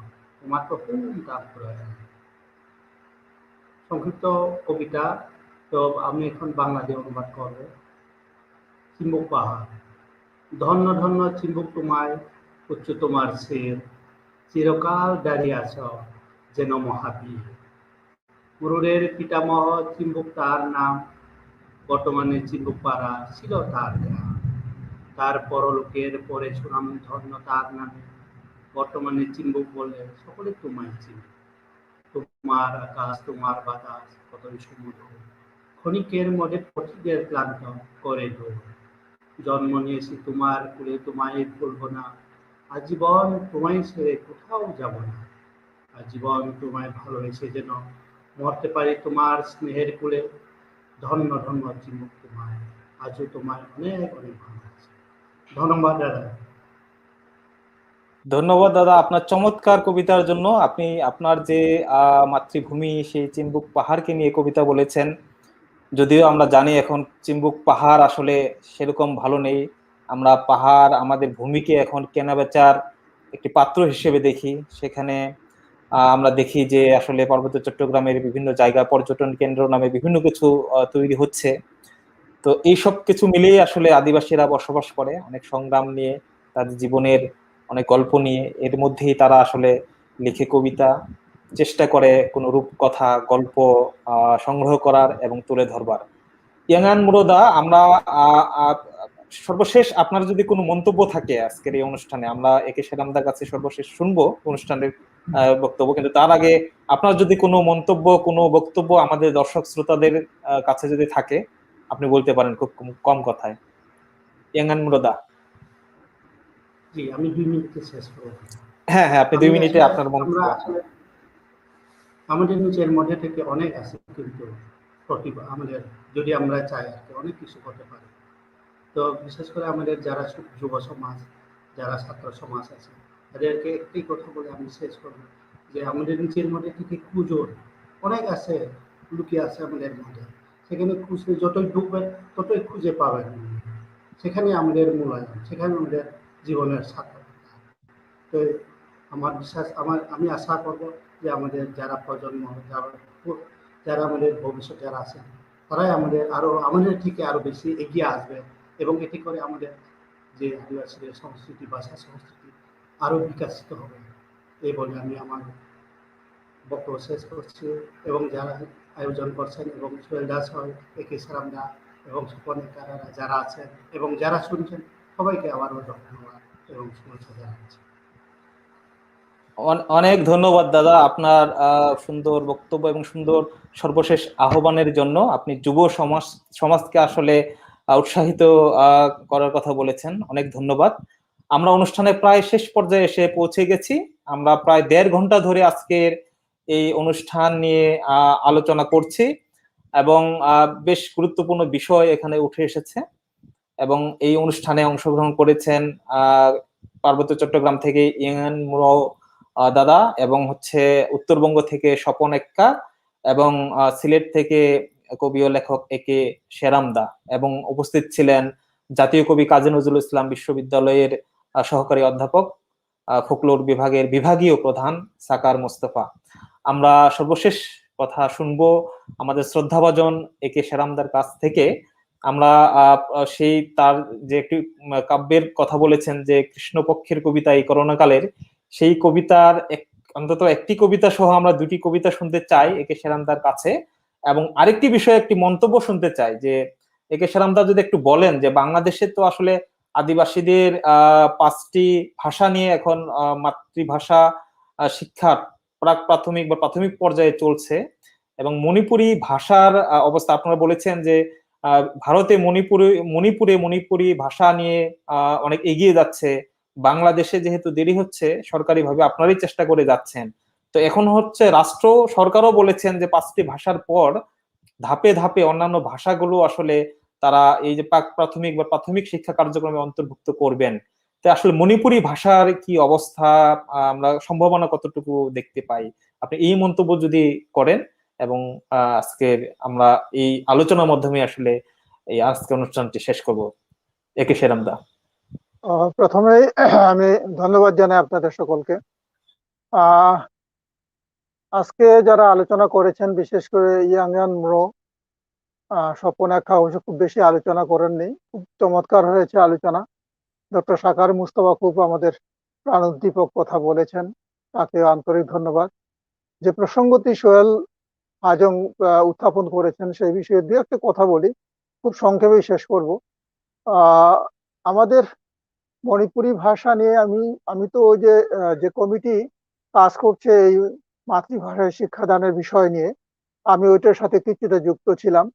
kumat ko pun ta pra সংক্ষিপ্ত কবিতা তো আমি এখন বাংলাতে অনুবাদ করব। চিম্বুক পাহাড় ধন্য ধন্য চিম্বুক তোমায় উচ্চ তোমার শের চিরকাল দাঁড়িয়ে আছ যেন মহাবীর। মুরুরের পিতামহ চিম্বুক তার নাম, বর্তমানে চিম্বুক পাড়া ছিল তার গ্রাম। তার পরলোকের পরে সুনাম ধন্য তার নামে, বর্তমানে চিম্বুক বলে সকলে তোমায় চিনি। তোমার আকাশ তোমার বাতাস কতই সমুদ্র, ক্ষণিকের মধ্যে পথিকদের ক্লান্ত করে দৌড়। জন্ম নিয়েছি তোমার কুলে তোমায় ভুলবো না, আজীবন তোমায় ছেড়ে কোথাও যাব না। আজীবন তোমায় ভালোবেসে যেন মরতে পারি তোমার স্নেহের কুলে। ধন্য ধন্য চিম্বুক তোমায়, আজও তোমায় অনেক অনেক ভালো আছে। ধন্যবাদ দাদা। ধন্যবাদ দাদা আপনার চমৎকার কবিতার জন্য। আপনি আপনার যে মাতৃভূমি সেই চিম্বুক পাহাড়কে নিয়ে কবিতা বলেছেন। যদিও আমরা জানি এখন চিম্বুক পাহাড় আসলে সেরকম ভালো নেই, আমরা পাহাড় আমাদের ভূমিকে এখন কেনাবেচার একটি পাত্র হিসেবে দেখি। সেখানে আমরা দেখি যে আসলে পার্বত্য চট্টগ্রামের বিভিন্ন জায়গা পর্যটন কেন্দ্র নামে বিভিন্ন কিছু তৈরি হচ্ছে। তো এই সব কিছু মিলিয়ে আসলে আদিবাসীরা বসবাস করে, অনেক সংগ্রাম নিয়ে, তাদের জীবনের অনেক গল্প নিয়ে। এর মধ্যেই তারা আসলে লিখে কবিতা, চেষ্টা করে কোনো রূপকথা গল্প সংগ্রহ করার এবং তুলে ধরবার। ইয়াঙ্গান মুরোদা, আমরা সর্বশেষ আপনার যদি কোনো মন্তব্য থাকে আজকের এই অনুষ্ঠানে, আমরা একে সেরামদার কাছে সর্বশেষ শুনবো অনুষ্ঠানের বক্তব্য, কিন্তু তার আগে আপনার যদি কোনো মন্তব্য কোনো বক্তব্য আমাদের দর্শক শ্রোতাদের কাছে যদি থাকে আপনি বলতে পারেন খুব কম কথায়। ইয়াঙ্গান মুরোদা। জি, আমি 2 মিনিটে শেষ করব। হ্যাঁ হ্যাঁ, আপনি 2 মিনিটে আপনার মন্তব্য। আমাদের নিজের মধ্যে থেকে অনেক আছে, কিন্তু প্রতিভা আমাদের যদি আমরা চাই আর কি অনেক কিছু করতে পারি। তো বিশেষ করে আমাদের যারা যুব সমাজ, যারা ছাত্র সমাজ আছে, তাদেরকে একটি কথা বলে আমি শেষ করব যে আমাদের নিজের মধ্যে থেকে খুঁজো, অনেক আছে লুকিয়ে আছে আমাদের মধ্যে। সেখানে খুঁজে যতই ঢুকবেন ততই খুঁজে পাবেন। সেখানে আমাদের মূল্যায়ন, সেখানে আমাদের জীবনের সার্থকতা। তো আমার বিশ্বাস, আমি আশা করব যে আমাদের যারা প্রজন্ম, যারা আমাদের ভবিষ্যৎ যারা আছেন, তারাই আমাদের থেকে আরো বেশি এগিয়ে আসবে এবং এতে করে আমাদের যে আদিবাসীদের সংস্কৃতি, ভাষা সংস্কৃতি আরো বিকশিত হবে। এই বলে আমি আমার বক্তব্য শেষ করছি। এবং যারা আয়োজন করছেন এবং সোহেল দাস হয়, একে সেরামদা এবং সুপর্ণিকারা যারা আছেন এবং যারা শুনছেন, সবাইকে আবারও ধন্যবাদ এবং শুভেচ্ছা জানাচ্ছি। অনেক ধন্যবাদ দাদা আপনার সুন্দর বক্তব্য এবং সুন্দর সর্বশেষ আহ্বানের জন্য। আপনি যুব সমাজকে আসলে উৎসাহিত করার কথা বলেছেন, অনেক ধন্যবাদ। আমরা অনুষ্ঠানের প্রায় শেষ পর্যায়ে এসে পৌঁছে গেছি। আমরা প্রায় 1.5 ঘন্টা ধরে আজকের এই অনুষ্ঠান নিয়ে আলোচনা করছি এবং বেশ গুরুত্বপূর্ণ বিষয় এখানে উঠে এসেছে। এবং এই অনুষ্ঠানে অংশগ্রহণ করেছেন পার্বত্য চট্টগ্রাম থেকে ইয়াঙ্গান মুরো দাদা, এবং হচ্ছে উত্তরবঙ্গ থেকে স্বপন এক্কা, এবং সিলেট থেকে কবি ও লেখক একে সেরামদা, এবং উপস্থিত ছিলেন জাতীয় কবি কাজী নজরুল ইসলাম বিশ্ববিদ্যালয়ের সহকারী অধ্যাপক, ফোকলোর বিভাগের বিভাগীয় প্রধান সাকার মোস্তফা। আমরা সর্বশেষ কথা শুনবো আমাদের শ্রদ্ধাভাজন একে সেরামদার কাছ থেকে। আমরা সেই তার যে একটি কাব্যের কথা বলেছেন যে কৃষ্ণপক্ষের কবিতা এই করোনাকালের, সেই কবিতার অন্তত একটি কবিতা সহ আমরা দুটি কবিতা শুনতে চাই একে সেরামদার কাছে। এবং আরেকটি বিষয়ে একটি মন্তব্য শুনতে চাই যে একে সেরামদা যদি একটু বলেন যে বাংলাদেশে তো আসলে আদিবাসীদের 5টি ভাষা নিয়ে এখন মাতৃভাষা শিক্ষা প্রাক প্রাথমিক বা প্রাথমিক পর্যায়ে চলছে, এবং মণিপুরি ভাষার অবস্থা আপনারা বলেছেন যে ভারতে মণিপুরি ভাষা নিয়ে অনেক এগিয়ে যাচ্ছে, বাংলাদেশে যেহেতু দেরি হচ্ছে সরকারিভাবে আপনারাই চেষ্টা করে যাচ্ছেন। তো এখন হচ্ছে রাষ্ট্র সরকারও বলেছেন যে 5টি ভাষার পর ধাপে ধাপে অন্যান্য ভাষাগুলো আসলে তারা এই যে প্রাথমিক বা প্রাথমিক শিক্ষা কার্যক্রমে অন্তর্ভুক্ত করবেন। তো আসলে মণিপুরি ভাষার কি অবস্থা, আমরা সম্ভাবনা কতটুকু দেখতে পাই, আপনি এই মন্তব্য যদি করেন, এবং আজকের আমরা এই আলোচনার মাধ্যমে আসলে এই আজকের অনুষ্ঠানটি শেষ করব। একে সেরামদা। প্রথমেই আমি ধন্যবাদ জানাই আপনাদের সকলকে। আজকে যারা আলোচনা করেছেন, বিশেষ করে ইয়াং ম্রো, স্বপন একা অবশ্য খুব বেশি আলোচনা করেননি, খুব চমৎকার হয়েছে আলোচনা। ডক্টর সাকার মুস্তফা খুব আমাদের প্রাণোদ্দীপক কথা বলেছেন, তাকে আন্তরিক ধন্যবাদ। যে প্রসঙ্গটি সোহেল আজম উত্থাপন করেছেন সেই বিষয়ে দু একটা কথা বলি, খুব সংক্ষেপেই শেষ করব। আমাদের মণিপুরি ভাষা নিয়ে আমি তো ওই যে কমিটি কাজ করছে এই মাতৃভাষায় শিক্ষাদানের বিষয় নিয়ে, আমি ওইটার সাথে কিছুটা যুক্ত ছিলাম।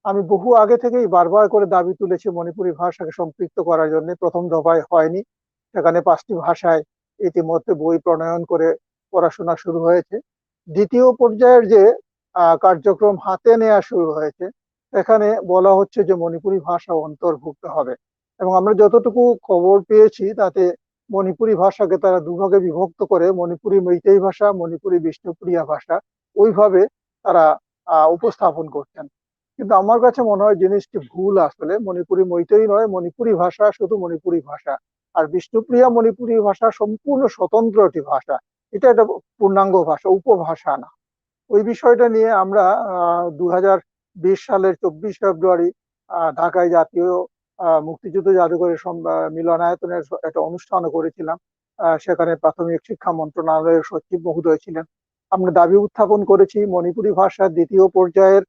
আমি বহু আগে থেকেই বারবার করে দাবি তুলেছি মণিপুরি ভাষাকে সম্পৃক্ত করার জন্য। প্রথম দফায় হয়নি, সেখানে 5টি ভাষায় ইতিমধ্যে বই প্রণয়ন করে পড়াশোনা শুরু হয়েছে। দ্বিতীয় পর্যায়ের যে কার্যক্রম হাতে নেওয়া শুরু হয়েছে, এখানে বলা হচ্ছে যে মণিপুরি ভাষা অন্তর্ভুক্ত হবে, এবং আমরা যতটুকু খবর পেয়েছি তাতে মণিপুরি ভাষাকে তারা দুভাগে বিভক্ত করে, মণিপুরি মেইতেই ভাষা, মণিপুরি বিষ্ণুপ্রিয়া ভাষা, ওইভাবে তারা উপস্থাপন করছেন। কিন্তু আমার কাছে মনে হয় জিনিসটি ভুল। আসলে মণিপুরি মেইতেই নয়, মণিপুরি ভাষা শুধু মণিপুরি ভাষা, আর বিষ্ণুপ্রিয়া মণিপুরি ভাষা সম্পূর্ণ স্বতন্ত্র একটি ভাষা। এটা একটা পূর্ণাঙ্গ ভাষা, উপভাষা না। ওই বিষয়টা নিয়ে আমরা 2020 সালের 24 ফেব্রুয়ারি ঢাকায় জাতীয় মুক্তিযুদ্ধ জাদুঘরের মিলনায়তনের একটা অনুষ্ঠানও করেছিলাম। সেখানে প্রাথমিক শিক্ষা মন্ত্রণালয়ের সচিব মহোদয় ছিলেন। আমরা দাবি উত্থাপন করেছি মণিপুরি ভাষার দ্বিতীয় পর্যায়ের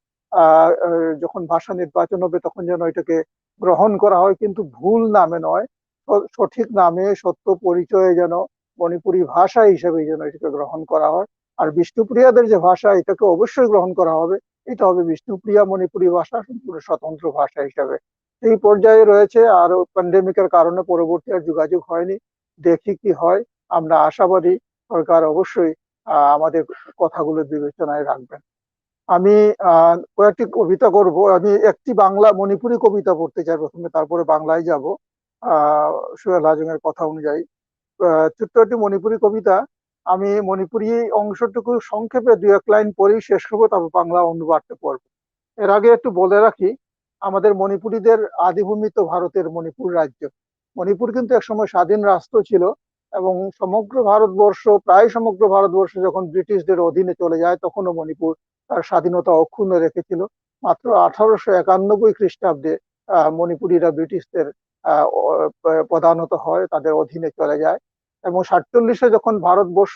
যখন ভাষা নির্বাচন হবে তখন যেন এটাকে গ্রহণ করা হয়, কিন্তু ভুল নামে নয়, সঠিক নামে সত্য পরিচয়ে যেন মণিপুরি ভাষা হিসেবে যেন এটাকে গ্রহণ করা হয়। আর বিষ্ণুপ্রিয়াদের যে ভাষা, এটাকে অবশ্যই গ্রহণ করা হবে। এটা হবে বিষ্ণুপ্রিয়া মণিপুরি ভাষা, সম্পূর্ণ স্বতন্ত্র ভাষা হিসেবে। এই পর্যায়ে রয়েছে, আর প্যান্ডেমিকের কারণে পরবর্তী আর যোগাযোগ হয়নি। দেখি কি হয়। আমরা আশাবাদী সরকার অবশ্যই আমাদের কথাগুলো বিবেচনায় রাখবেন। আমি কয়েকটি কবিতা করব। আমি একটি বাংলা মণিপুরি কবিতা পড়তে চাই প্রথমে, তারপরে বাংলায় যাব সোহেল আজমের কথা অনুযায়ী। ছোট্ট একটি মণিপুরি কবিতা। আমি মণিপুরি অংশটুকু সংক্ষেপে 2-1 লাইন পরেই শেষ করবো, তারপর বাংলা অনুবাদটা পড়বো। এর আগে একটু বলে রাখি, আমাদের মণিপুরীদের আদিভূমি তো ভারতের মণিপুর রাজ্য। মণিপুর কিন্তু একসময় স্বাধীন রাষ্ট্র ছিল, এবং প্রায় সমগ্র ভারতবর্ষ যখন ব্রিটিশদের অধীনে চলে যায় তখনও মণিপুর তার স্বাধীনতা অক্ষুণ্ণ রেখেছিল। মাত্র 1891 খ্রিস্টাব্দে মণিপুরীরা ব্রিটিশদের প্রধানত হয়, তাদের অধীনে চলে যায়। এবং 47-এ যখন ভারতবর্ষ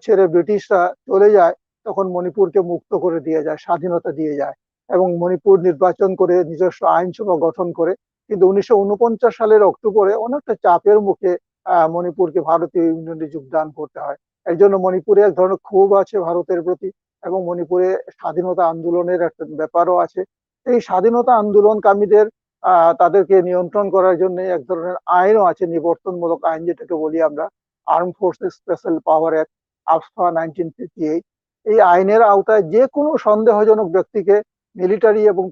ছেড়ে ব্রিটিশরা চলে যায় তখন মণিপুরকে মুক্ত করে দিয়ে যায়, স্বাধীনতা দিয়ে যায়, এবং মণিপুর নির্বাচন করে নিজস্ব আইনসভা গঠন করে। কিন্তু 1949 সালের অক্টোবরে অনেকটা চাপের মুখে মণিপুরকে ভারতীয় ইউনিয়নে যোগদান করতে হয়। এর জন্য মণিপুরে এক ধরনের ক্ষোভ আছে ভারতের প্রতি, এবং মণিপুরে স্বাধীনতা আন্দোলনের একটা ব্যাপারও আছে। এই স্বাধীনতা আন্দোলনকামীদের তাদেরকে নিয়ন্ত্রণ করার জন্য এক ধরনের আইনও আছে, নিবর্তনমূলক আইন যেটাকে বলি আমরা, armed forces special power act, AFSPA 1958। এই আইনের আওতায় যে কোনো সন্দেহজনক ব্যক্তিকে মিলিটারি এবং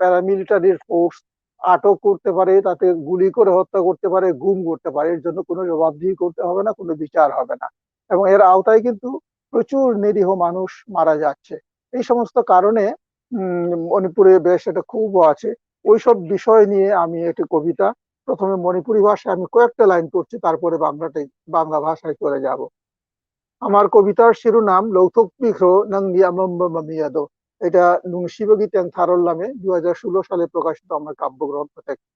প্যারামিলিটারির ফোর্স আটক করতে পারে, তাতে গুলি করে হত্যা করতে পারে, গুম করতে পারে। এর জন্য কোনো জবাবদিহি করতে হবে না, কোনো বিচার হবে না। এবং এর আওতায় কিন্তু প্রচুর নিরীহ মানুষ মারা যাচ্ছে। এই সমস্ত কারণে মণিপুরে বেশ একটা ক্ষোভ আছে। ওইসব বিষয় নিয়ে আমি একটি কবিতা, প্রথমে মণিপুরি ভাষায় আমি কয়েকটা লাইন পড়ছি, তারপরে বাংলা ভাষায় চলে যাব। আমার কবিতার শিরোনাম লৌথক পিখো নঙ্গি আমম্বিয়াদো। এটা নুংশিবগি থারল্লামে 2016 সালে প্রকাশিত আমার কাব্যগ্রন্থ থেকে।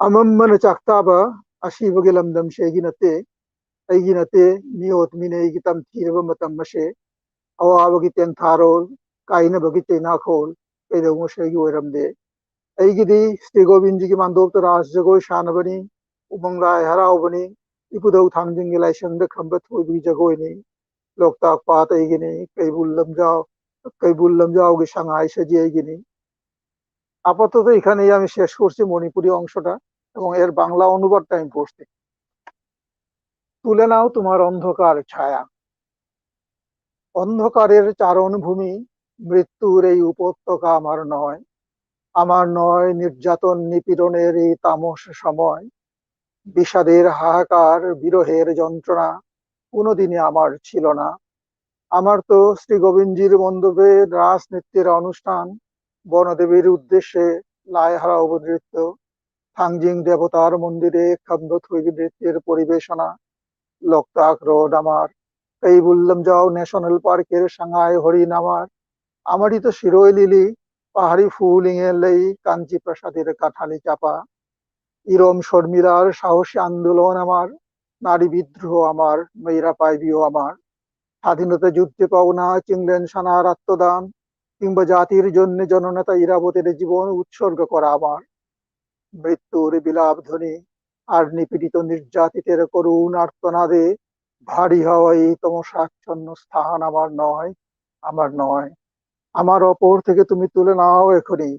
আমম্মন চাক্তাবা আশিবগি লমদম শেগিনাতে ꯑꯩꯒꯤꯅꯠꯇꯦ ꯃꯤꯑꯣꯠ ꯃꯤꯅꯩꯒꯤ ꯇꯝꯊꯤꯔꯕ ꯃꯇꯝ ꯑꯁꯦ ꯑꯋꯥꯕꯒꯤ ꯇꯦꯟꯊꯥꯔꯣꯜ ꯀꯥꯏꯅꯕꯒꯤ ꯆꯩꯅꯥꯈꯣꯜ ꯀꯩꯗꯧꯉꯩꯁꯨ ꯑꯣꯏꯔꯝꯗꯦ ꯑꯩꯒꯤꯗꯤ ꯁ꯭ꯔꯤ ꯒꯣꯕꯤꯟꯗꯖꯤꯒꯤ ꯃꯥꯟꯗꯣꯞꯇ ꯔꯥꯁ ꯖꯒꯣꯏ ꯁꯥꯟꯅꯕꯅꯤ ꯎꯃꯪ ꯂꯥꯏ ꯍꯔꯥꯎꯕꯅꯤ ꯏꯄꯨꯗꯧ ꯊꯥꯡꯖꯤꯡꯒꯤ ꯂꯥꯏꯁꯪꯗ ꯈꯝꯕ ꯊꯣꯏꯕꯤꯒꯤ ꯖꯒꯣꯏꯅꯤ ꯂꯣꯛꯇꯥꯛ ꯄꯥꯠ ꯑꯩꯒꯤꯅꯤ কৈবুল লমজাওගේ সাংহাই সেজি এইগিনি আপাতত এখানেই আমি শেষ করছি মণিপুরি অংশটা এবং এর বাংলা অনুবাদটা আমি পড়ছি তুলে নাও তোমার অন্ধকার ছায়া অন্ধকারের চারণভূমি মৃত্যুর এই উপত্যকা আমার নয় নির্যাতন নিপীড়নের এই তামস সময় বিষাদের হাহাকার বিরহের যন্ত্রণা কোনোদিনই আমার ছিল না আমার তো শ্রী গোবিন্দজির মণ্ডপে রাস নৃত্যের অনুষ্ঠান বনদেবীর উদ্দেশ্যে লাইহারা অবনৃত্য থাংজিং দেবতার মন্দিরে খাম্বথৈবী নৃত্যের পরিবেশনা লোকতাক রোড আমার কৈবুল লমজাও ন্যাশনাল পার্কের সাংহাই হরিণ আমারই তো শিরোই লিলি পাহাড়ি ফুল ইঙেলেই কাঞ্চি প্রাসাদের কাঠালি চাপা ইরম শর্মিলার সাহসী আন্দোলন আমার নারী বিদ্রোহ আমার মেয়েরা পাইবিও আমার স্বাধীনতা যুদ্ধে পাওনা চিংলেন সানার আত্মদান কিংবা জাতির জন্য জননেতা ইরাবতের জীবন উৎসর্গ করা আমার মৃত্যুর বিলাপ ধ্বনি আর নিপীড়িত নির্যাতিতের করুণ আর্তনাদে ভারী হওয়া এই তমসাচ্ছন্ন স্থান আমার নয় আমার অপর থেকে তুমি তুলে নাও এখনই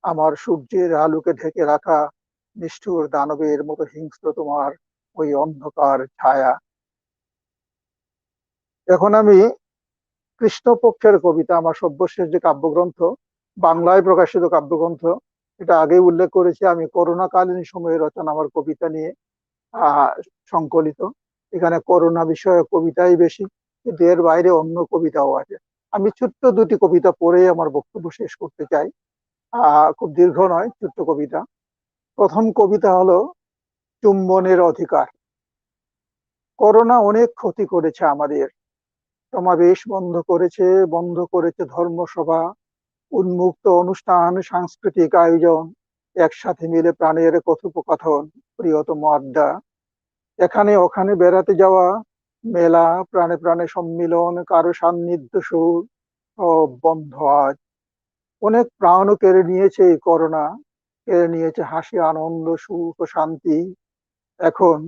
আমার সূর্যের আলোকে ঢেকে রাখা নিষ্ঠুর দানবের মতো হিংস্র তোমার ওই অন্ধকার ছায়া এখন আমি কৃষ্ণপক্ষের কবিতা আমার সর্বশেষ যে কাব্যগ্রন্থ বাংলায় প্রকাশিত কাব্যগ্রন্থ এটা আগেই উল্লেখ করেছি আমি করোনাকালীন সময়ে রচনা আমার কবিতা নিয়ে সংকলিত এখানে করোনা বিষয়ক কবিতাই বেশি কিন্তু এর বাইরে অন্য কবিতাও আছে আমি ছোট্ট দুটি কবিতা পড়ে আমার বক্তব্য শেষ করতে চাই খুব দীর্ঘ নয় ছোট্ট কবিতা প্রথম কবিতা হলো চুম্বনের অধিকার করোনা অনেক ক্ষতি করেছে আমাদের সমাবেশ বন্ধ করেছে ধর্মসভা উন্মুক্ত অনুষ্ঠান সাংস্কৃতিক আয়োজন একসাথে মিলে প্রাণের কথোপকথন প্রিয়তম আড্ডা এখানে ওখানে বেড়াতে যাওয়া মেলা প্রাণে প্রাণে সম্মিলন কারো সান্নিধ্য সুর সব বন্ধ আজ অনেক প্রাণও কেড়ে নিয়েছে এই করোনা কেড়ে নিয়েছে হাসি আনন্দ সুখ ও শান্তি এখন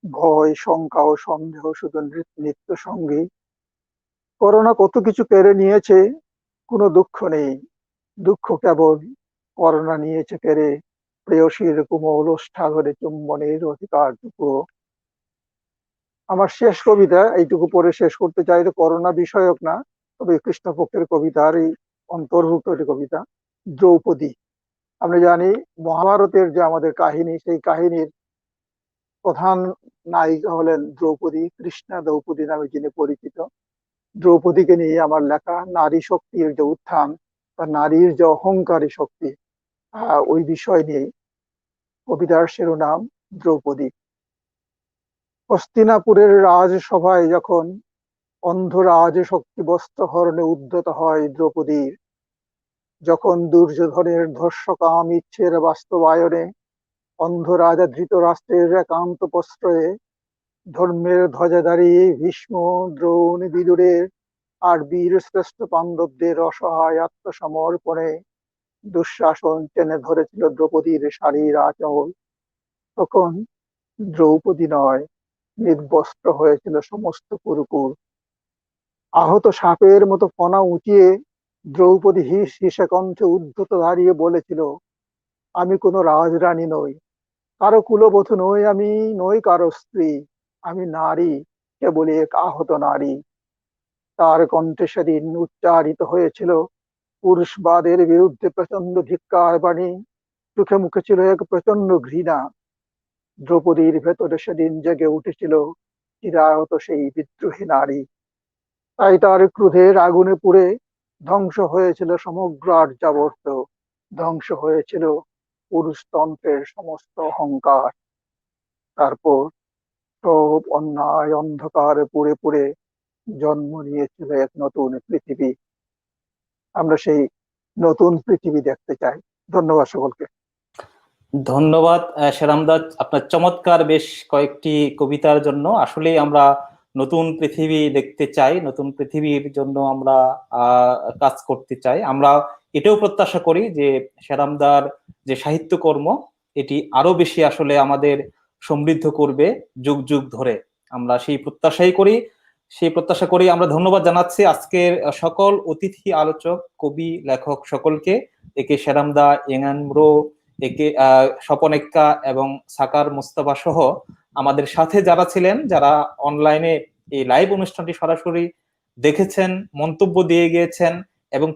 ভয় শঙ্কা ও সন্দেহ শুধু নিত্য সঙ্গী করোনা কত কিছু কেড়ে নিয়েছে কোনো দুঃখ নেই দুঃখ কেবল করোনা নিয়েছে কেড়ে প্রেয়সীর কোমল ওষ্ঠাধরে চুম্বনের অধিকারটুকু আমার শেষ কবিতা এইটুকু পড়ে শেষ করতে চাই করোনা বিষয়ক না তবে কৃষ্ণপক্ষের কবিতার এই অন্তর্ভুক্ত একটি কবিতা দ্রৌপদী আমরা জানি মহাভারতের যে আমাদের কাহিনী সেই কাহিনীর প্রধান নায়িকা হলেন দ্রৌপদী কৃষ্ণা দ্রৌপদী নামে যিনি পরিচিত দ্রৌপদীকে নিয়ে আমার লেখা নারী শক্তির যে উত্থান বা নারীর যে অহংকারী শক্তি ওই বিষয় নিয়ে কবিতার শিরোনাম দ্রৌপদী হস্তিনাপুরের রাজসভায় যখন অন্ধ রাজ শক্তি বস্ত্র হরণে উদ্যত হয় দ্রৌপদীর যখন দুর্যোধনের ধর্ষকাম ইচ্ছের বাস্তবায়নে অন্ধ রাজা ধৃতরাষ্ট্রের একান্ত প্রশ্রয়ে ধর্মের ধ্বজাধারী ভীষ্ম দ্রোণ বিদুরের আর বীর শ্রেষ্ঠ পাণ্ডবদের অসহায় আত্মসমর্পণে দুঃশাসন টেনে ধরেছিল দ্রৌপদীর শাড়ির আঁচল তখন দ্রৌপদী নয় নির্বস্ত্র হয়েছিল সমস্ত কুরুকুর আহত সাপের মতো ফনা উঁচিয়ে দ্রৌপদী হিস হিসে কণ্ঠে উদ্ধত দাঁড়িয়ে বলেছিল আমি কোনো রাজরানী নই কারো কুলবধূ নই আমি নই কারো স্ত্রী আমি নারী কেবল এক আহত নারী তার কণ্ঠে সেদিন উচ্চারিত হয়েছিল পুরুষবাদের বিরুদ্ধে প্রচন্ড ধিক্কার বাণী চোখে মুখে ছিল এক প্রচন্ড ঘৃণা দ্রৌপদীর ভেতরে সেদিন জেগে উঠেছিল চিরাহত সেই বিদ্রোহী নারী তাই তার ক্রোধের আগুনে পুড়ে ধ্বংস হয়েছিল সমগ্র আর্যাবর্ত ধ্বংস হয়েছিল পুরুষতন্ত্রের সমস্ত অহংকার তারপর সব অন্যায় অন্ধকারে পুড়ে পুড়ে জন্ম নিয়েছিল এক নতুন পৃথিবী আমরা সেই নতুন পৃথিবী দেখতে চাই ধন্যবাদ সকলকে ধন্যবাদ শেরামদাদ, আপনার চমৎকার বেশ কয়েকটি কবিতার জন্য। আসলেই আমরা নতুন পৃথিবী দেখতে চাই, নতুন পৃথিবীর জন্য আমরা কাজ করতে চাই। আমরা এটাও প্রত্যাশা করি যে শেরামদার যে সাহিত্যকর্ম এটি আরো বেশি আসলে আমাদের সমৃদ্ধ করবে যুগ যুগ ধরে। আমরা সেই প্রত্যাশাই করি, সেই প্রত্যাশা করি। আমরা ধন্যবাদ জানাচ্ছি আজকের সকল অতিথি আলোচক, কবি, লেখক সকলকে, একে শেরামদা, এঙ্গানব্রো, একে স্বপন এক্কা এবং সাকার মোস্তফা সহ আমাদের সাথে যারা ছিলেন, যারা অনলাইনে এই লাইভ অনুষ্ঠানটি সরাসরি দেখেছেন, মন্তব্য দিয়ে গিয়েছেন এবং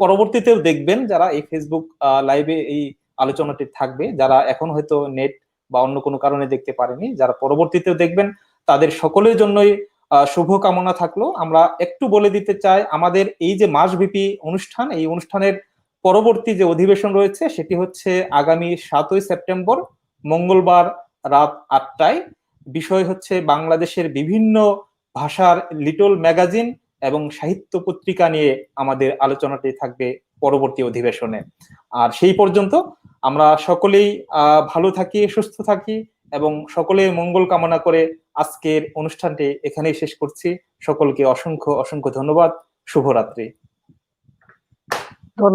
পরবর্তীতেও দেখবেন, যারা এই ফেসবুক লাইভে এই আলোচনাটি থাকবে, যারা এখন হয়তো নেট বা অন্য কোনো কারণে দেখতে পারেনি, যারা পরবর্তীতেও দেখবেন, তাদের সকলের জন্যই শুভ কামনা থাকলো। আমরা একটু বলে দিতে চাই, আমাদের এই যে মাসব্যাপী অনুষ্ঠান, এই অনুষ্ঠানের পরবর্তী যে অধিবেশন রয়েছে সেটি হচ্ছে আগামী 7ই সেপ্টেম্বর মঙ্গলবার রাত 8টায়। বিষয় হচ্ছে বাংলাদেশের বিভিন্ন ভাষার লিটল ম্যাগাজিন এবং সাহিত্য পত্রিকা নিয়ে আমাদের আলোচনাটি থাকবে পরবর্তী অধিবেশনে। আর সেই পর্যন্ত আমরা সকলেই ভালো থাকি, সুস্থ থাকি এবং সকলের মঙ্গল কামনা করে আজকের অনুষ্ঠানটি এখানেই শেষ করছি। সকলকে অসংখ্য অসংখ্য ধন্যবাদ। শুভরাত্রি। ধন্যবাদ।